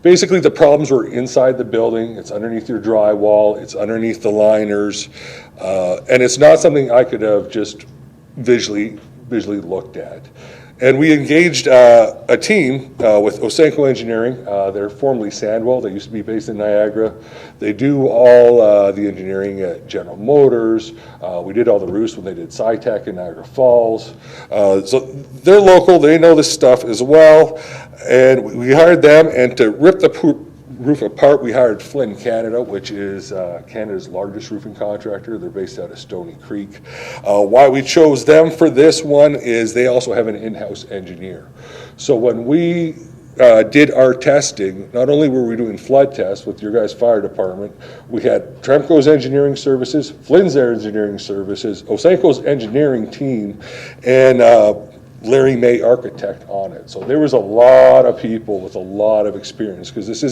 basically the problems were inside the building. It's underneath your drywall. It's underneath the liners, and it's not something I could have just visually looked at. And we engaged a team with Osenko Engineering. They're formerly Sandwell. They used to be based in Niagara. They do all the engineering at General Motors. We did all the roofs when they did SciTech in Niagara Falls. So they're local. They know this stuff as well. And we hired them. And to rip the roof apart, we hired Flynn Canada, which is Canada's largest roofing contractor. They're based out of Stony Creek. Why we chose them for this one is they also have an in-house engineer. So when we did our testing, not only were we doing flood tests with your guys' fire department, we had Tremco's engineering services, Flynn's engineering services, Osenko's engineering team, and Larry May architect on it. So there was a lot of people with a lot of experience, because this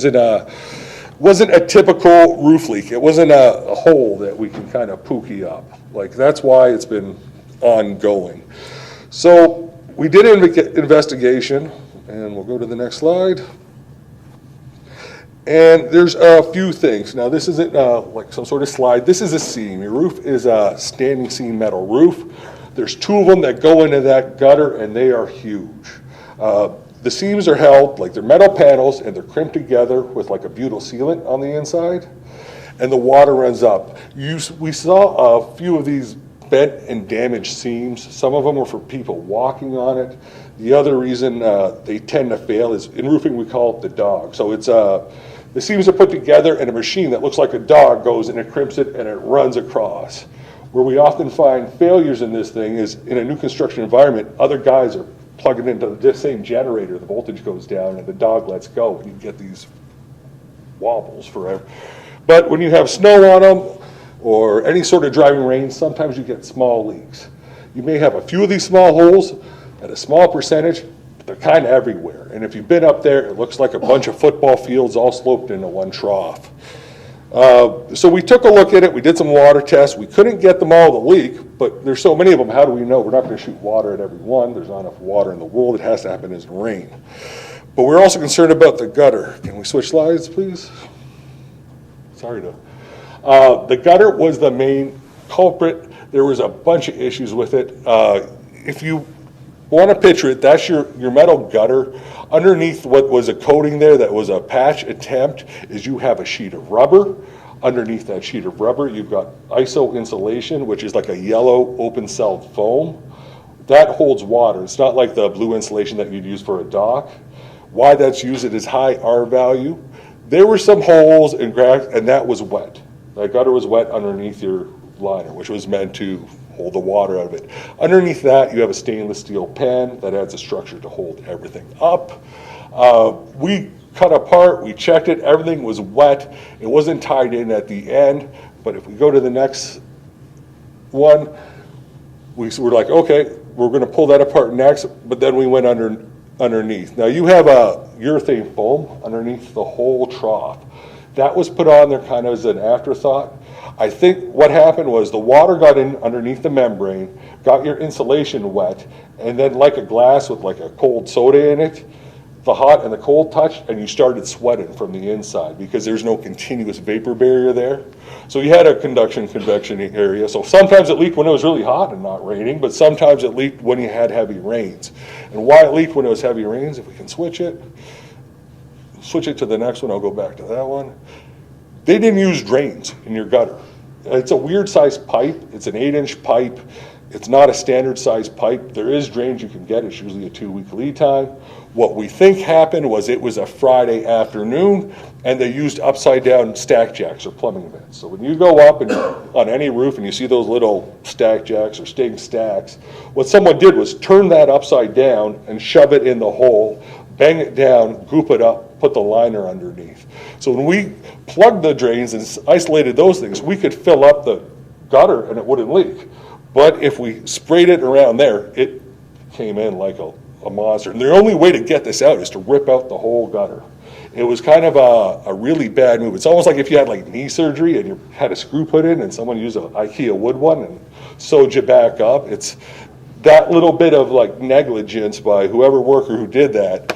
wasn't a typical roof leak. It wasn't a hole that we can kind of pookie up. Like, that's why it's been ongoing. So we did an investigation, and we'll go to the next slide. And there's a few things. Now, this isn't like some sort of slide. This is a seam. Your roof is a standing seam metal roof. There's 2 of them that go into that gutter, and they are huge. The seams are held, like they're metal panels, and they're crimped together with like a butyl sealant on the inside, and the water runs up. We saw a few of these bent and damaged seams. Some of them were for people walking on it. The other reason they tend to fail is, in roofing we call it the dog. So it's the seams are put together, and a machine that looks like a dog goes and it crimps it and it runs across. Where we often find failures in this thing is in a new construction environment, other guys are plugging into the same generator, the voltage goes down and the dog lets go, and you get these wobbles forever. But when you have snow on them or any sort of driving rain, sometimes you get small leaks. You may have a few of these small holes at a small percentage, but they're kind of everywhere. And if you've been up there, it looks like a bunch of football fields all sloped into one trough. So we took a look at it, we did some water tests, we couldn't get them all to leak, but there's so many of them, how do we know? We're not going to shoot water at every one, there's not enough water in the world, it has to happen as rain. But we're also concerned about the gutter. Can we switch slides, please? Sorry to. The gutter was the main culprit. There was a bunch of issues with it. If you want to picture it, that's your metal gutter. Underneath what was a coating there that was a patch attempt is you have a sheet of rubber. Underneath that sheet of rubber, you've got iso insulation, which is like a yellow open-celled foam. That holds water. It's not like the blue insulation that you'd use for a dock. Why that's used, it is high R value. There were some holes and cracks, and that was wet. That gutter was wet underneath your liner, which was meant to hold the water out of it. Underneath that, you have a stainless steel pan that adds a structure to hold everything up. We cut apart, we checked it, everything was wet. It wasn't tied in at the end, but if we go to the next one, we were like, okay, we're gonna pull that apart next, but then we went underneath. Now you have a urethane foam underneath the whole trough. That was put on there kind of as an afterthought. I think what happened was the water got in underneath the membrane, got your insulation wet, and then like a glass with like a cold soda in it, the hot and the cold touched, and you started sweating from the inside because there's no continuous vapor barrier there. So you had a convection area. So sometimes it leaked when it was really hot and not raining, but sometimes it leaked when you had heavy rains. And why it leaked when it was heavy rains, if we can switch it to the next one, I'll go back to that one. They didn't use drains in your gutter. It's a weird sized pipe. It's an 8-inch pipe. It's not a standard size pipe. There is drains you can get. It's usually a 2-week lead time. What we think happened was it was a Friday afternoon and they used upside down stack jacks or plumbing vents. So when you go up and on any roof and you see those little stack jacks or sting stacks, what someone did was turn that upside down and shove it in the hole, bang it down, goop it up, put the liner underneath. So when we plugged the drains and isolated those things, we could fill up the gutter and it wouldn't leak. But if we sprayed it around there, it came in like a monster. And the only way to get this out is to rip out the whole gutter. It was kind of a really bad move. It's almost like if you had like knee surgery and you had a screw put in and someone used an IKEA wood one and sewed you back up. It's that little bit of like negligence by whoever worker who did that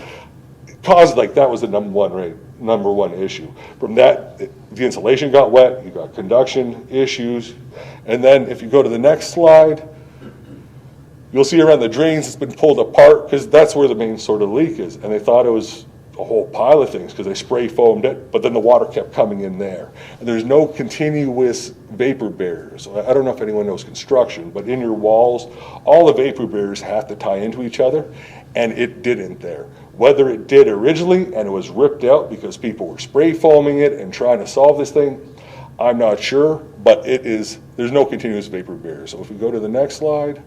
caused, like, that was the number one issue. From that, the insulation got wet, you got conduction issues, and then if you go to the next slide, you'll see around the drains it's been pulled apart because that's where the main sort of leak is, and they thought it was a whole pile of things because they spray foamed it, but then the water kept coming in there. And there's no continuous vapor barriers. So I don't know if anyone knows construction, but in your walls, all the vapor barriers have to tie into each other, and it didn't there. Whether it did originally and it was ripped out because people were spray foaming it and trying to solve this thing, I'm not sure, but there's no continuous vapor barrier. So if we go to the next slide,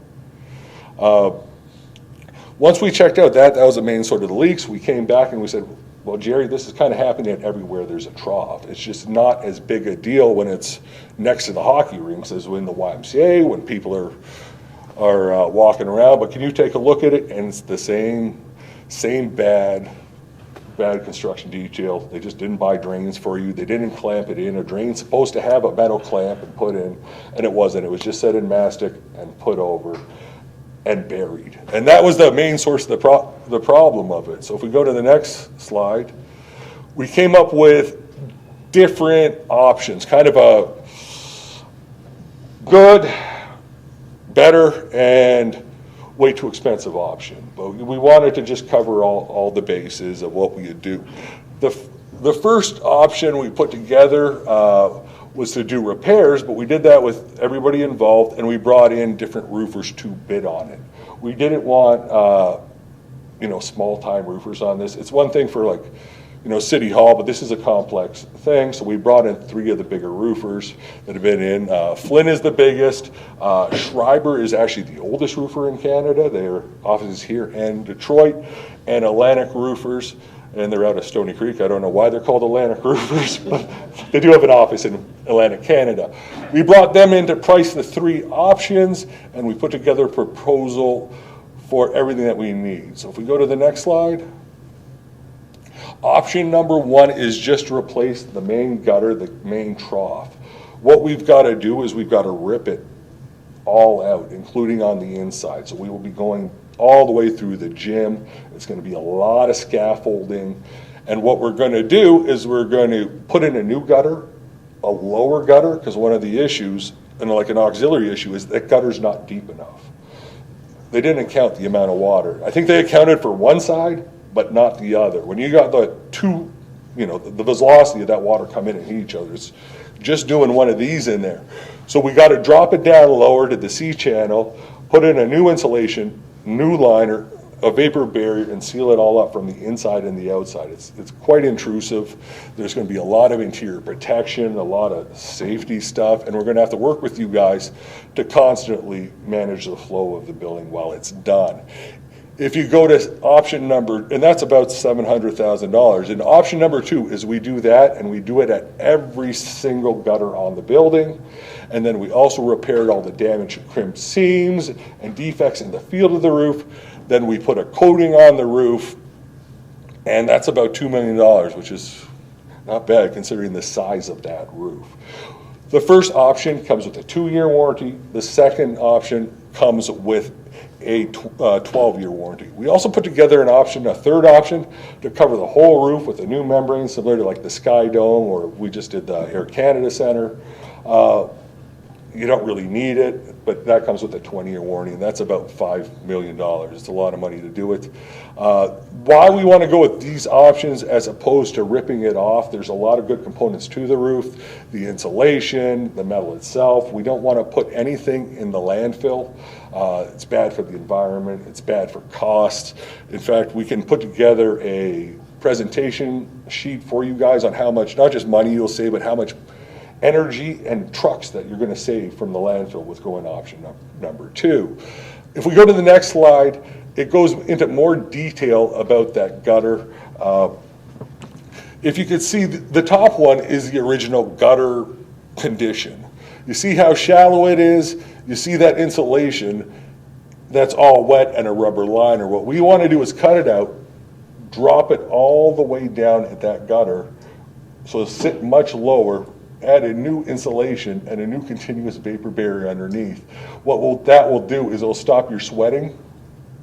once we checked out that was the main sort of the leaks, we came back and we said, well, Jerry, this is kind of happening everywhere there's a trough. It's just not as big a deal when it's next to the hockey rinks as in the YMCA, when people are are walking around, but can you take a look at it? And it's the same bad construction detail. They just didn't buy drains for you. They didn't clamp it in. A drain's supposed to have a metal clamp and put in, and it wasn't. It was just set in mastic and put over and buried. And that was the main source of the problem of it. So if we go to the next slide, we came up with different options, kind of a good, better, and way too expensive option. But we wanted to just cover all the bases of what we would do. The first option we put together was to do repairs, but we did that with everybody involved, and we brought in different roofers to bid on it. We didn't want small-time roofers on this. It's one thing for City Hall, but this is a complex thing, so we brought in 3 of the bigger roofers that have been in. Flynn is the biggest. Schreiber is actually the oldest roofer in Canada. Their office is here in Detroit. And Atlantic Roofers, and they're out of Stony Creek. I don't know why they're called Atlantic Roofers, but they do have an office in Atlantic Canada. We brought them in to price the 3 options, and we put together a proposal for everything that we need. So if we go to the next slide. Option number 1 is just to replace the main gutter, the main trough. What we've got to do is we've got to rip it all out, including on the inside. So we will be going all the way through the gym. It's going to be a lot of scaffolding. And what we're going to do is we're going to put in a new gutter, a lower gutter, because one of the issues, and like an auxiliary issue, is that gutter's not deep enough. They didn't account the amount of water. I think they accounted for one side, but not the other. When you got the two, the velocity of that water come in and hit each other, it's just doing one of these in there. So we got to drop it down lower to the C channel, put in a new insulation, new liner, a vapor barrier, and seal it all up from the inside and the outside. It's quite intrusive. There's going to be a lot of interior protection, a lot of safety stuff, and we're going to have to work with you guys to constantly manage the flow of the building while it's done. If you go to option number, and that's about $700,000, and option number 2 is we do that, and we do it at every single gutter on the building, and then we also repaired all the damaged crimped seams and defects in the field of the roof. Then we put a coating on the roof, and that's about $2 million, which is not bad considering the size of that roof. The first option comes with a 2-year warranty. The second option comes with a 12-year warranty. We also put together an option, a third option, to cover the whole roof with a new membrane similar to like the Sky Dome, or we just did the Air Canada Center. You don't really need it, but that comes with a 20-year warranty, and that's about $5 million. It's a lot of money to do it. Why we want to go with these options as opposed to ripping it off, there's a lot of good components to the roof, the insulation, the metal itself. We don't want to put anything in the landfill. It's bad for the environment. It's bad for cost. In fact, we can put together a presentation sheet for you guys on how much, not just money you'll save, but how much energy and trucks that you're going to save from the landfill with going option number 2. If we go to the next slide, it goes into more detail about that gutter. If you could see, the top one is the original gutter condition. You see how shallow it is? You see that insulation that's all wet and a rubber liner. What we want to do is cut it out, drop it all the way down at that gutter, so it'll sit much lower, add a new insulation and a new continuous vapor barrier underneath. That will do is it'll stop your sweating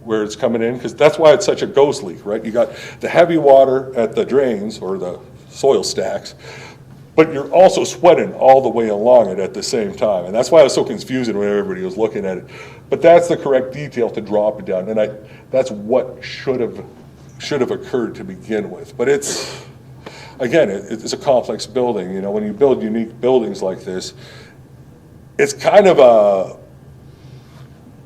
where it's coming in, because that's why it's such a ghost leak, right? You got the heavy water at the drains or the soil stacks, but you're also sweating all the way along it at the same time. And that's why it was so confusing when everybody was looking at it. But that's the correct detail to drop it down. And that's what should have occurred to begin with. But it's a complex building. When you build unique buildings like this, it's kind of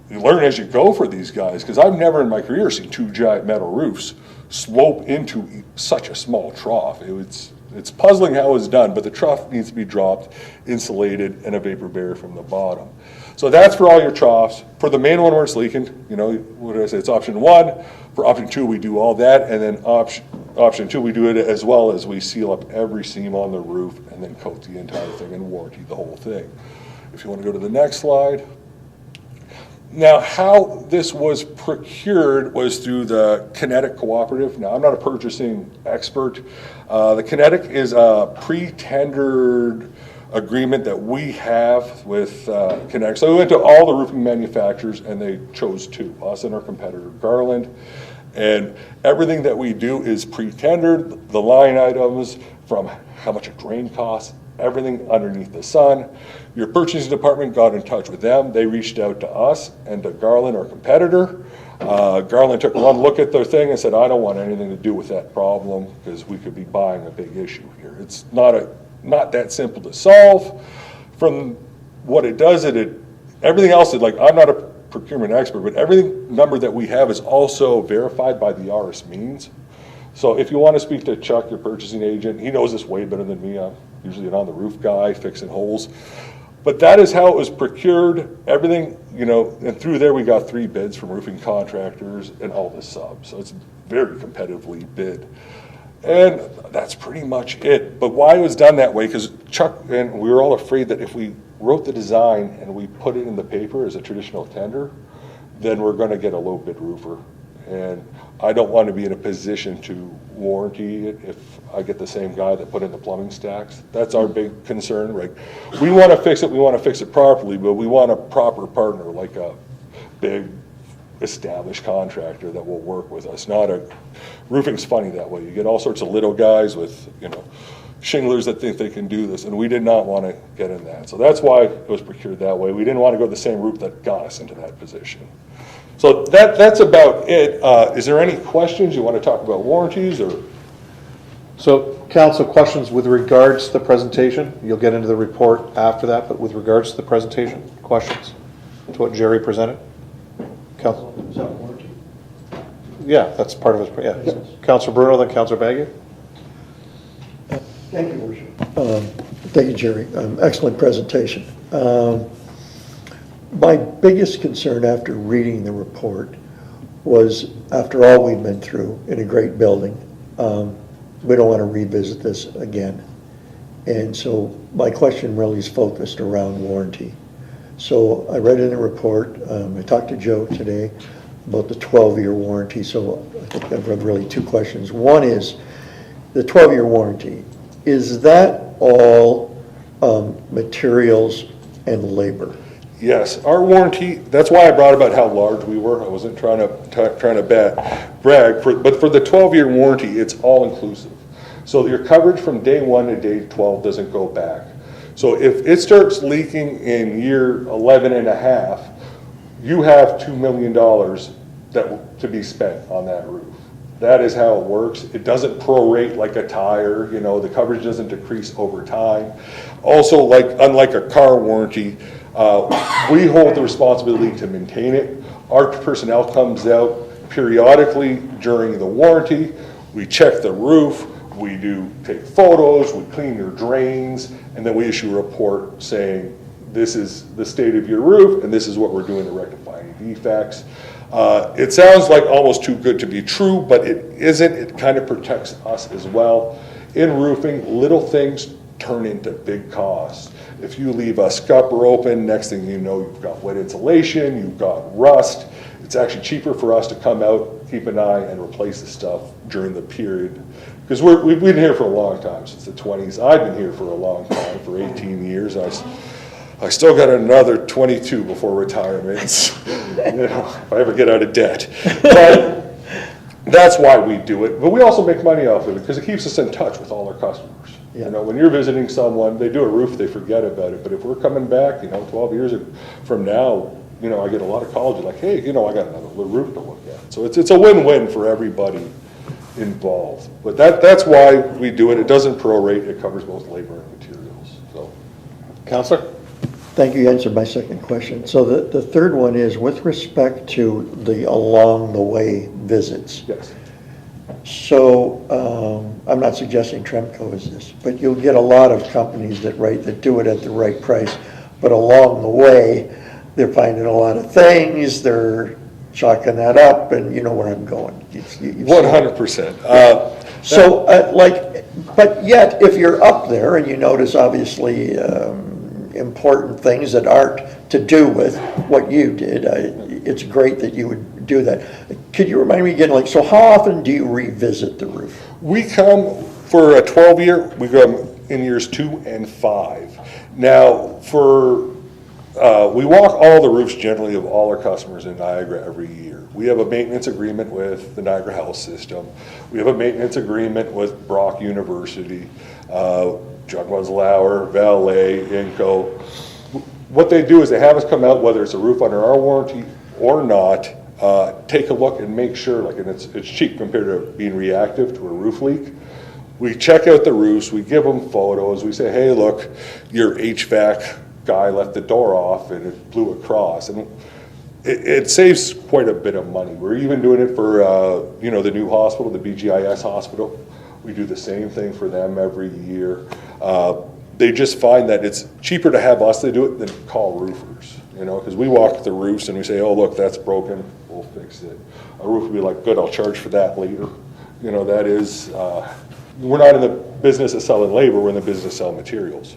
you learn as you go for these guys, because I've never in my career seen 2 giant metal roofs slope into such a small trough. It's puzzling how it's done, but the trough needs to be dropped, insulated, and a vapor barrier from the bottom. So that's for all your troughs. For the main one where it's leaking, what did I say? It's option 1. For option 2, we do all that, and then option 2, we do it as well as we seal up every seam on the roof and then coat the entire thing and warranty the whole thing. If you want to go to the next slide. Now, how this was procured was through the Kinetic Cooperative. Now, I'm not a purchasing expert. The Kinetic is a pre-tendered agreement that we have with Kinetic. So we went to all the roofing manufacturers and they chose two, us and our competitor, Garland. And everything that we do is pre-tendered, the line items from how much a drain costs, everything underneath the sun. Your purchasing department got in touch with them. They reached out to us and to Garland, our competitor. Garland took one look at their thing and said, I don't want anything to do with that problem because we could be buying a big issue here. It's not that simple to solve. From what it does, everything else is like, I'm not a procurement expert, but everything number that we have is also verified by the RS means. So if you want to speak to Chuck, your purchasing agent, he knows this way better than me. I'm usually an on-the-roof guy fixing holes. But that is how it was procured. Everything, and through there we got 3 bids from roofing contractors and all the subs. So it's very competitively bid. And that's pretty much it. But why it was done that way, because Chuck and we were all afraid that if we wrote the design and we put it in the paper as a traditional tender, then we're going to get a low bid roofer. And I don't want to be in a position to warranty it if I get the same guy that put in the plumbing stacks. That's our big concern, right? We want to fix it properly, but we want a proper partner, like a big established contractor that will work with us. Roofing's funny that way. You get all sorts of little guys with, shinglers that think they can do this, and we did not want to get in that. So that's why it was procured that way. We didn't want to go the same route that got us into that position. So that's about it. Is there any questions? You want to talk about warranties or? So, council, questions with regards to the presentation? You'll get into the report after that, but with regards to the presentation, questions to what Jerry presented? Council? Is that warranty? Yeah, that's part of his, yeah. Councilor Bruno, then Councilor Baggy. Thank you, Worship. Thank you, Jerry. Excellent presentation. My biggest concern after reading the report was, after all we've been through in a great building, we don't want to revisit this again. And so my question really is focused around warranty. So I read in the report, I talked to Joe today about the 12-year warranty. So I think I've read really 2 questions. One is the 12-year warranty. Is that all materials and labor? Yes, our warranty, that's why I brought about how large we were. I wasn't trying to brag, but for the 12-year warranty, it's all inclusive. So your coverage from day 1 to day 12 doesn't go back. So if it starts leaking in year 11 and a half, you have $2 million to be spent on that roof. That is how it works. It doesn't prorate like a tire, the coverage doesn't decrease over time. Also, unlike a car warranty, we hold the responsibility to maintain it. Our personnel comes out periodically during the warranty. We check the roof, we take photos, we clean your drains, and then we issue a report saying this is the state of your roof and this is what we're doing to rectify any defects. It sounds like almost too good to be true, but it isn't. It kind of protects us as well. In roofing, little things turn into big costs. If you leave a scupper open, next thing you know, you've got wet insulation, you've got rust. It's actually cheaper for us to come out, keep an eye, and replace the stuff during the period. Because we've been here for a long time, since the 20s. I've been here for a long time, for 18 years. I still got another 22 before retirement, if I ever get out of debt. But that's why we do it. But we also make money off of it because it keeps us in touch with all our customers. Yeah. When you're visiting someone, they do a roof, they forget about it. But if we're coming back, 12 years from now, I get a lot of calls like, hey, I got another roof to look at. So it's a win-win for everybody involved. But that's why we do it. It doesn't prorate. It covers both labor and materials. So, Councilor? Thank you. You answered my second question. So the third one is with respect to the along the way visits. Yes. So I'm not suggesting Tremco is this, but you'll get a lot of companies that do it at the right price, but along the way they're finding a lot of things. They're chalking that up, and you know where I'm going. 100%. But yet if you're up there and you notice obviously important things that aren't to do with what you did. It's great that you would do that. Could you remind me again, like, so how often do you revisit the roof? We come for a 12-year, we come in years 2 and 5. Now, we walk all the roofs generally of all our customers in Niagara every year. We have a maintenance agreement with the Niagara Health System. We have a maintenance agreement with Brock University, John Lauer, Valet, Inco. What they do is they have us come out, whether it's a roof under our warranty or not, take a look and make sure, and it's cheap compared to being reactive to a roof leak. We check out the roofs, we give them photos, we say, hey, look, your HVAC guy left the door off and it blew across. And it saves quite a bit of money. We're even doing it for, the new hospital, the BGIS hospital. We do the same thing for them every year. They just find that it's cheaper to have us to do it than call roofers, because we walk the roofs and we say, oh, look, that's broken, we'll fix it. A roof will be like, good, I'll charge for that later. That is, we're not in the business of selling labor, we're in the business of selling materials.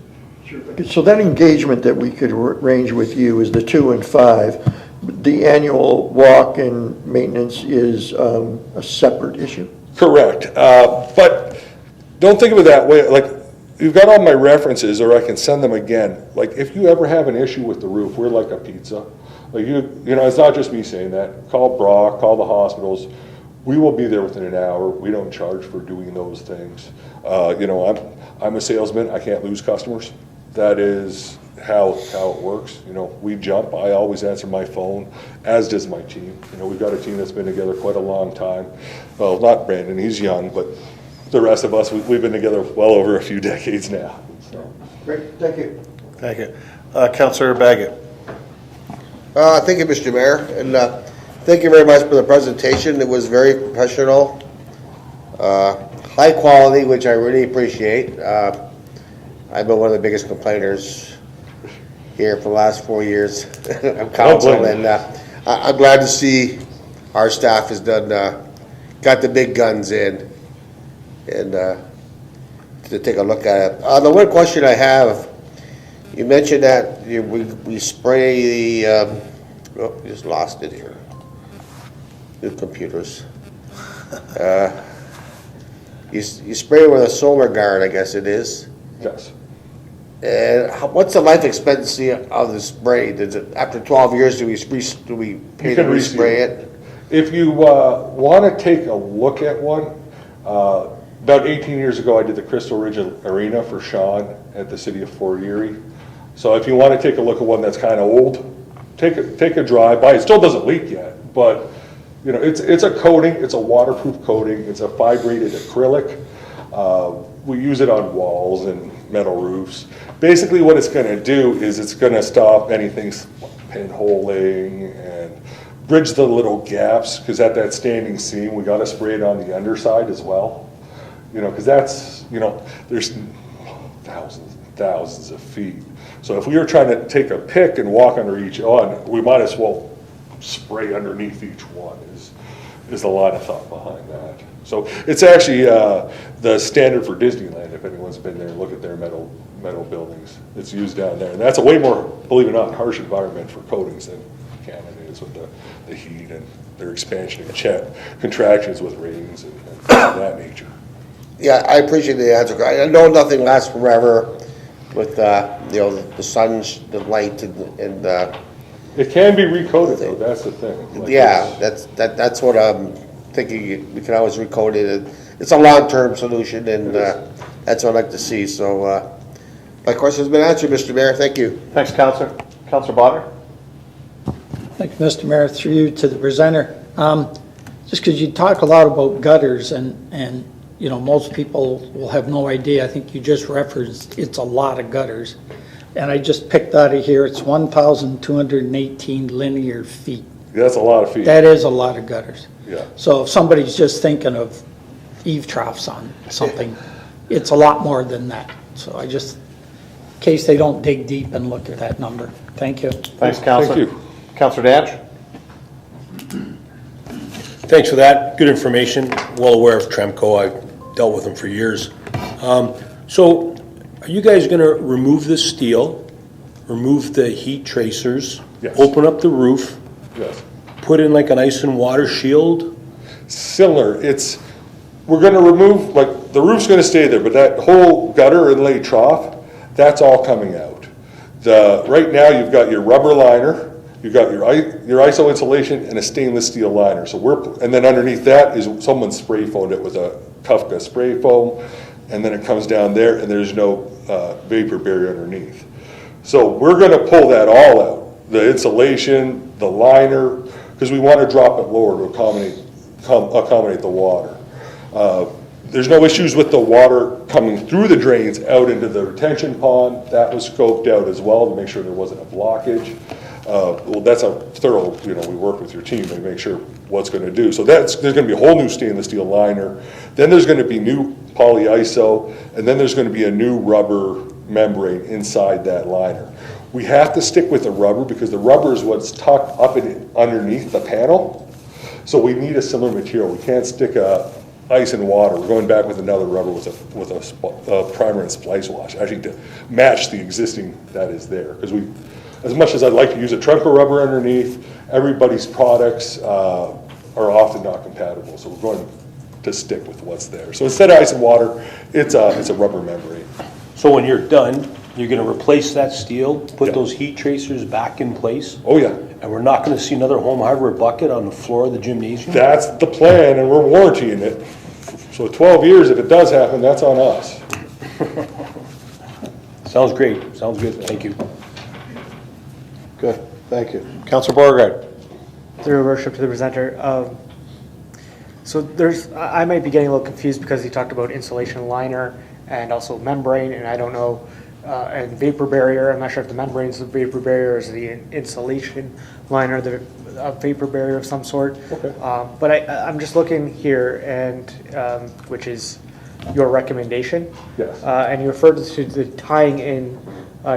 So that engagement that we could arrange with you is the 2 and 5. The annual walk and maintenance is a separate issue? Correct. But don't think of it that way. Like, you've got all my references, or I can send them again. Like, if you ever have an issue with the roof, we're like a pizza. Like, it's not just me saying that. Call Brock, call the hospitals. We will be there within an hour. We don't charge for doing those things. I'm a salesman. I can't lose customers. That is how it works. We jump. I always answer my phone, as does my team. We've got a team that's been together quite a long time. Well, not Brandon, he's young, but the rest of us, we've been together well over a few decades now. So. Great, thank you. Thank you. Councillor Baggett. Thank you, Mr. Mayor, and thank you very much for the presentation. It was very professional, high quality, which I really appreciate. I've been one of the biggest complainers here for the last 4 years of council, and I'm glad to see our staff has got the big guns in, and to take a look at it. The one question I have, you mentioned that we spray the, we just lost it here, new computers. You spray with a solar guard, I guess it is. Yes. And what's the life expectancy of the spray? Does it, after 12 years, do we pay to respray it? If you want to take a look at one, about 18 years ago, I did the Crystal Ridge Arena for Sean at the city of Fort Erie. So if you want to take a look at one that's kind of old, take a drive by. It still doesn't leak yet, but it's a coating. It's a waterproof coating. It's a fibrated acrylic. We use it on walls and metal roofs. Basically what it's going to do is it's going to stop anything pinholing and bridge the little gaps, because at that standing seam we got to spray it on the underside as well, because that's, there's thousands and thousands of feet. So if we were trying to take a pick and walk under each one, we might as well spray underneath each one. Is a lot of thought behind that. So it's actually the standard for Disneyland. If anyone's been there, look at their metal buildings. It's used down there, and that's a way more, believe it or not, harsh environment for coatings than Canada is with the heat and their expansion and contractions with rains and that nature. Yeah, I appreciate the answer. I know nothing lasts forever with the sun's, the light, and it can be recoated though. That's the thing. Like that's what I'm thinking. We can always recoat it. It's a long-term solution, and that's what I'd like to see. So my question's been answered, Mr. Mayor. Thank you. Thanks, Councillor. Councillor Bonner. Thank you, Mr. Mayor. Through you to the presenter. Just because you talk a lot about gutters, and most people will have no idea. I think you just referenced it's a lot of gutters. And I just picked out of here, it's 1,218 linear feet. Yeah, that's a lot of feet. That is a lot of gutters. Yeah. So if somebody's just thinking of eave troughs on something, it's a lot more than that. So I just, in case they don't dig deep and look at that number. Thank you. Thanks, Councillor. Thank you. Councillor Danch. Thanks for that. Good information. Well aware of Tremco. I've dealt with them for years. So are you guys going to remove the steel remove the heat tracers, Yes. open up the roof, Yes. put in like an ice and water shield. Similar, we're gonna remove, like, the roof's gonna stay there, but that whole gutter inlay trough, that's all coming out. Right now, you've got your rubber liner, you've got your ISO insulation and a stainless steel liner. And then underneath that is someone spray foamed it with a Kafka spray foam, and then it comes down there and there's no vapor barrier underneath. So we're gonna pull that all out, the insulation, the liner, because we want to drop it lower to accommodate the water. There's no issues with the water coming through the drains out into the retention pond. That was scoped out as well to make sure there wasn't a blockage. Well, that's a thorough, we work with your team to make sure what's going to do. So there's going to be a whole new stainless steel liner. Then there's going to be new polyiso, and then there's going to be a new rubber membrane inside that liner. We have to stick with the rubber because the rubber is what's tucked up underneath the panel. So we need a similar material. We can't stick ice and water. We're going back with another rubber with a primer and splice wash, actually to match the existing that is there. Because as much as I'd like to use a trunk of rubber underneath, everybody's products are often not compatible. So we're going to stick with what's there. So instead of ice and water, it's a rubber membrane. So when you're done, you're gonna replace that steel, put those heat tracers back in place? Oh, yeah. And we're not gonna see another home hardware bucket on the floor of the gymnasium? That's the plan, and we're warrantying it. So 12 years, if it does happen, that's on us. Sounds great, sounds good, thank you. Good, thank you. Councilor Beauregard. Through your worship to the presenter. So I might be getting a little confused because he talked about insulation liner and also membrane, and I don't know, and vapor barrier. I'm not sure if the membrane is the vapor barrier or is the insulation liner a vapor barrier of some sort. Okay. But I'm just looking here, and which is your recommendation. Yes. And you referred to the tying in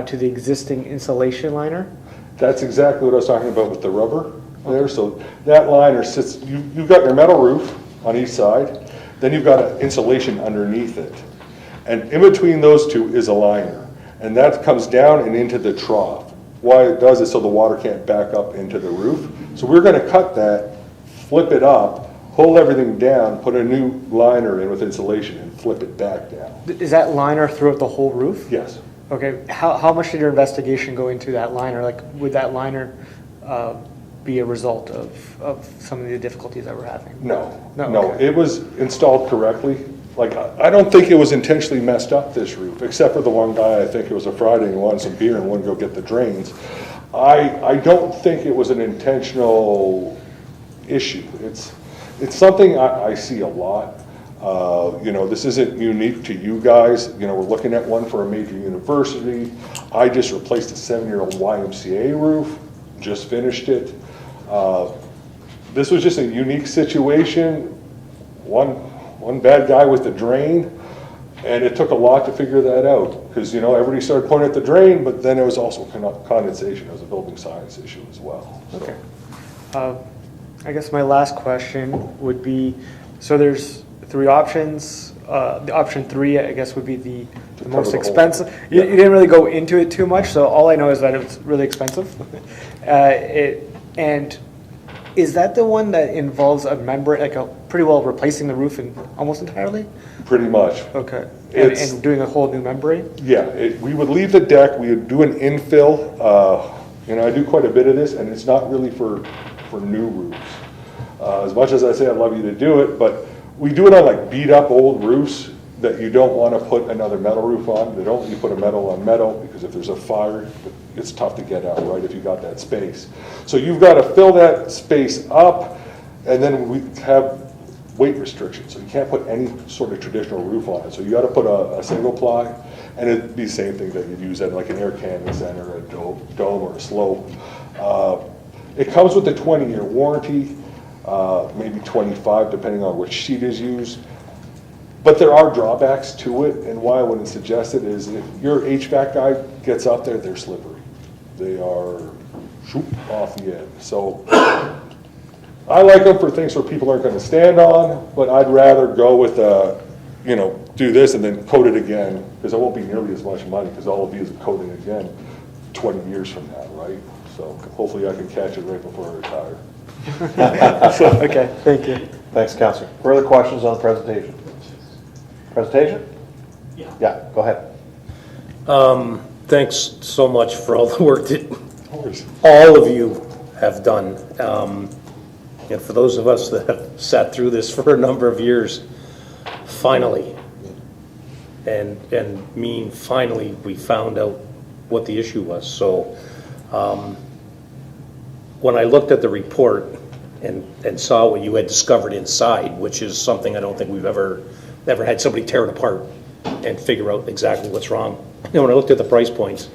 to the existing insulation liner. That's exactly what I was talking about with the rubber there. So that liner sits, you've got your metal roof on each side, then you've got an insulation underneath it. And in between those two is a liner. And that comes down and into the trough. Why it does is so the water can't back up into the roof. So we're going to cut that, flip it up, hold everything down, put a new liner in with insulation and flip it back down. Is that liner throughout the whole roof? Yes. Okay, how much did your investigation go into that liner? Like, would that liner be a result of some of the difficulties that we're having? No, Okay. it was installed correctly. Like, I don't think it was intentionally messed up, this roof, except for the one guy, I think it was a Friday, and wanted some beer and wanted to go get the drains. I don't think it was an intentional issue. It's something I see a lot. This isn't unique to you guys. We're looking at one for a major university. I just replaced a 7-year-old YMCA roof, just finished it. This was just a unique situation. One bad guy with the drain, and it took a lot to figure that out because everybody started pointing at the drain, but then it was also condensation. It was a building science issue as well. So. Okay. I guess my last question would be, so there's 3 options. The option 3, I guess, would be the most expensive. You didn't really go into it too much, so all I know is that it's really expensive. And is that the one that involves a membrane, like a pretty well replacing the roof almost entirely? Pretty much. Okay. And doing a whole new membrane? Yeah, we would leave the deck, we would do an infill. I do quite a bit of this, and it's not really for new roofs. As much as I say I'd love you to do it, but we do it on like beat up old roofs that you don't want to put another metal roof on. They don't let you put a metal on metal because if there's a fire, it's tough to get out, right, if you got that space. So you've got to fill that space up, and then we have weight restrictions. So you can't put any sort of traditional roof on it. So you got to put a single ply, and it'd be the same thing that you'd use at like an air canvas or a dome or a slope. It comes with a 20-year warranty, maybe 25 depending on which sheet is used. But there are drawbacks to it, and why I wouldn't suggest it is if your HVAC guy gets up there, they're slippery. They are shoot off the end. So I like them for things where people aren't going to stand on, but I'd rather go with do this and then coat it again, because it won't be nearly as much money because all of these are coated again. 20 years from now, right? So hopefully I can catch it right before I retire. Okay, thank you. Thanks, Counselor. Further questions on the presentation? Presentation? Yeah, go ahead. Thanks so much for all the work that all of you have done. And for those of us that have sat through this for a number of years, finally, and finally, we found out what the issue was. So when I looked at the report and saw what you had discovered inside, which is something I don't think we've ever had somebody tear it apart and figure out exactly what's wrong. And when I looked at the price points,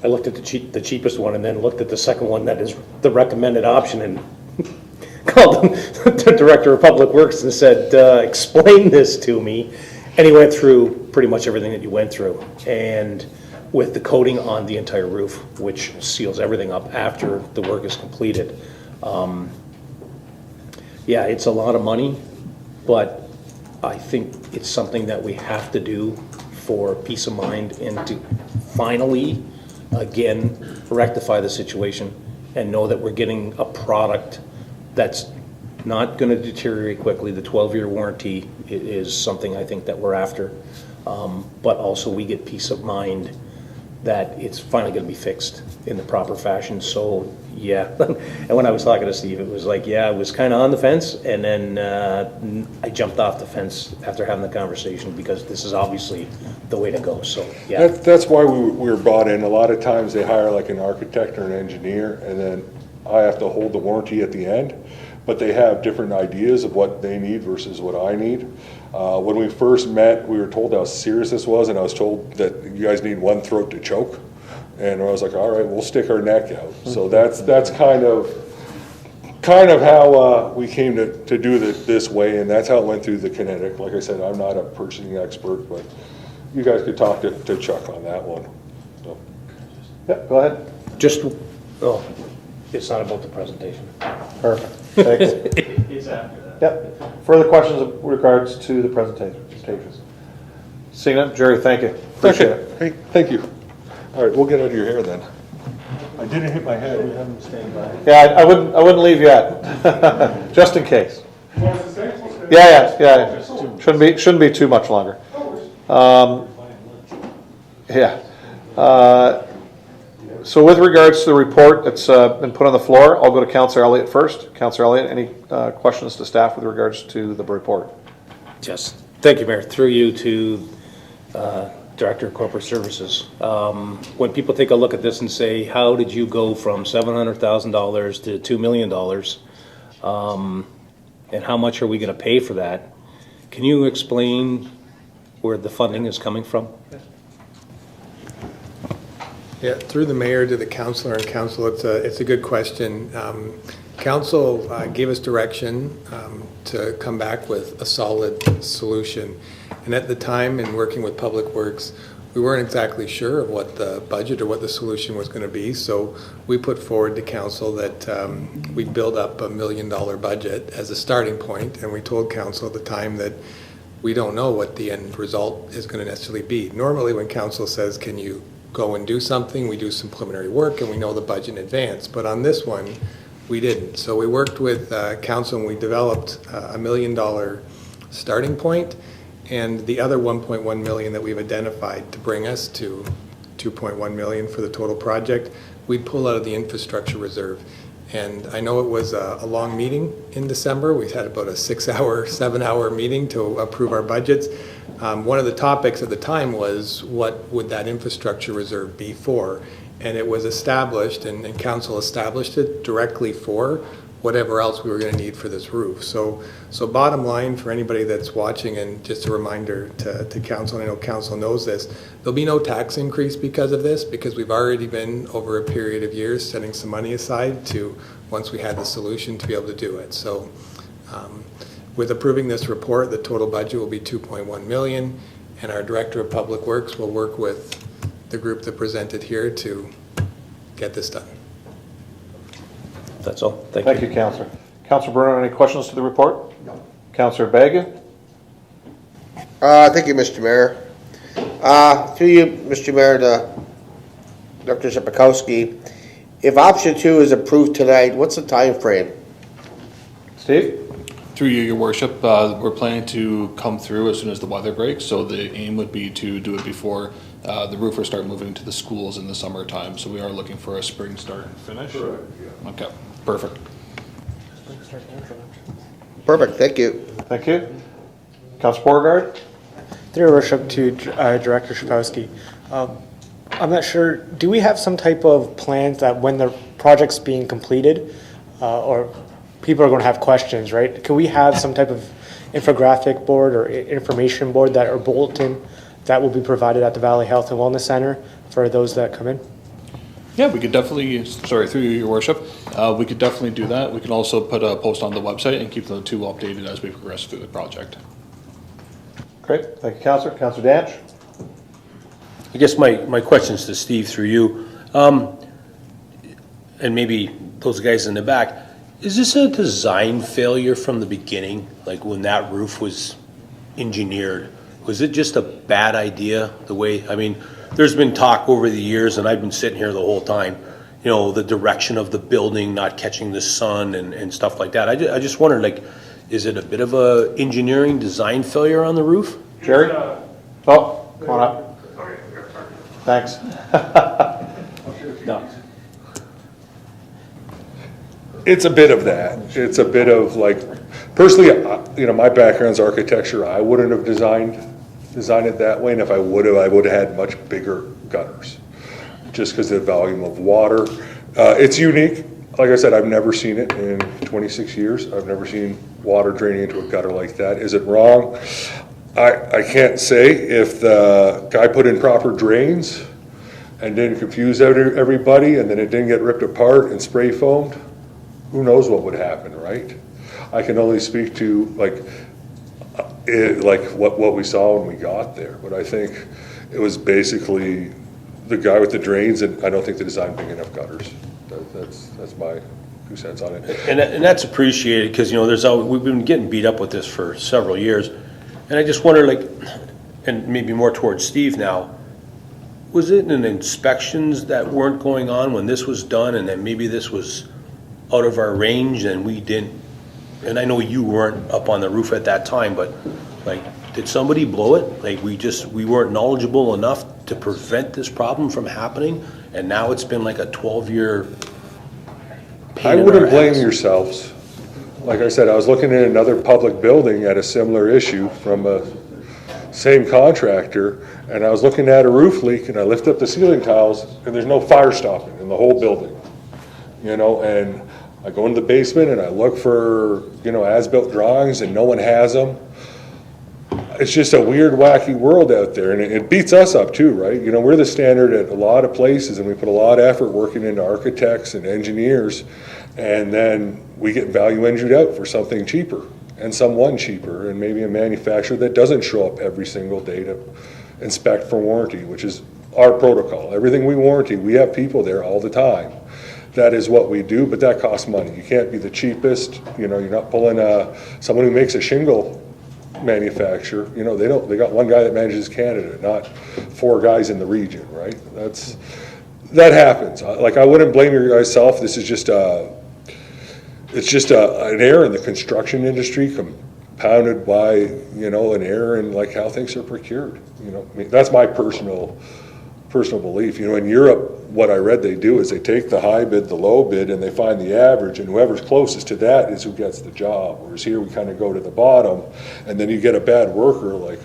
I looked at the cheapest one and then looked at the second one that is the recommended option and called the Director of Public Works and said, explain this to me. And he went through pretty much everything that you went through. And with the coating on the entire roof, which seals everything up after the work is completed. Yeah, it's a lot of money, but I think it's something that we have to do for peace of mind and to finally, again, rectify the situation and know that we're getting a product that's not going to deteriorate quickly. The 12-year warranty is something I think that we're after, but also we get peace of mind that it's finally going to be fixed in the proper fashion. So yeah, and when I was talking to Steve, it was like, yeah, I was kind of on the fence, and then I jumped off the fence after having the conversation because this is obviously the way to go. So yeah, That's why we were brought in. A lot of times they hire like an architect or an engineer, and then I have to hold the warranty at the end. But they have different ideas of what they need versus what I need. When we first met, we were told how serious this was, and I was told that you guys need one throat to choke. And I was like, all right, we'll stick our neck out. So that's kind of how we came to do it this way, and that's how it went through the kinetic. Like I said, I'm not a purchasing expert, but you guys could talk to Chuck on that one. So. Yep, go ahead. It's not about the presentation. Perfect. Thanks. It's after that. Yep. Further questions with regards to the presentation? Seeing none, Jerry, thank you. Appreciate it. Hey, thank you. All right, we'll get out of your hair then. I didn't hit my head. Yeah, I wouldn't leave yet, just in case. Yeah. Shouldn't be too much longer. Yeah. So with regards to the report that's been put on the floor, I'll go to Councillor Elliott first. Councillor Elliott, any questions to staff with regards to the report? Yes, thank you, Mayor. Through you to Director of Corporate Services. When people take a look at this and say, how did you go from $700,000 to $2 million? And how much are we going to pay for that? Can you explain where the funding is coming from? Yeah, through the mayor to the councilor and council, it's a good question. Council gave us direction to come back with a solid solution. And at the time, in working with Public Works, we weren't exactly sure of what the budget or what the solution was going to be. So we put forward to council that we build up $1 million budget as a starting point. And we told council at the time that we don't know what the end result is going to necessarily be. Normally when council says, can you go and do something, we do some preliminary work and we know the budget in advance. But on this one, we didn't. So we worked with council and we developed a $1 million starting point, and the other 1.1 million that we've identified to bring us to 2.1 million for the total project, we'd pull out of the infrastructure reserve. And I know it was a long meeting in December. We had about a 6-hour, 7-hour meeting to approve our budgets. One of the topics at the time was, what would that infrastructure reserve be for? And it was established, and council established it directly for whatever else we were going to need for this roof. So bottom line for anybody that's watching, and just a reminder to council, and I know council knows this, there'll be no tax increase because of this, because we've already been, over a period of years, setting some money aside to, once we had the solution, to be able to do it. So with approving this report, the total budget will be 2.1 million, and our Director of Public Works will work with the group that presented here to get this done. That's all. Thank you, Councillor. Councillor Bruno, any questions to the report? No. Councillor Bagan? Thank you, Mr. Mayor. To you, Mr. Mayor, Dr. Szapakowski. If option 2 is approved tonight, what's the time frame? Steve? Through you, your worship, we're planning to come through as soon as the weather breaks, so the aim would be to do it before the roofers start moving to the schools in the summertime. So we are looking for a spring start and finish. Correct, yeah. Okay, perfect. Perfect, thank you. Thank you. Councilor Beauregard? Through your worship to Director Szapowski. I'm not sure, do we have some type of plans that when the project's being completed, or people are going to have questions, right? Can we have some type of infographic board or information board that or bulletin that will be provided at the Valley Health and Wellness Center for those that come in? Yeah, we could definitely, sorry, through you, your worship, we could definitely do that. We can also put a post on the website and keep the two updated as we progress through the project. Great, thank you, Councilor. Councilor Danch? I guess my question's to Steve through you, and maybe those guys in the back. Is this a design failure from the beginning? Like when that roof was engineered, was it just a bad idea the way, I mean, there's been talk over the years and I've been sitting here the whole time, you know, the direction of the building not catching the sun and stuff like that. I just wondered, like, is it a bit of a engineering design failure on the roof? Jerry? Oh, come on up. Thanks. No. It's a bit of that. It's a bit of like, personally, you know, my background's architecture. I wouldn't have designed it that way, and if I would have had much bigger gutters, just because of the volume of water. It's unique. Like I said, I've never seen it in 26 years. I've never seen water draining into a gutter like that. Is it wrong? I can't say. If the guy put in proper drains and didn't confuse everybody, and then it didn't get ripped apart and spray foamed, who knows what would happen, right? I can only speak to like what we saw when we got there, but I think it was basically the guy with the drains, and I don't think they designed big enough gutters. That's my 2 cents on it. And that's appreciated because, you know, we've been getting beat up with this for several years, and I just wonder, like, and maybe more towards Steve now, was it in inspections that weren't going on when this was done, and then maybe this was out of our range and we didn't, and I know you weren't up on the roof at that time, but like, did somebody blow it? Like we weren't knowledgeable enough to prevent this problem from happening, and now it's been like a 12-year pain I in wouldn't our blame ass. yourselves. Like I said, I was looking at another public building at a similar issue from a same contractor, and I was looking at a roof leak, and I lift up the ceiling tiles, and there's no fire stopping in the whole building. You know, and I go into the basement and I look for, you know, as-built drawings, and no one has them. It's just a weird, wacky world out there, and it beats us up too, right? You know, we're the standard at a lot of places, and we put a lot of effort working into architects and engineers, and then we get value engineered out for something cheaper, and someone cheaper, and maybe a manufacturer that doesn't show up every single day to inspect for warranty, which is our protocol. Everything we warranty, we have people there all the time. That is what we do, but that costs money. You can't be the cheapest. You know, you're not pulling someone who makes a shingle manufacturer. You know, they got one guy that manages Canada, not 4 guys in the region, right? That happens. Like, I wouldn't blame yourself. This is just it's just an error in the construction industry compounded by, you know, an error in like how things are procured. You know, I mean, that's my personal belief. You know, in Europe, what I read they do is they take the high bid, the low bid, and they find the average, and whoever's closest to that is who gets the job. Whereas here we kind of go to the bottom, and then you get a bad worker like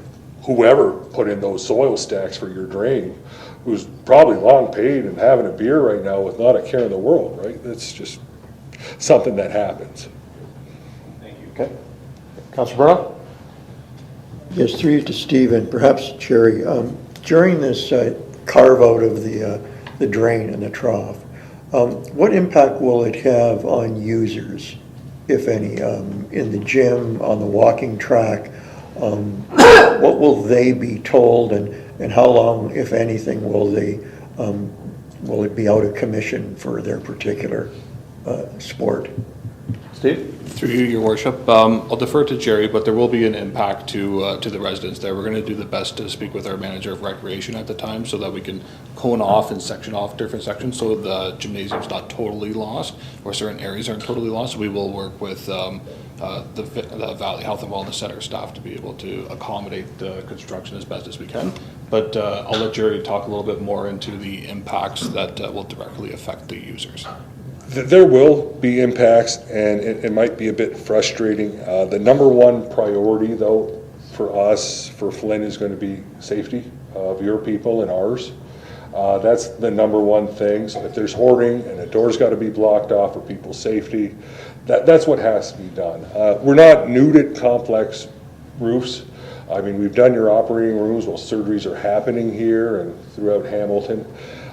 whoever put in those soil stacks for your drain, who's probably long paid and having a beer right now with not a care in the world, right? That's just something that happens. Thank you. Okay. Councilor Bruno? Yes, through you to Steve and perhaps Jerry. During this carve out of the drain and the trough, what impact will it have on users, if any, in the gym, on the walking track? What will they be told, and how long, if anything, will it be out of commission for their particular sport? Steve? Through you, your worship, I'll defer to Jerry, but there will be an impact to the residents there. We're going to do the best to speak with our manager of recreation at the time so that we can cone off and section off different sections so the gymnasium's not totally lost or certain areas aren't totally lost. We will work with the Valley Health and Wellness Center staff to be able to accommodate the construction as best as we can. But I'll let Jerry talk a little bit more into the impacts that will directly affect the users. There will be impacts, and it might be a bit frustrating. The number one priority, though, for us, for Flynn, is going to be safety of your people and ours. That's the number one thing. So if there's hoarding and a door's got to be blocked off for people's safety, that's what has to be done. We're not new to complex roofs. I mean, we've done your operating rooms while surgeries are happening here and throughout Hamilton.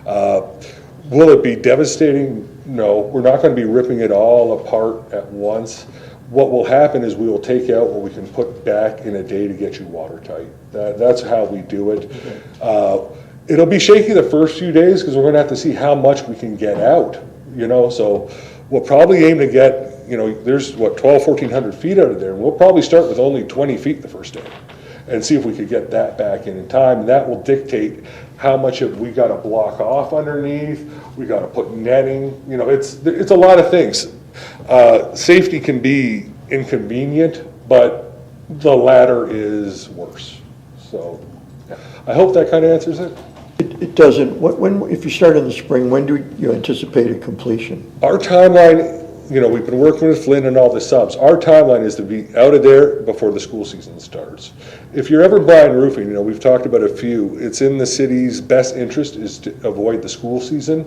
Will it be devastating? No, we're not going to be ripping it all apart at once. What will happen is we will take out what we can put back in a day to get you watertight. That's how we do it. It'll be shaky the first few days because we're going to have to see how much we can get out, so we'll probably aim to get, there's 1,200-1,400 feet out of there, and we'll probably start with only 20 feet the first day and see if we could get that back in time. And that will dictate how much of we got to block off underneath. We got to put netting. It's a lot of things. Safety can be inconvenient, but the latter is worse. So I hope that kind of answers it. It doesn't. If you start in the spring, when do you anticipate a completion? Our timeline, we've been working with Flynn and all the subs. Our timeline is to be out of there before the school season starts. If you're ever buying roofing, we've talked about a few. It's in the city's best interest is to avoid the school season.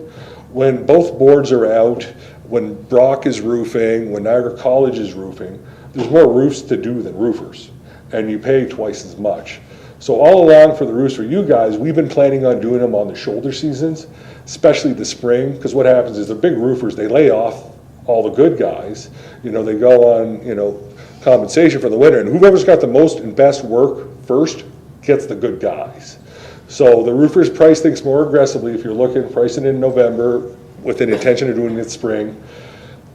When both boards are out, when Brock is roofing, when Niagara College is roofing, there's more roofs to do than roofers, and you pay twice as much. So all along for the roofs for you guys, we've been planning on doing them on the shoulder seasons, especially the spring, because what happens is the big roofers, they lay off all the good guys. They go on, compensation for the winter, and whoever's got the most and best work first gets the good guys. So the roofers price things more aggressively if you're looking, pricing in November with an intention of doing it in spring.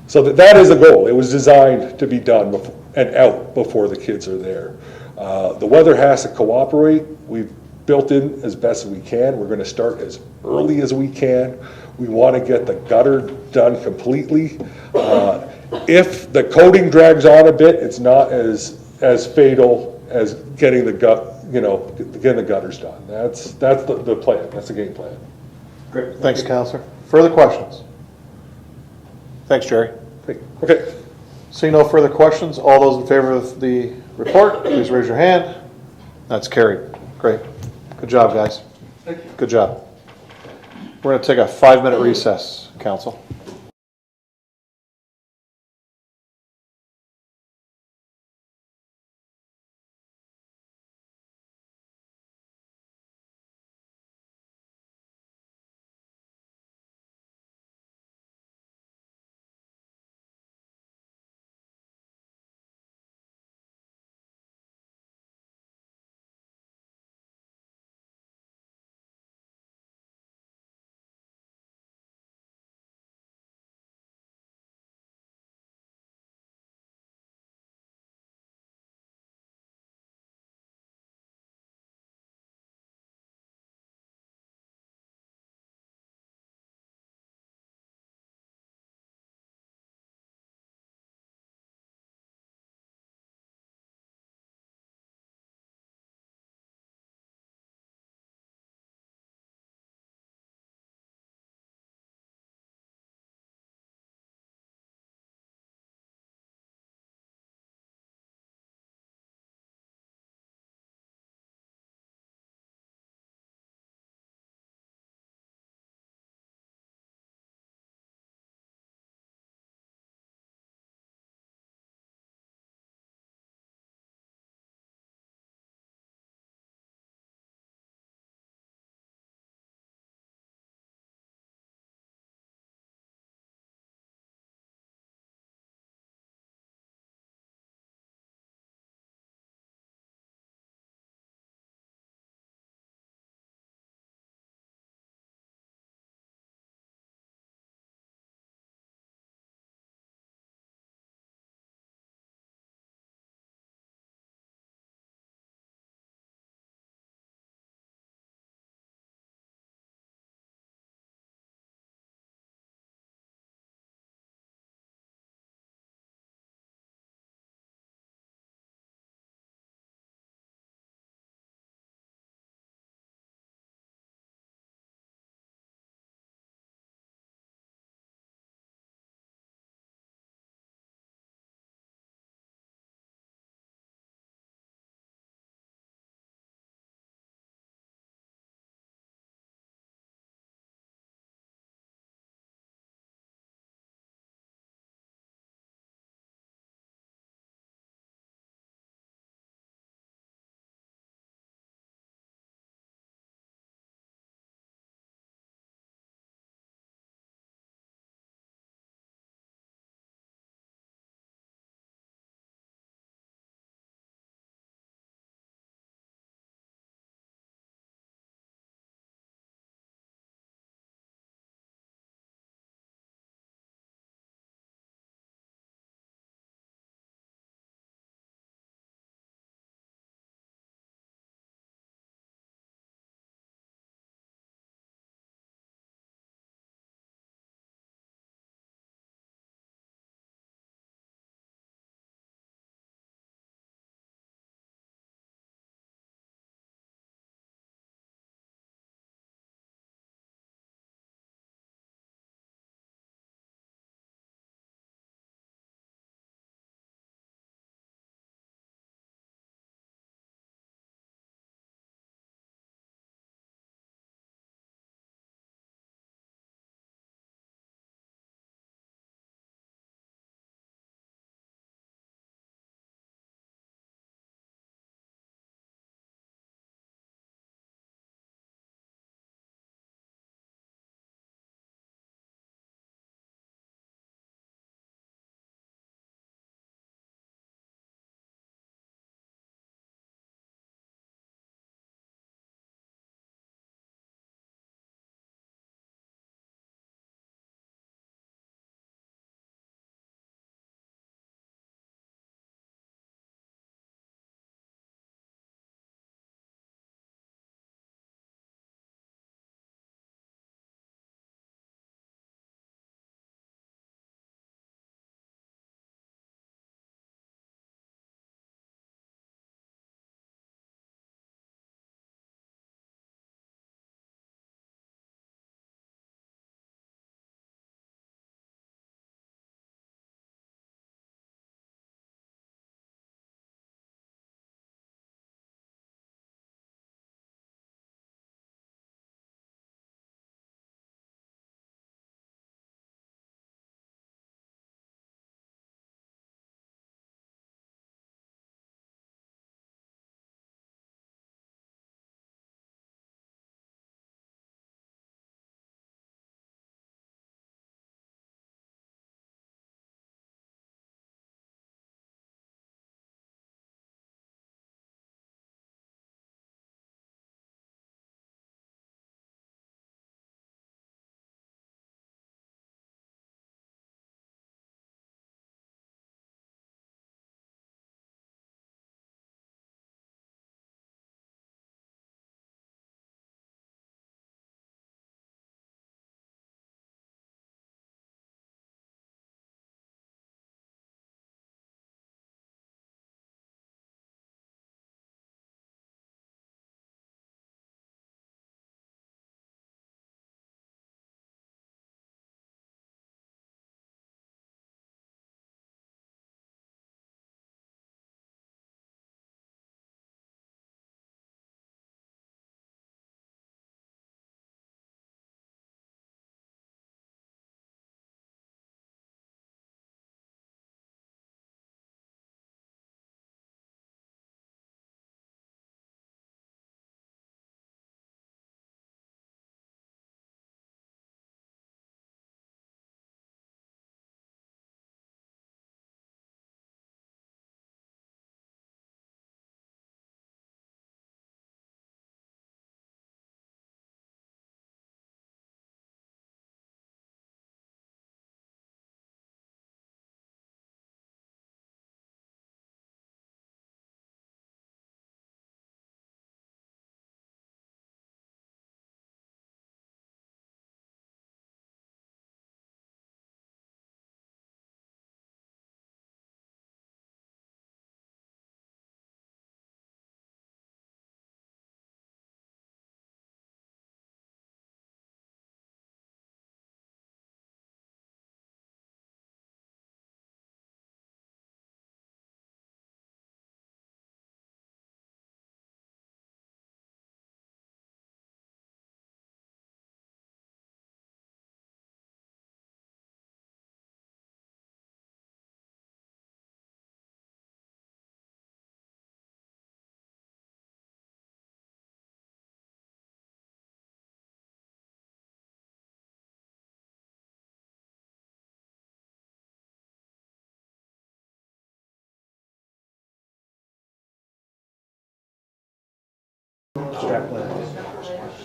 So that is the goal. It was designed to be done and out before the kids are there. The weather has to cooperate. We've built in as best as we can. We're going to start as early as we can. We want to get the gutter done completely. If the coating drags on a bit, it's not as fatal as getting the gutters done. That's the plan. That's the game plan. Great. Thanks, Councillor. Further questions? Thanks, Jerry. Okay. Seeing no further questions, all those in favor of the report, please raise your hand. That's carried. Great. Good job, guys. Thank you. Good job. We're going to take a 5-minute recess, Council.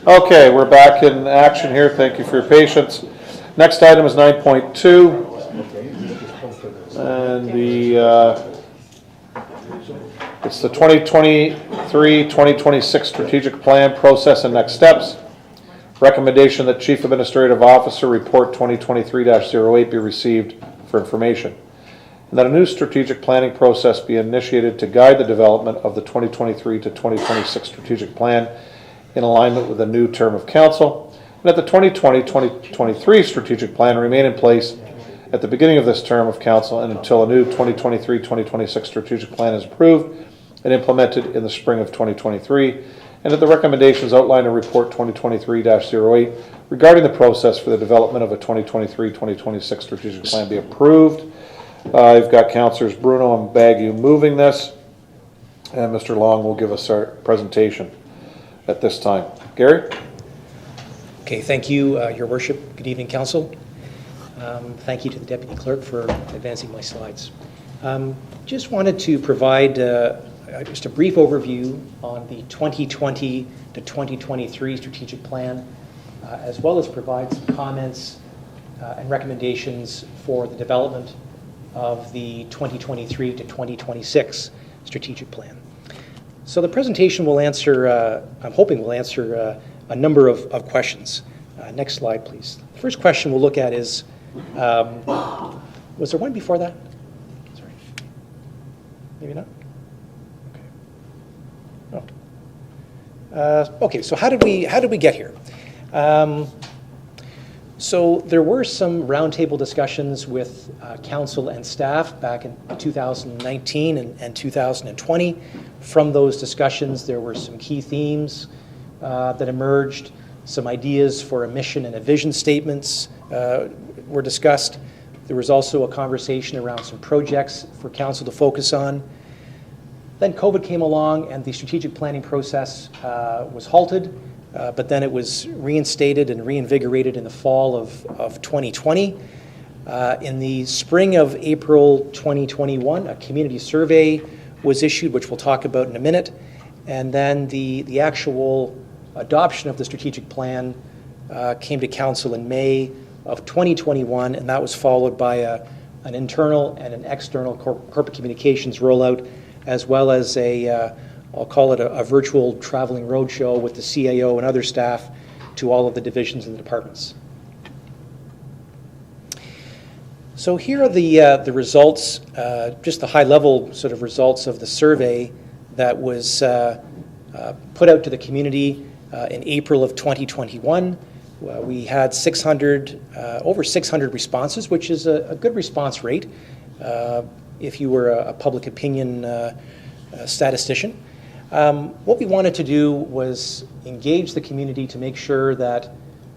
Okay, we're back in action here. Thank you for your patience. Next item is 9.2. And it's the 2023-2026 strategic plan process and next steps. Recommendation that Chief Administrative Officer Report 2023-08 be received for information. And that a new strategic planning process be initiated to guide the development of the 2023 to 2026 strategic plan in alignment with the new term of council. And that the 2020-2023 strategic plan remain in place at the beginning of this term of council and until a new 2023-2026 strategic plan is approved and implemented in the spring of 2023, and that the recommendations outlined in Report 2023-08 regarding the process for the development of a 2023-2026 strategic plan be approved. I've got Councillors Bruno and Bagu moving this, and Mr. Long will give us our presentation at this time. Gary? Okay, thank you, Your Worship. Good evening, Council. Thank you to the Deputy Clerk for advancing my slides. Just wanted to provide just a brief overview on the 2020 to 2023 strategic plan, as well as provide some comments and recommendations for the development of the 2023 to 2026 strategic plan. So the presentation will answer, I'm hoping will answer a number of questions. Next slide, please. The first question we'll look at is, was there one before that? Sorry. Maybe not? Okay. No. Okay, so how did we get here? So there were some roundtable discussions with council and staff back in 2019 and 2020. From those discussions, there were some key themes that emerged. Some ideas for a mission and a vision statements were discussed. There was also a conversation around some projects for council to focus on. Then COVID came along and the strategic planning process was halted, but then it was reinstated and reinvigorated in the fall of 2020. In the spring of April 2021, a community survey was issued, which we'll talk about in a minute. And then the actual adoption of the strategic plan came to council in May of 2021, and that was followed by an internal and an external corporate communications rollout, as well as I'll call it a virtual traveling roadshow with the CAO and other staff to all of the divisions and the departments. So here are the results, just the high-level sort of results of the survey that was put out to the community in April of 2021. We had over 600 responses, which is a good response rate if you were a public opinion statistician. What we wanted to do was engage the community to make sure that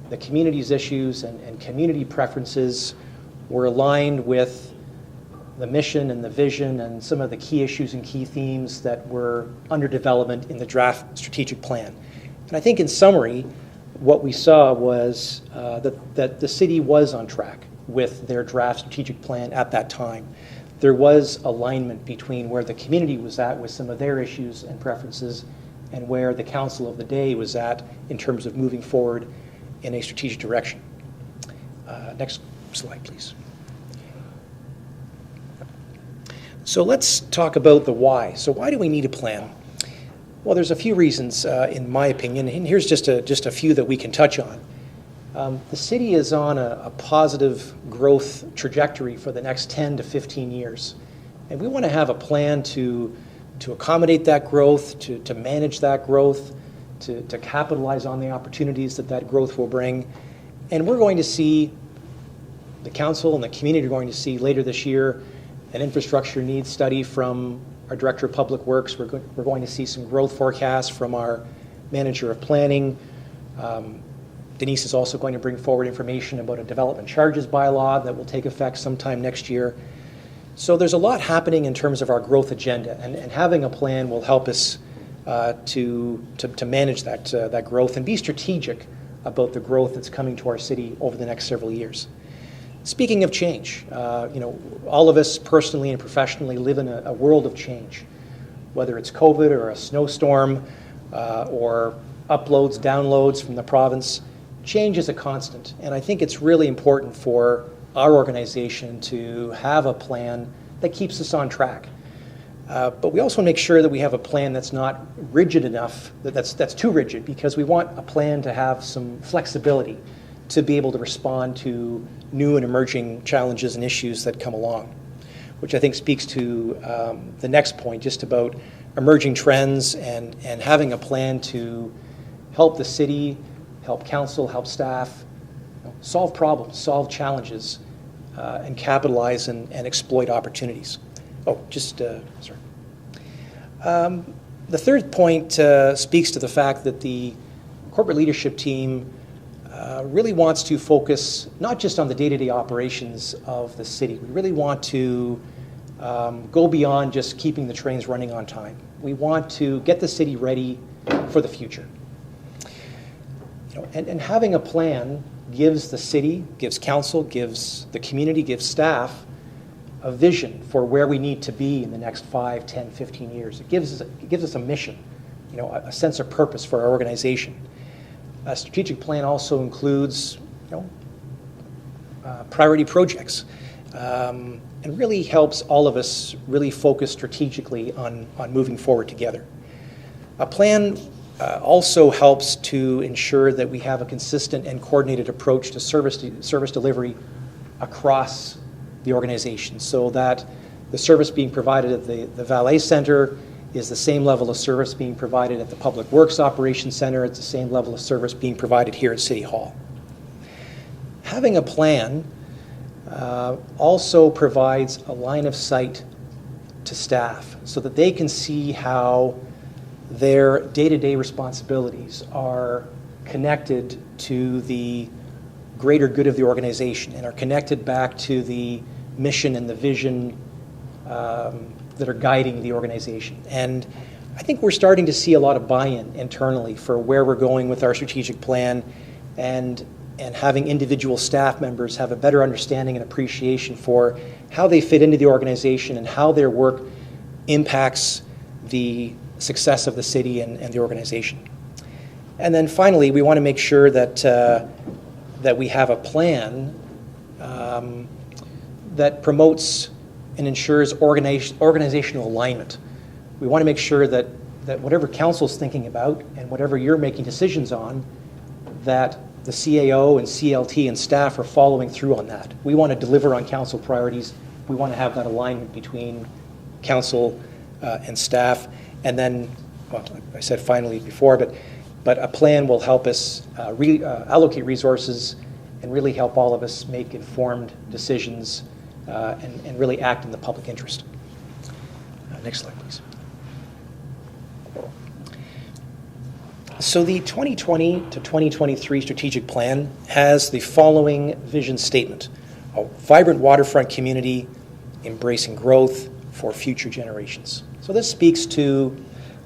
the community's issues and community preferences were aligned with the mission and the vision and some of the key issues and key themes that were under development in the draft strategic plan. And I think in summary, what we saw was that the city was on track with their draft strategic plan at that time. There was alignment between where the community was at with some of their issues and preferences and where the council of the day was at in terms of moving forward in a strategic direction. Next slide, please. So let's talk about the why. So why do we need a plan? Well, there's a few reasons, in my opinion, and here's just a few that we can touch on. The city is on a positive growth trajectory for the next 10 to 15 years. And we want to have a plan to accommodate that growth, to manage that growth, to capitalize on the opportunities that growth will bring. And we're going to see, the council and the community are going to see later this year, an infrastructure needs study from our Director of Public Works. We're going to see some growth forecasts from our Manager of Planning. Denise is also going to bring forward information about a development charges bylaw that will take effect sometime next year. So there's a lot happening in terms of our growth agenda, and having a plan will help us to manage that growth and be strategic about the growth that's coming to our city over the next several years. Speaking of change, all of us personally and professionally live in a world of change. Whether it's COVID or a snowstorm or uploads, downloads from the province. Change is a constant, and I think it's really important for our organization to have a plan that keeps us on track. But we also want to make sure that we have a plan that's not rigid enough, that's too rigid, because we want a plan to have some flexibility to be able to respond to new and emerging challenges and issues that come along, which I think speaks to the next point, just about emerging trends and having a plan to help the city, help council, help staff, solve problems, solve challenges, and capitalize and exploit opportunities. Oh, just, sorry. The third point speaks to the fact that the corporate leadership team really wants to focus not just on the day-to-day operations of the city. We really want to go beyond just keeping the trains running on time. We want to get the city ready for the future. And having a plan gives the city, gives council, gives the community, gives staff a vision for where we need to be in the next 5, 10, 15 years. It gives us a mission, a sense of purpose for our organization. A strategic plan also includes, priority projects, and really helps all of us really focus strategically on moving forward together. A plan also helps to ensure that we have a consistent and coordinated approach to service delivery across the organization, so that the service being provided at the Valet Center is the same level of service being provided at the Public Works Operations Center. It's the same level of service being provided here at City Hall. Having a plan also provides a line of sight to staff so that they can see how their day-to-day responsibilities are connected to the greater good of the organization and are connected back to the mission and the vision that are guiding the organization. And I think we're starting to see a lot of buy-in internally for where we're going with our strategic plan, and having individual staff members have a better understanding and appreciation for how they fit into the organization and how their work impacts the success of the city and the organization. And then finally, we want to make sure that we have a plan that promotes and ensures organizational alignment. We want to make sure that whatever council's thinking about and whatever you're making decisions on, that the CAO and CLT and staff are following through on that. We want to deliver on council priorities. We want to have that alignment between council and staff. And then, well, I said finally before, but a plan will help us allocate resources and really help all of us make informed decisions and really act in the public interest. Next slide, please. So the 2020 to 2023 strategic plan has the following vision statement: a vibrant waterfront community embracing growth for future generations. So this speaks to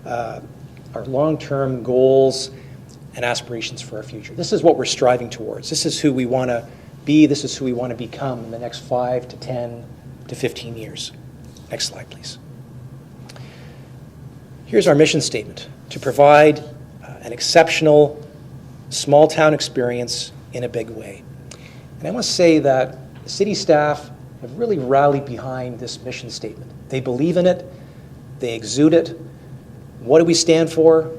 our long-term goals and aspirations for our future. This is what we're striving towards. This is who we want to be. This is who we want to become in the next 5 to 10 to 15 years. Next slide, please. Here's our mission statement: to provide an exceptional small town experience in a big way. And I must say that the city staff have really rallied behind this mission statement. They believe in it. They exude it. What do we stand for?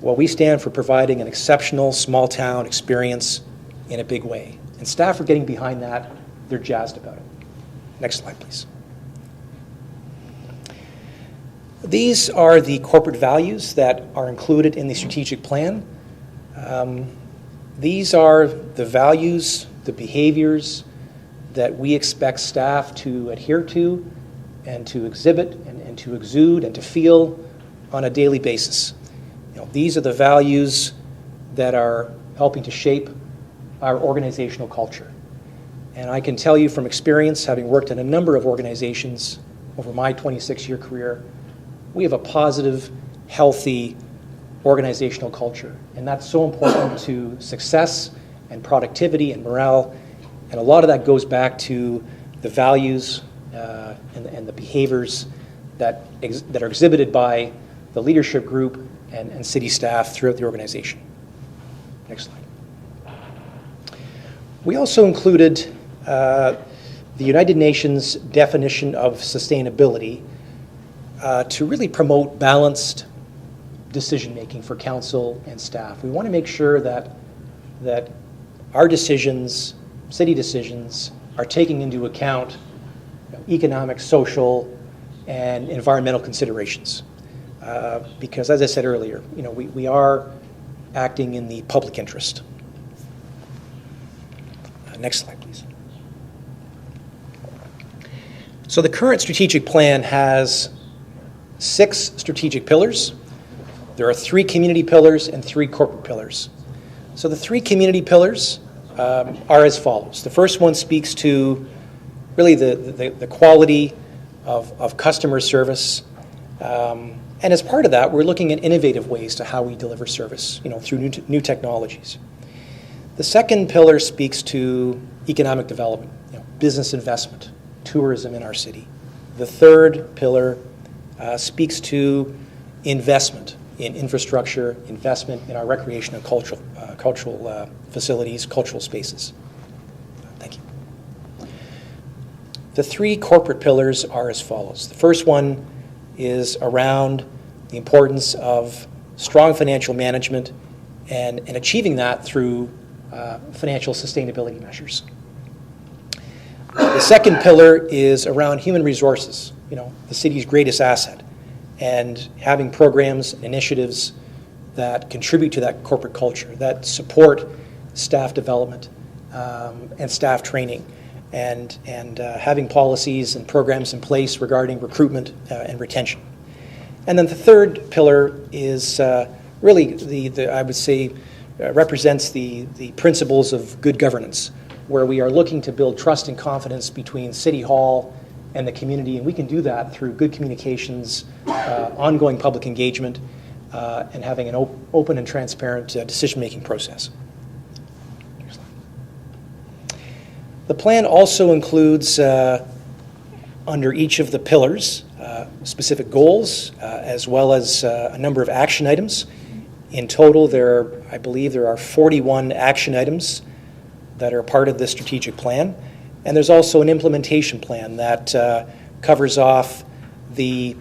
Well, we stand for providing an exceptional small town experience in a big way. And staff are getting behind that. They're jazzed about it. Next slide, please. These are the corporate values that are included in the strategic plan. These are the values, the behaviors that we expect staff to adhere to and to exhibit and to exude and to feel on a daily basis. These are the values that are helping to shape our organizational culture. And I can tell you from experience, having worked in a number of organizations over my 26-year career, we have a positive, healthy organizational culture. And that's so important to success and productivity and morale. And a lot of that goes back to the values and the behaviors that are exhibited by the leadership group and city staff throughout the organization. Next slide. We also included the United Nations definition of sustainability to really promote balanced decision-making for council and staff. We want to make sure that our decisions, city decisions, are taking into account economic, social, and environmental considerations. Because as I said earlier, we are acting in the public interest. Next slide, please. So the current strategic plan has 6 strategic pillars. There are 3 community pillars and 3 corporate pillars. So the 3 community pillars are as follows. The first one speaks to really the quality of customer service. And as part of that, we're looking at innovative ways to how we deliver service, through new technologies. The second pillar speaks to economic development, business investment, tourism in our city. The third pillar speaks to investment in infrastructure, investment in our recreation and cultural facilities, cultural spaces. Thank you. The 3 corporate pillars are as follows. The first one is around the importance of strong financial management and achieving that through financial sustainability measures. The second pillar is around human resources, the city's greatest asset, and having programs and initiatives that contribute to that corporate culture, that support staff development and staff training, and having policies and programs in place regarding recruitment and retention. And then the third pillar is really I would say represents the principles of good governance, where we are looking to build trust and confidence between City Hall and the community, and we can do that through good communications, ongoing public engagement, and having an open and transparent decision-making process. The plan also includes, under each of the pillars, specific goals, as well as a number of action items. In total, I believe there are 41 action items that are part of this strategic plan. And there's also an implementation plan that covers off the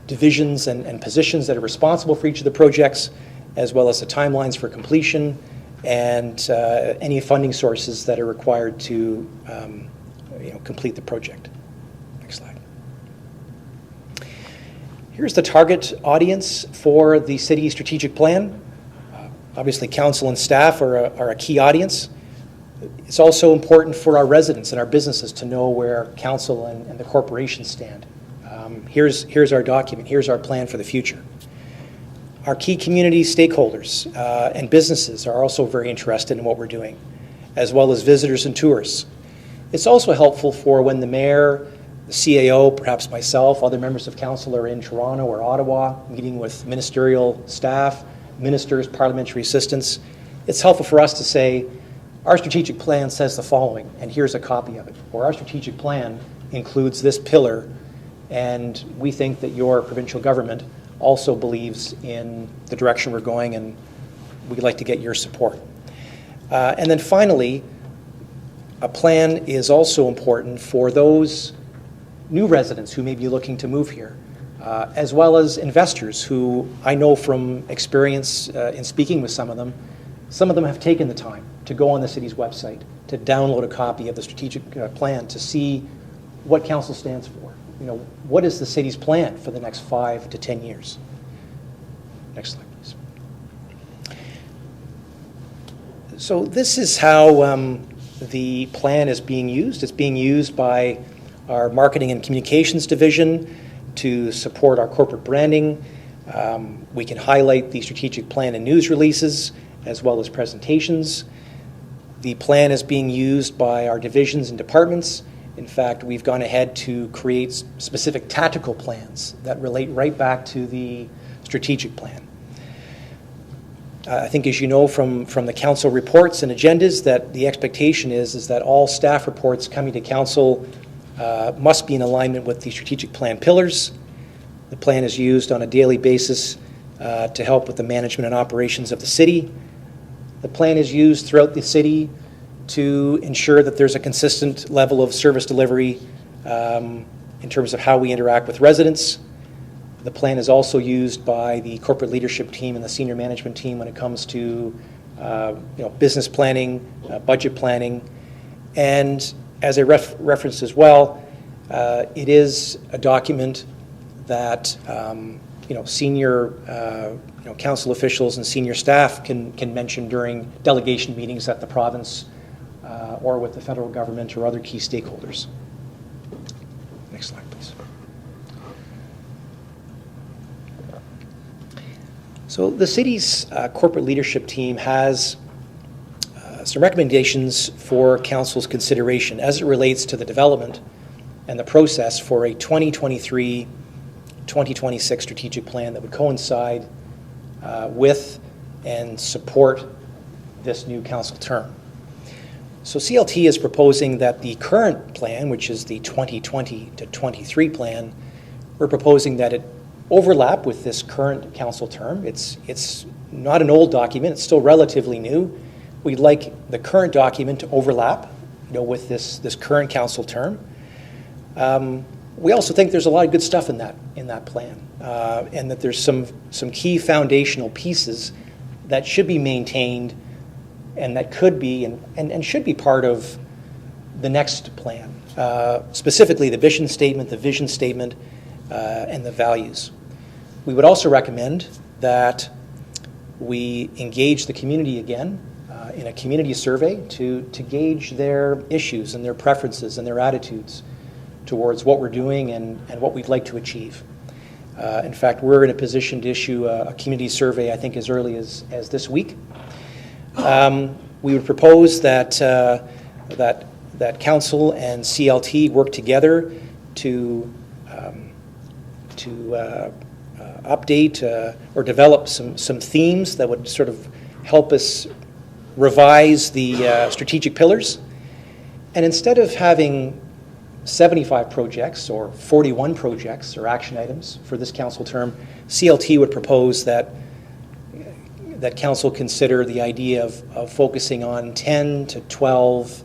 divisions and positions that are responsible for each of the projects, as well as the timelines for completion and any funding sources that are required to complete the project. Next slide. Here's the target audience for the city strategic plan. Obviously, council and staff are a key audience. It's also important for our residents and our businesses to know where council and the corporation stand. Here's our document. Here's our plan for the future. Our key community stakeholders and businesses are also very interested in what we're doing, as well as visitors and tourists. It's also helpful for when the mayor, the CAO, perhaps myself, other members of council are in Toronto or Ottawa, meeting with ministerial staff, ministers, parliamentary assistants. It's helpful for us to say, our strategic plan says the following, and here's a copy of it. Or our strategic plan includes this pillar, and we think that your provincial government also believes in the direction we're going, and we'd like to get your support. And then finally, a plan is also important for those new residents who may be looking to move here, as well as investors who I know from experience in speaking with some of them have taken the time to go on the city's website, to download a copy of the strategic plan, to see what council stands for. What is the city's plan for the next 5 to 10 years? Next slide, please. So this is how the plan is being used. It's being used by our marketing and communications division to support our corporate branding. We can highlight the strategic plan in news releases as well as presentations. The plan is being used by our divisions and departments. In fact, we've gone ahead to create specific tactical plans that relate right back to the strategic plan. I think, as you know from the council reports and agendas, that the expectation is that all staff reports coming to council must be in alignment with the strategic plan pillars. The plan is used on a daily basis to help with the management and operations of the city. The plan is used throughout the city to ensure that there's a consistent level of service delivery in terms of how we interact with residents. The plan is also used by the corporate leadership team and the senior management team when it comes to business planning, budget planning, and as I referenced as well, it is a document that senior council officials and senior staff can mention during delegation meetings at the province or with the federal government or other key stakeholders. Next slide, please. So the city's corporate leadership team has some recommendations for council's consideration as it relates to the development and the process for a 2023-2026 strategic plan that would coincide with and support this new council term. So CLT is proposing that the current plan, which is the 2020 to 23 plan, we're proposing that it overlap with this current council term. It's not an old document, it's still relatively new. We'd like the current document to overlap with this current council term. We also think there's a lot of good stuff in that plan, and that there's some key foundational pieces that should be maintained and that could be and should be part of the next plan, specifically the mission statement, the vision statement, and the values. We would also recommend that we engage the community again in a community survey to gauge their issues and their preferences and their attitudes towards what we're doing and what we'd like to achieve. In fact, we're in a position to issue a community survey, I think, as early as this week. We would propose that council and CLT work together to update or develop some themes that would sort of help us revise the strategic pillars. And instead of having 75 projects or 41 projects or action items for this council term, CLT would propose that council consider the idea of focusing on 10 to 12,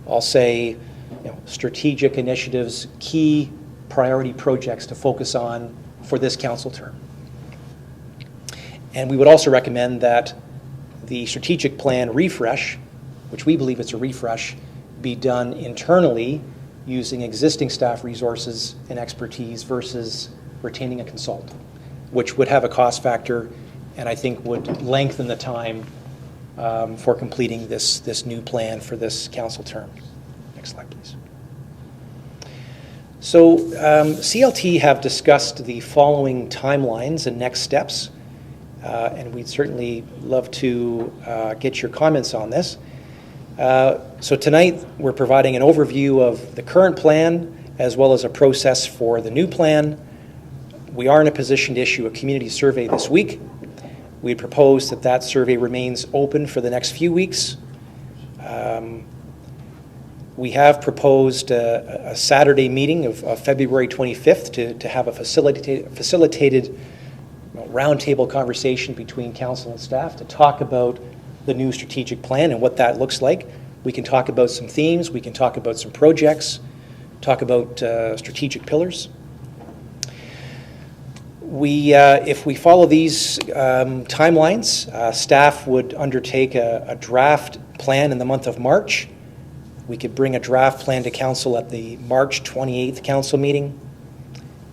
I'll say, strategic initiatives, key priority projects to focus on for this council term. And we would also recommend that the strategic plan refresh, which we believe it's a refresh, be done internally using existing staff resources and expertise versus retaining a consultant, which would have a cost factor and I think would lengthen the time for completing this new plan for this council term. Next slide, please. So CLT have discussed the following timelines and next steps, and we'd certainly love to get your comments on this. So tonight we're providing an overview of the current plan as well as a process for the new plan. We are in a position to issue a community survey this week. We propose that survey remains open for the next few weeks. We have proposed a Saturday meeting of February 25th to have a facilitated roundtable conversation between council and staff to talk about the new strategic plan and what that looks like. We can talk about some themes, we can talk about some projects, talk about strategic pillars. If we follow these timelines, staff would undertake a draft plan in the month of March. We could bring a draft plan to council at the March 28th council meeting,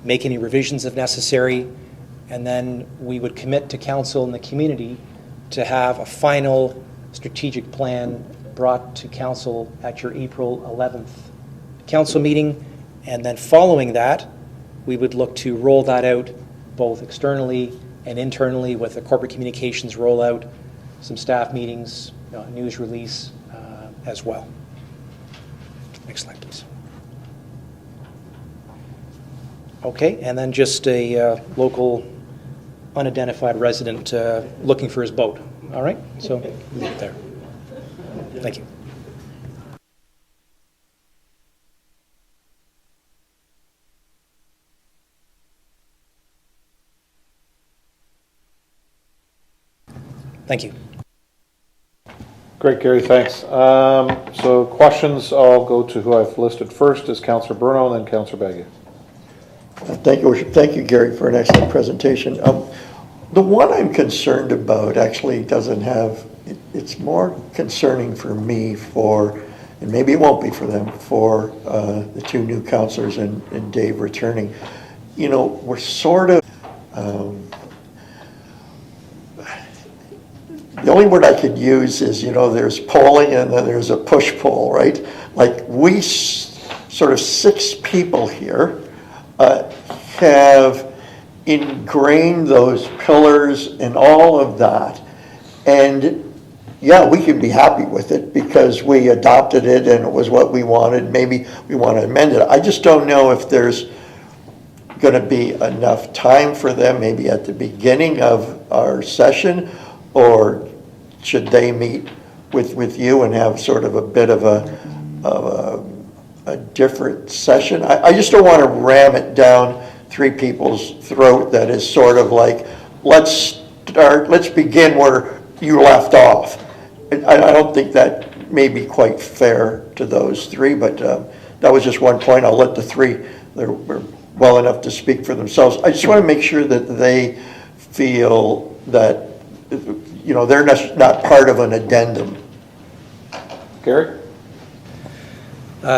make any revisions if necessary, and then we would commit to council and the community to have a final strategic plan brought to council at your April 11th council meeting. And then following that, we would look to roll that out both externally and internally with a corporate communications rollout, some staff meetings, a news release as well. Next slide, please. Okay, and then just a local unidentified resident looking for his boat. All right, so leave it there. Thank you. Thank you. Great, Gary, thanks. So questions, I'll go to who I've listed first, is Councillor Bruno and then Councillor Baggy. Thank you, Worship. Thank you, Gary, for an excellent presentation. The one I'm concerned about actually doesn't have, it's more concerning for me for, and maybe it won't be for them, for the two new councillors and Dave returning. You know, we're sort of, the only word I could use is, you know, there's polling and then there's a push-pull, right? Like we sort of 6 people here have ingrained those pillars and all of that. And yeah, we can be happy with it because we adopted it and it was what we wanted. Maybe we want to amend it. I just don't know if there's going to be enough time for them, maybe at the beginning of our session, or should they meet with you and have sort of a bit of a different session? I just don't want to ram it down 3 people's throat that is sort of like, let's begin where you left off. I don't think that may be quite fair to those 3, but that was just one point. I'll let the 3, they're well enough to speak for themselves. I just want to make sure that they feel that, you know, they're not part of an addendum. Gary?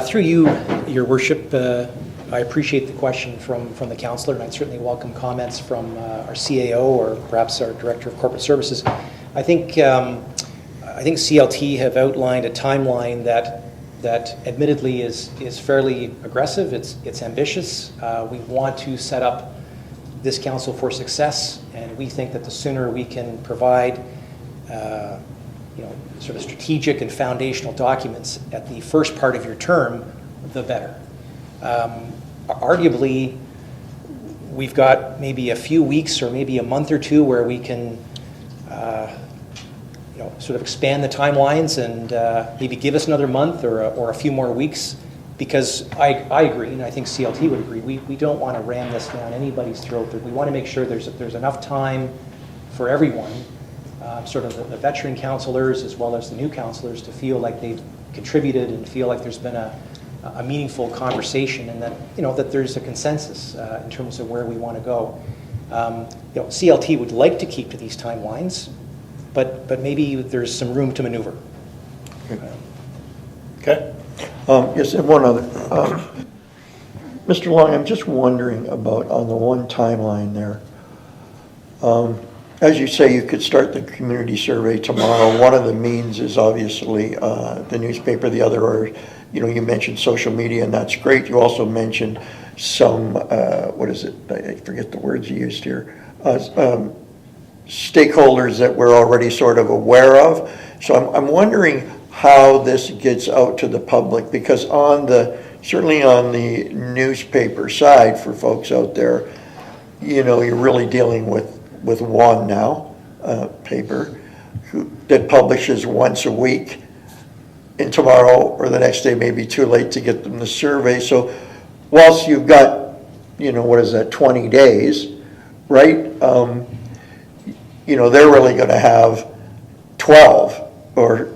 Through you, Your Worship, I appreciate the question from the councillor, and I'd certainly welcome comments from our CAO or perhaps our Director of Corporate Services. I think CLT have outlined a timeline that admittedly is fairly aggressive. It's ambitious. We want to set up this council for success, and we think that the sooner we can provide sort of strategic and foundational documents at the first part of your term, the better. Arguably, we've got maybe a few weeks or maybe a month or 2 where we can sort of expand the timelines and maybe give us another month or a few more weeks, because I agree, and I think CLT would agree, we don't want to ram this down anybody's throat. We want to make sure there's enough time for everyone, sort of the veteran councillors as well as the new councillors, to feel like they've contributed and feel like there's been a meaningful conversation, and that that there's a consensus in terms of where we want to go. CLT would like to keep to these timelines, but maybe there's some room to maneuver. Okay. Yes, and one other. Mr. Long, I'm just wondering about on the one timeline there. As you say, you could start the community survey tomorrow. One of the means is obviously the newspaper. The other are, you mentioned social media, and that's great. You also mentioned some, what is it? I forget the words you used here. Stakeholders that we're already sort of aware of. So I'm wondering how this gets out to the public, because certainly on the newspaper side for folks out there, you're really dealing with one now, paper, that publishes once a week, and tomorrow or the next day may be too late to get them the survey. So whilst you've got, 20 days, right? They're really going to have 12 or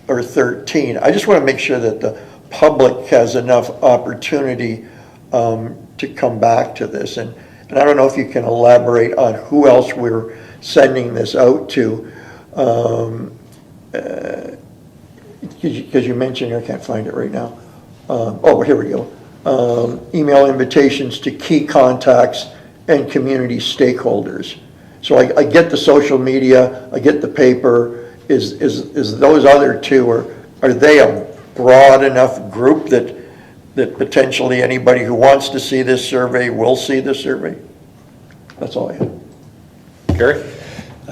13. I just want to make sure that the public has enough opportunity to come back to this. And I don't know if you can elaborate on who else we're sending this out to. Because you mentioned, I can't find it right now. Here we go. Email invitations to key contacts and community stakeholders. So I get the social media, I get the paper. Is those other 2, are they a broad enough group that potentially anybody who wants to see this survey will see the survey? That's all I have. Gary?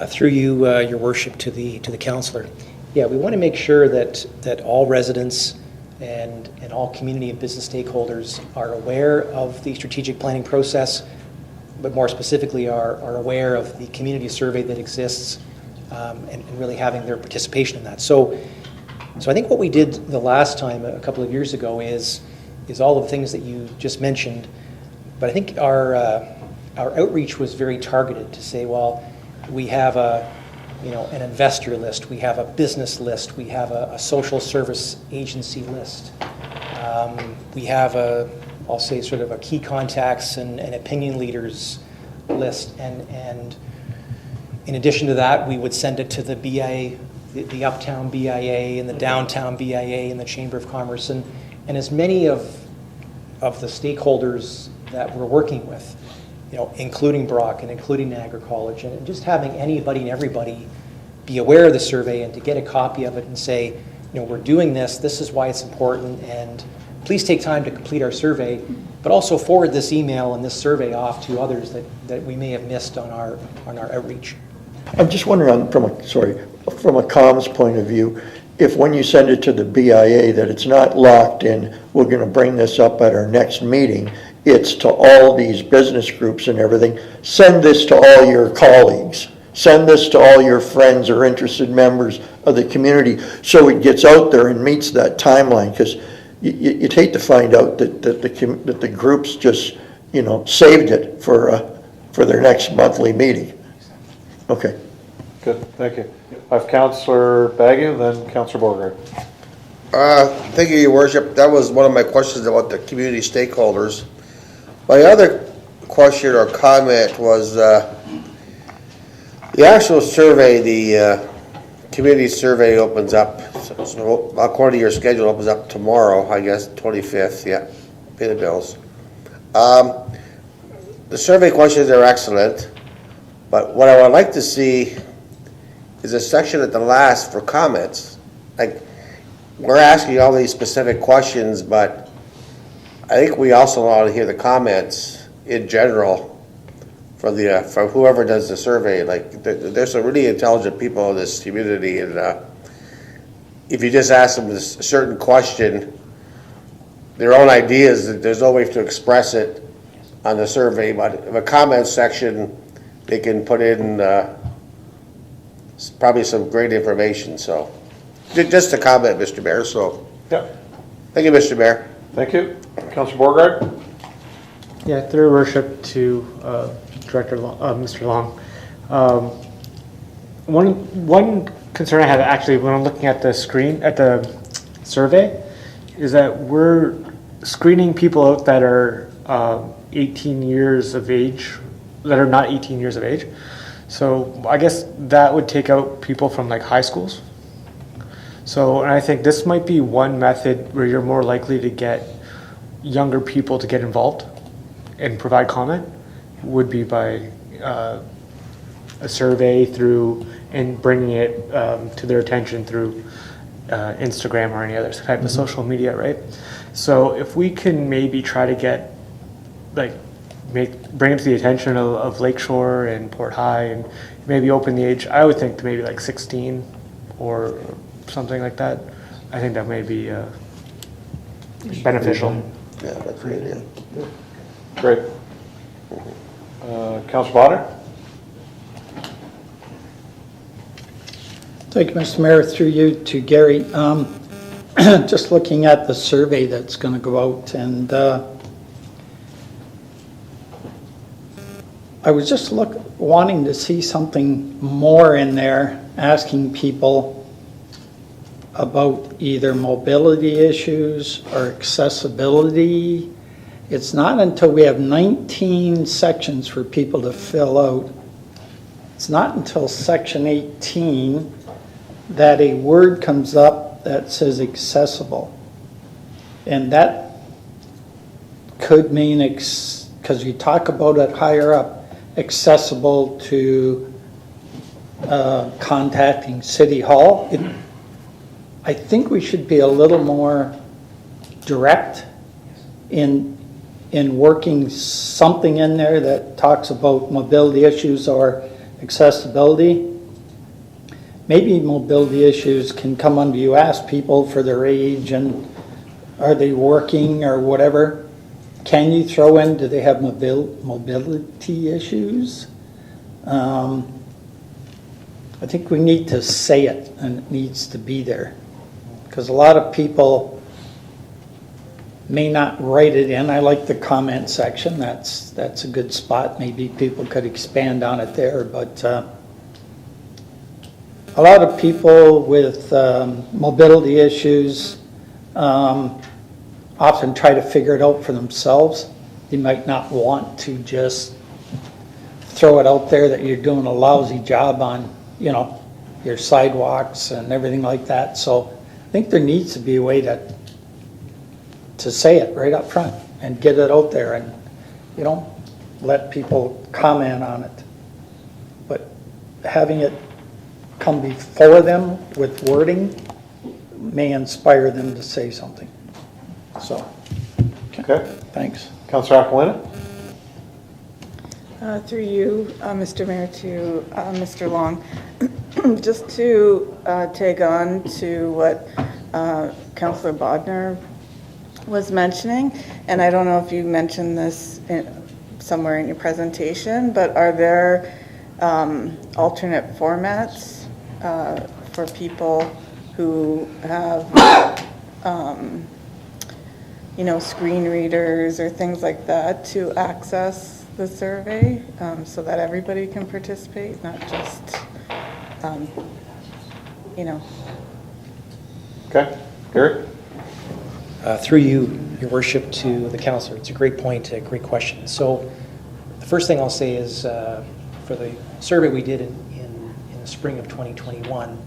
Through you, Your Worship, to the councillor. Yeah, we want to make sure that all residents and all community and business stakeholders are aware of the strategic planning process, but more specifically are aware of the community survey that exists, and really having their participation in that. So I think what we did the last time, a couple of years ago, is all of the things that you just mentioned, but I think our outreach was very targeted to say, well, we have a an investor list, we have a business list, we have a social service agency list. We have I'll say sort of a key contacts and opinion leaders list. And in addition to that, we would send it to the BIA, the Uptown BIA and the Downtown BIA and the Chamber of Commerce and as many of the stakeholders that we're working with, including Brock and including Niagara College, and just having anybody and everybody be aware of the survey and to get a copy of it and say, we're doing this, this is why it's important, and please take time to complete our survey, but also forward this email and this survey off to others that we may have missed on our outreach. I'm just wondering, from a comms point of view, if when you send it to the BIA that it's not locked in, we're going to bring this up at our next meeting, it's to all these business groups and everything, send this to all your colleagues, send this to all your friends or interested members of the community so it gets out there and meets that timeline, because you'd hate to find out that the groups just, saved it for their next monthly meeting. Okay. Good, thank you. I have Councillor Bagu, then Councillor Borgard. Thank you, Your Worship. That was one of my questions about the community stakeholders. My other question or comment was the actual survey, the community survey opens up, so according to your schedule, opens up tomorrow, I guess, 25th, yeah, pay the bills. The survey questions are excellent, but what I would like to see is a section at the last for comments. Like, we're asking all these specific questions, but I think we also ought to hear the comments in general from whoever does the survey. Like, there's some really intelligent people in this community, and if you just ask them this certain question, their own ideas, there's no way to express it on the survey, but in a comment section, they can put in probably some great information. So just a comment, Mr. Mayor. So yeah, thank you, Mr. Mayor. Thank you. Councillor Borgard. Yeah, through worship to Director Mr. Long. One concern I have actually when I'm looking at the screen at the survey is that we're screening people out that are 18 years of age, that are not 18 years of age. So I guess that would take out people from like high schools. So, and I think this might be one method where you're more likely to get younger people to get involved and provide comment, would be by a survey through and bringing it to their attention through Instagram or any other type of social media, right? So if we can maybe try to get bring it to the attention of Lakeshore and Port High and maybe open the age, I would think to maybe like 16 or something like that. I think that may be beneficial. Yeah, that's a good idea. Great. Councillor Bonner. Thank you, Mr. Mayor. Through you to Gary. Just looking at the survey that's going to go out, and I was just wanting to see something more in there, asking people about either mobility issues or accessibility. It's not until we have 19 sections for people to fill out. It's not until section 18 that a word comes up that says accessible. And that could mean, because you talk about it higher up, accessible to contacting City Hall. I think we should be a little more direct in working something in there that talks about mobility issues or accessibility. Maybe mobility issues can come under, you ask people for their age and are they working or whatever. Can you throw in, do they have mobility issues? I think we need to say it, and it needs to be there. Because a lot of people may not write it in. I like the comment section. That's a good spot. Maybe people could expand on it there, but a lot of people with mobility issues often try to figure it out for themselves. They might not want to just throw it out there that you're doing a lousy job on, you know, your sidewalks and everything like that. So I think there needs to be a way to say it right up front and get it out there and, you know, let people comment on it. But having it come before them with wording may inspire them to say something. So, Okay. thanks. Councillor Aquilina? Through you, Mr. Mayor, to Mr. Long, just to tag on to what Councillor Bodnar was mentioning, and I don't know if you mentioned this somewhere in your presentation, but are there alternate formats for people who have you know, screen readers or things like that to access the survey, so that everybody can participate, not just, you know. Okay. Gary? Through you, Your Worship, to the councillor. It's a great point, a great question. So the first thing I'll say is for the survey we did in the spring of 2021,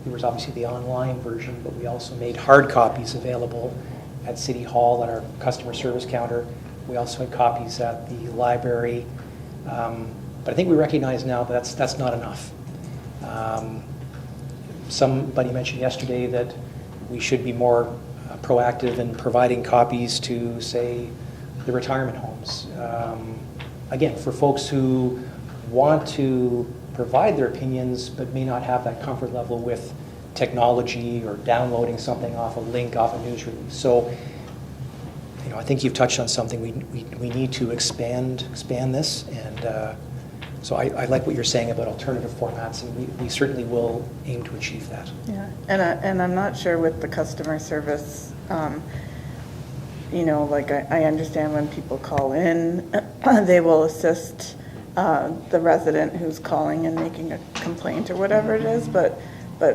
there was obviously the online version, but we also made hard copies available at City Hall at our customer service counter. We also had copies at the library. But I think we recognize now that that's not enough. Somebody mentioned yesterday that we should be more proactive in providing copies to, say, the retirement homes. Again, for folks who want to provide their opinions but may not have that comfort level with technology or downloading something off a link, off a news release. So, you know, I think you've touched on something. We need to expand this, and so I like what you're saying about alternative formats, and we certainly will aim to achieve that. Yeah, and I'm not sure with the customer service, you know, like I understand when people call in, they will assist the resident who's calling and making a complaint or whatever it is, but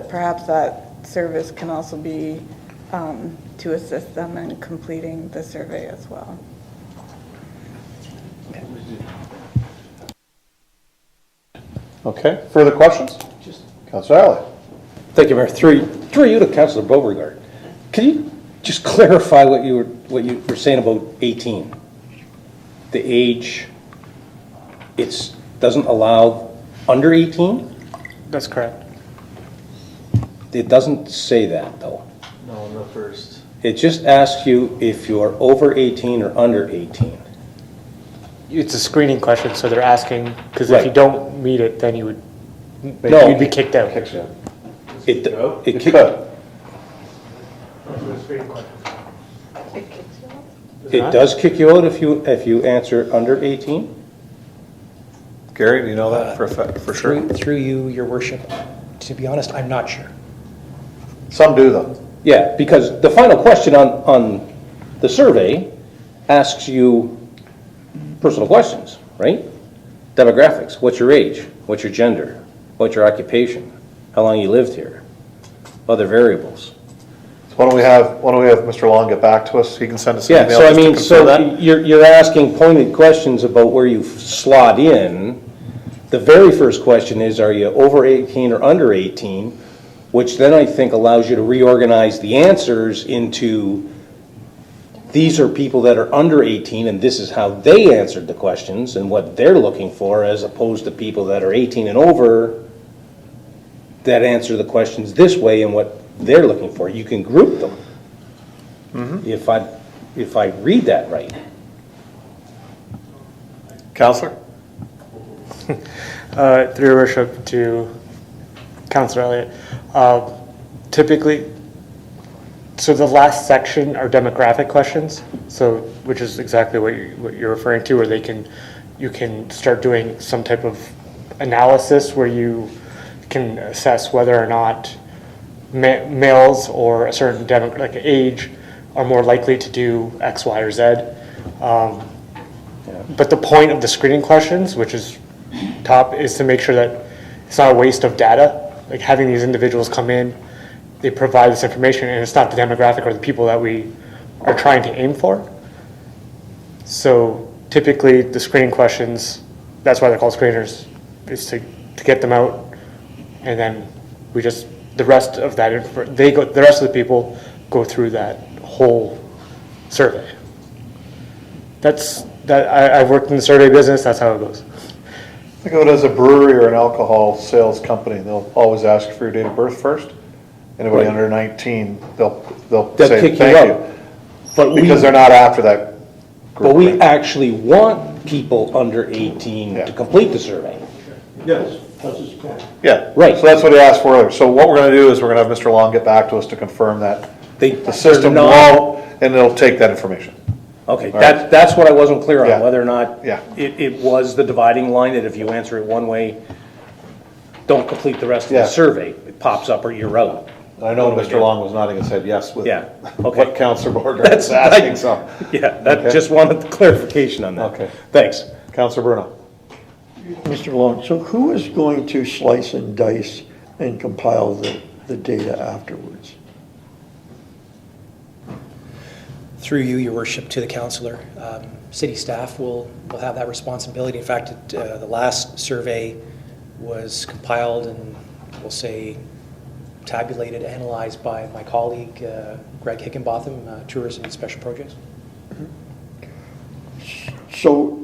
perhaps that service can also be to assist them in completing the survey as well. Okay. Further questions? Councillor Alley? Thank you, Mayor. Through you to Councillor Beauregard. Can you just clarify what you were saying about 18? The age, it doesn't allow under 18? That's correct. It doesn't say that, though. No, no first. It just asks you if you're over 18 or under 18. It's a screening question, so they're asking, because Right. if you don't meet it, then you'd be kicked out. It could. It does kick you out if you answer under 18? Gary, do you know that for sure? Through you, Your Worship, to be honest, I'm not sure. Some do, though. Yeah, because the final question on the survey asks you personal questions, right? Demographics, what's your age? What's your gender? What's your occupation? How long you lived here? Other variables. So why don't we have Mr. Long get back to us? He can send us an Yeah, email so I just to mean, confirm that. you're asking pointed questions about where you slot in. The very first question is, are you over 18 or under 18? Which then I think allows you to reorganize the answers into, these are people that are under 18 and this is how they answered the questions and what they're looking for, as opposed to people that are 18 and over that answer the questions this way and what they're looking for. You can group them. If I read that right. Councillor? Through your worship, to Councillor Elliott. Typically, so the last section are demographic questions, so which is exactly what you're referring to, where you can start doing some type of analysis where you can assess whether or not males or a certain like age are more likely to do X, Y, or Z. But the point of the screening questions, which is top, is to make sure that it's not a waste of data. Like having these individuals come in, they provide this information, and it's not the demographic or the people that we are trying to aim for. So typically the screening questions, that's why they're called screeners, is to get them out, and then we just, the rest of that, the rest of the people go through that whole survey. I've worked in the survey business, that's how it goes. Think of it as a brewery or an alcohol sales company. They'll always ask for your date of birth first. Anybody under 19, they'll say kick you thank you. out. But Because they're not after that group. But we actually want people under 18 to complete the survey. Yes. Yeah. Right. So that's what he asked for earlier. So what we're gonna do is we're gonna have Mr. Long get back to us to confirm that the system won't, and they'll take that information. Okay, All right. that's what I wasn't clear Yeah. on, whether or not Yeah. it was the dividing line, that if you answer it one way, don't complete the rest of Yeah. the survey. It pops up or you're out. I know What do we Mr. do? Long was nodding his head yes with Yeah, okay. what Councillor Borger That's is asking, so. Yeah, that, Okay. just wanted clarification on that. Okay. Thanks. Councillor Bruno. Mr. Long, so who is going to slice and dice and compile the data afterwards? Through you, your worship, to the councillor. City staff will have that responsibility. In fact, the last survey was compiled and, we'll say, tabulated, analyzed by my colleague, Greg Higginbotham, Tourism and Special Projects. So,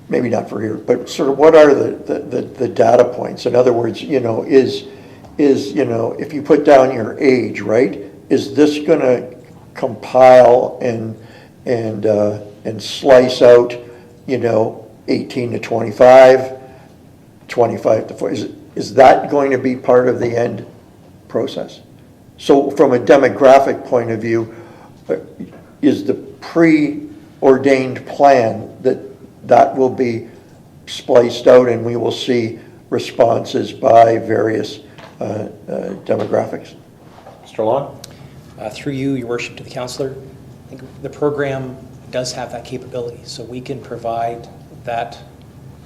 maybe not for here, but sort of what are the data points? In other words, is if you put down your age, right, is this going to compile and slice out, 18 to 25, 25 to 40? Is that going to be part of the end process? So from a demographic point of view, is the preordained plan that will be spliced out and we will see responses by various demographics? Mr. Long? Through you, your worship, to the councillor. I think the program does have that capability, so we can provide that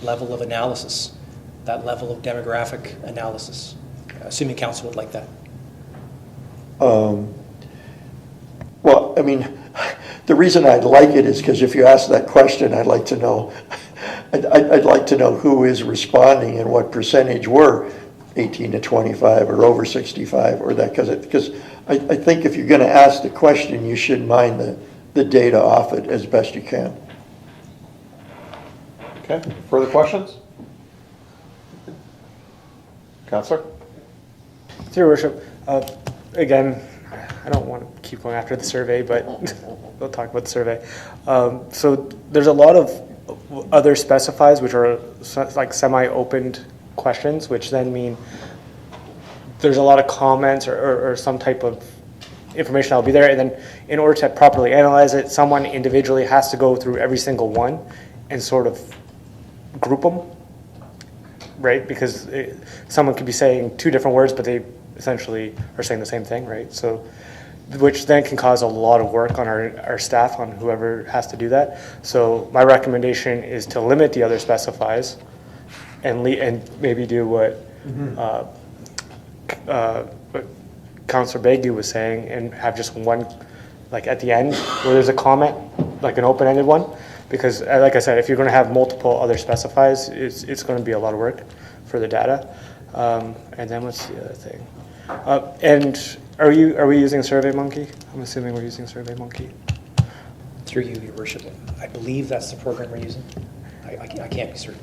level of analysis, that level of demographic analysis, assuming council would like that. Well, I mean, the reason I'd like it is because if you ask that question, I'd like to know, I'd like to know who is responding and what percentage were 18 to 25 or over 65 or that, because I think if you're going to ask the question, you should mine the data off it as best you can. Okay, further questions? Councillor? Through your worship, again, I don't want to keep going after the survey, but we'll talk about the survey. So there's a lot of other specifies, which are like semi-opened questions, which then mean there's a lot of comments or some type of information that'll be there. And then in order to properly analyze it, someone individually has to go through every single one and sort of group them, right? Because someone could be saying two different words, but they essentially are saying the same thing, right? So, which then can cause a lot of work on our staff, on whoever has to do that. So my recommendation is to limit the other specifies and maybe do what Councillor Bagu was saying, and have just one, like at the end, where there's a comment, like an open-ended one. Because, like I said, if you're going to have multiple other specifies, it's going to be a lot of work for the data. And then what's the other thing? And are we using SurveyMonkey? I'm assuming we're using SurveyMonkey. Through you, your worship, I believe that's the program we're using. I can't be certain.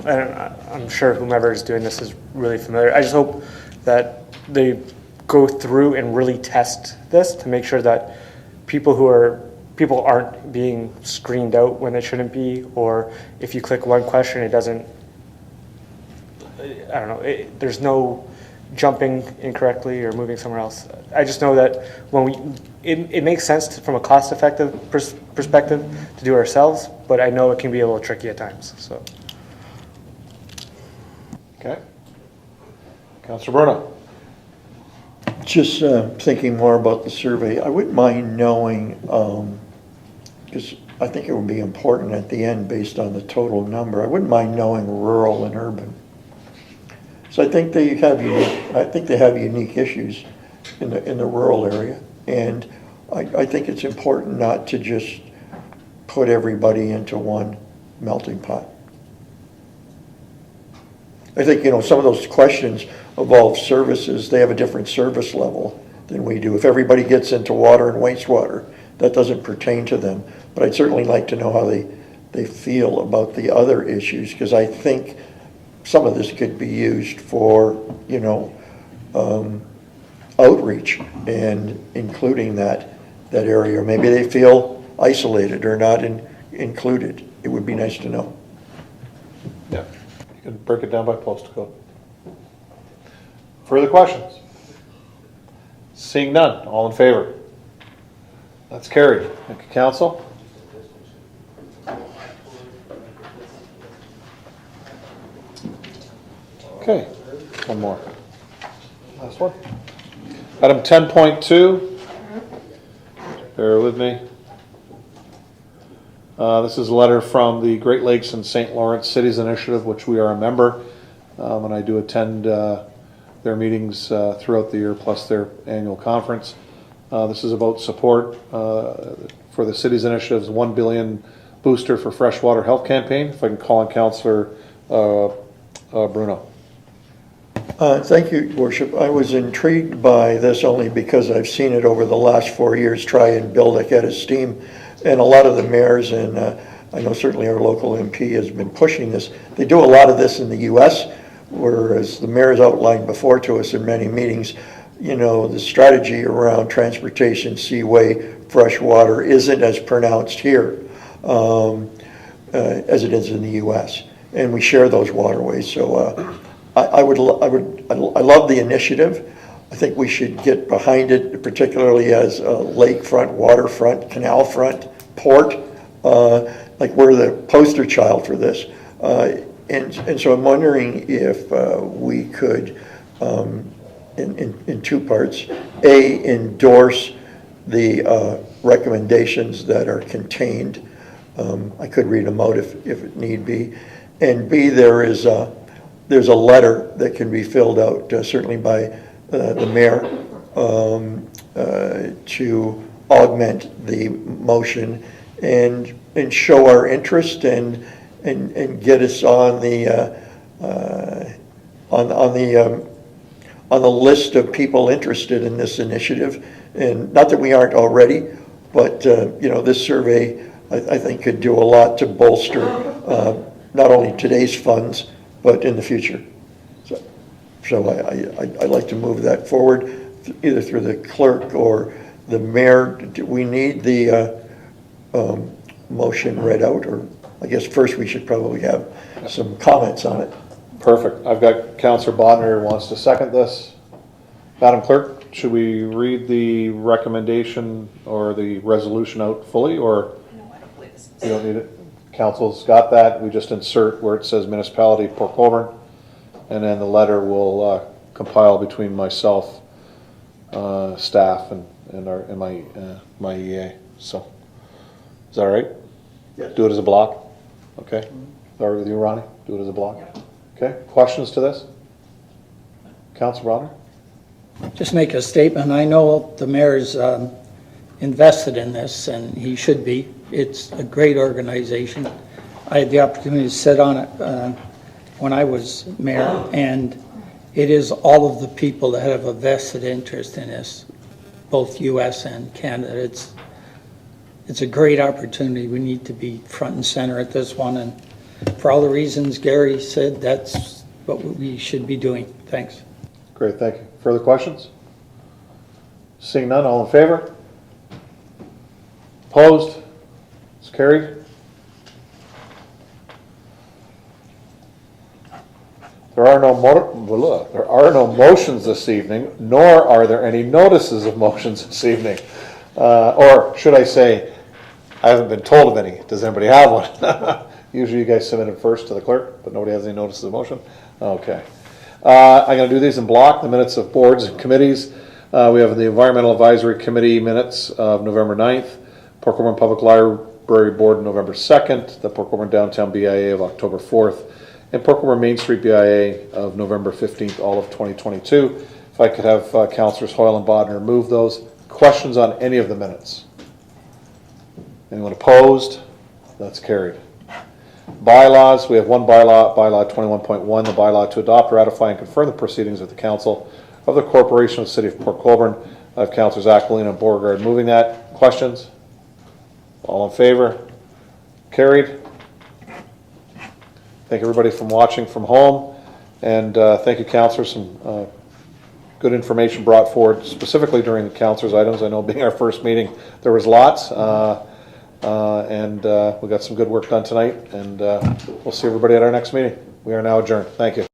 I'm sure whomever is doing this is really familiar. I just hope that they go through and really test this to make sure that people aren't being screened out when they shouldn't be, or if you click one question, it doesn't, I don't know, there's no jumping incorrectly or moving somewhere else. I just know that when it makes sense from a cost-effective perspective to do it ourselves, but I know it can be a little tricky at times. So. Okay. Councillor Bruno. Just thinking more about the survey, I wouldn't mind knowing, because I think it would be important at the end based on the total number. I wouldn't mind knowing rural and urban. So I think they have unique issues in the rural area, and I think it's important not to just put everybody into one melting pot. I think, some of those questions involve services. They have a different service level than we do. If everybody gets into water and wastewater, that doesn't pertain to them. But I'd certainly like to know how they feel about the other issues, because I think some of this could be used for, outreach and including that area. Maybe they feel isolated or not included. It would be nice to know. Yeah, you can break it down by postal code. Further questions? Seeing none, all in favor? That's carried. Thank you, council. Okay, one more. Last one. Item 10.2. Bear with me. This is a letter from the Great Lakes and St. Lawrence Cities Initiative, which we are a member, and I do attend their meetings throughout the year, plus their annual conference. This is about support for the Cities Initiative's $1 billion booster for freshwater health campaign. If I can call on Councillor Bruno. Thank you, Your Worship. I was intrigued by this only because I've seen it over the last 4 years try and build a head of steam. And a lot of the mayors, and I know certainly our local MP has been pushing this. They do a lot of this in the U.S., whereas the mayors outlined before to us in many meetings, the strategy around transportation, seaway, fresh water isn't as pronounced here as it is in the U.S. And we share those waterways. So I love the initiative. I think we should get behind it, particularly as a lakefront, waterfront, canal front, port. Like we're the poster child for this. And so I'm wondering if we could, in two parts, A, endorse the recommendations that are contained. I could read them out if it need be. And B, there's a letter that can be filled out, certainly by the mayor, to augment the motion and show our interest and get us on the list of people interested in this initiative. And not that we aren't already, but this survey I think could do a lot to bolster not only today's funds but in the future. So I'd like to move that forward, either through the clerk or the mayor. Do we need the motion read out, or I guess first we should probably have some comments on it. Perfect. I've got Councillor Bodner who wants to second this. Madam Clerk, should we read the recommendation or the resolution out fully, or you don't need it? Council's got that. We just insert where it says municipality Port Colborne, and then the letter will compile between myself, staff, and my EA. So, is that all right? Yes. Do it as a block. Okay. Is that all right with you, Ronnie? Do it as a block. Okay. Questions to this? Councilor Bronner? Just make a statement. I know the mayor's invested in this, and he should be. It's a great organization. I had the opportunity to sit on it when I was mayor, and it is all of the people that have a vested interest in this, both U.S. and Canada. It's a great opportunity. We need to be front and center at this one, and for all the reasons Gary said, that's what we should be doing. Thanks. Great, thank you. Further questions? Seeing none, all in favor? Opposed? It's carried. There are no motions this evening, nor are there any notices of motions this evening. Or should I say, I haven't been told of any. Does anybody have one? Usually you guys submit it first to the clerk, but nobody has any notices of motion? Okay. I'm going to do these in block, the minutes of boards and committees. We have the Environmental Advisory Committee minutes of November 9th, Port Colborne Public Library Board November 2nd, the Port Colborne Downtown BIA of October 4th, and Port Colborne Main Street BIA of November 15th, all of 2022. If I could have Councillors Hoyle and Bodnar move those. Questions on any of the minutes? Anyone opposed? That's carried. Bylaws, we have one bylaw, bylaw 21.1, the bylaw to adopt, ratify, and confirm the proceedings of the Council of the Corporation of the City of Port Colborne. I have Councillors Aquilina and Beauregard moving that. Questions? All in favor? Carried. Thank everybody for watching from home, and thank you, Councillors. Some good information brought forward specifically during the Councillors' items. I know being our first meeting, there was lots, and we got some good work done tonight, and we'll see everybody at our next meeting. We are now adjourned. Thank you.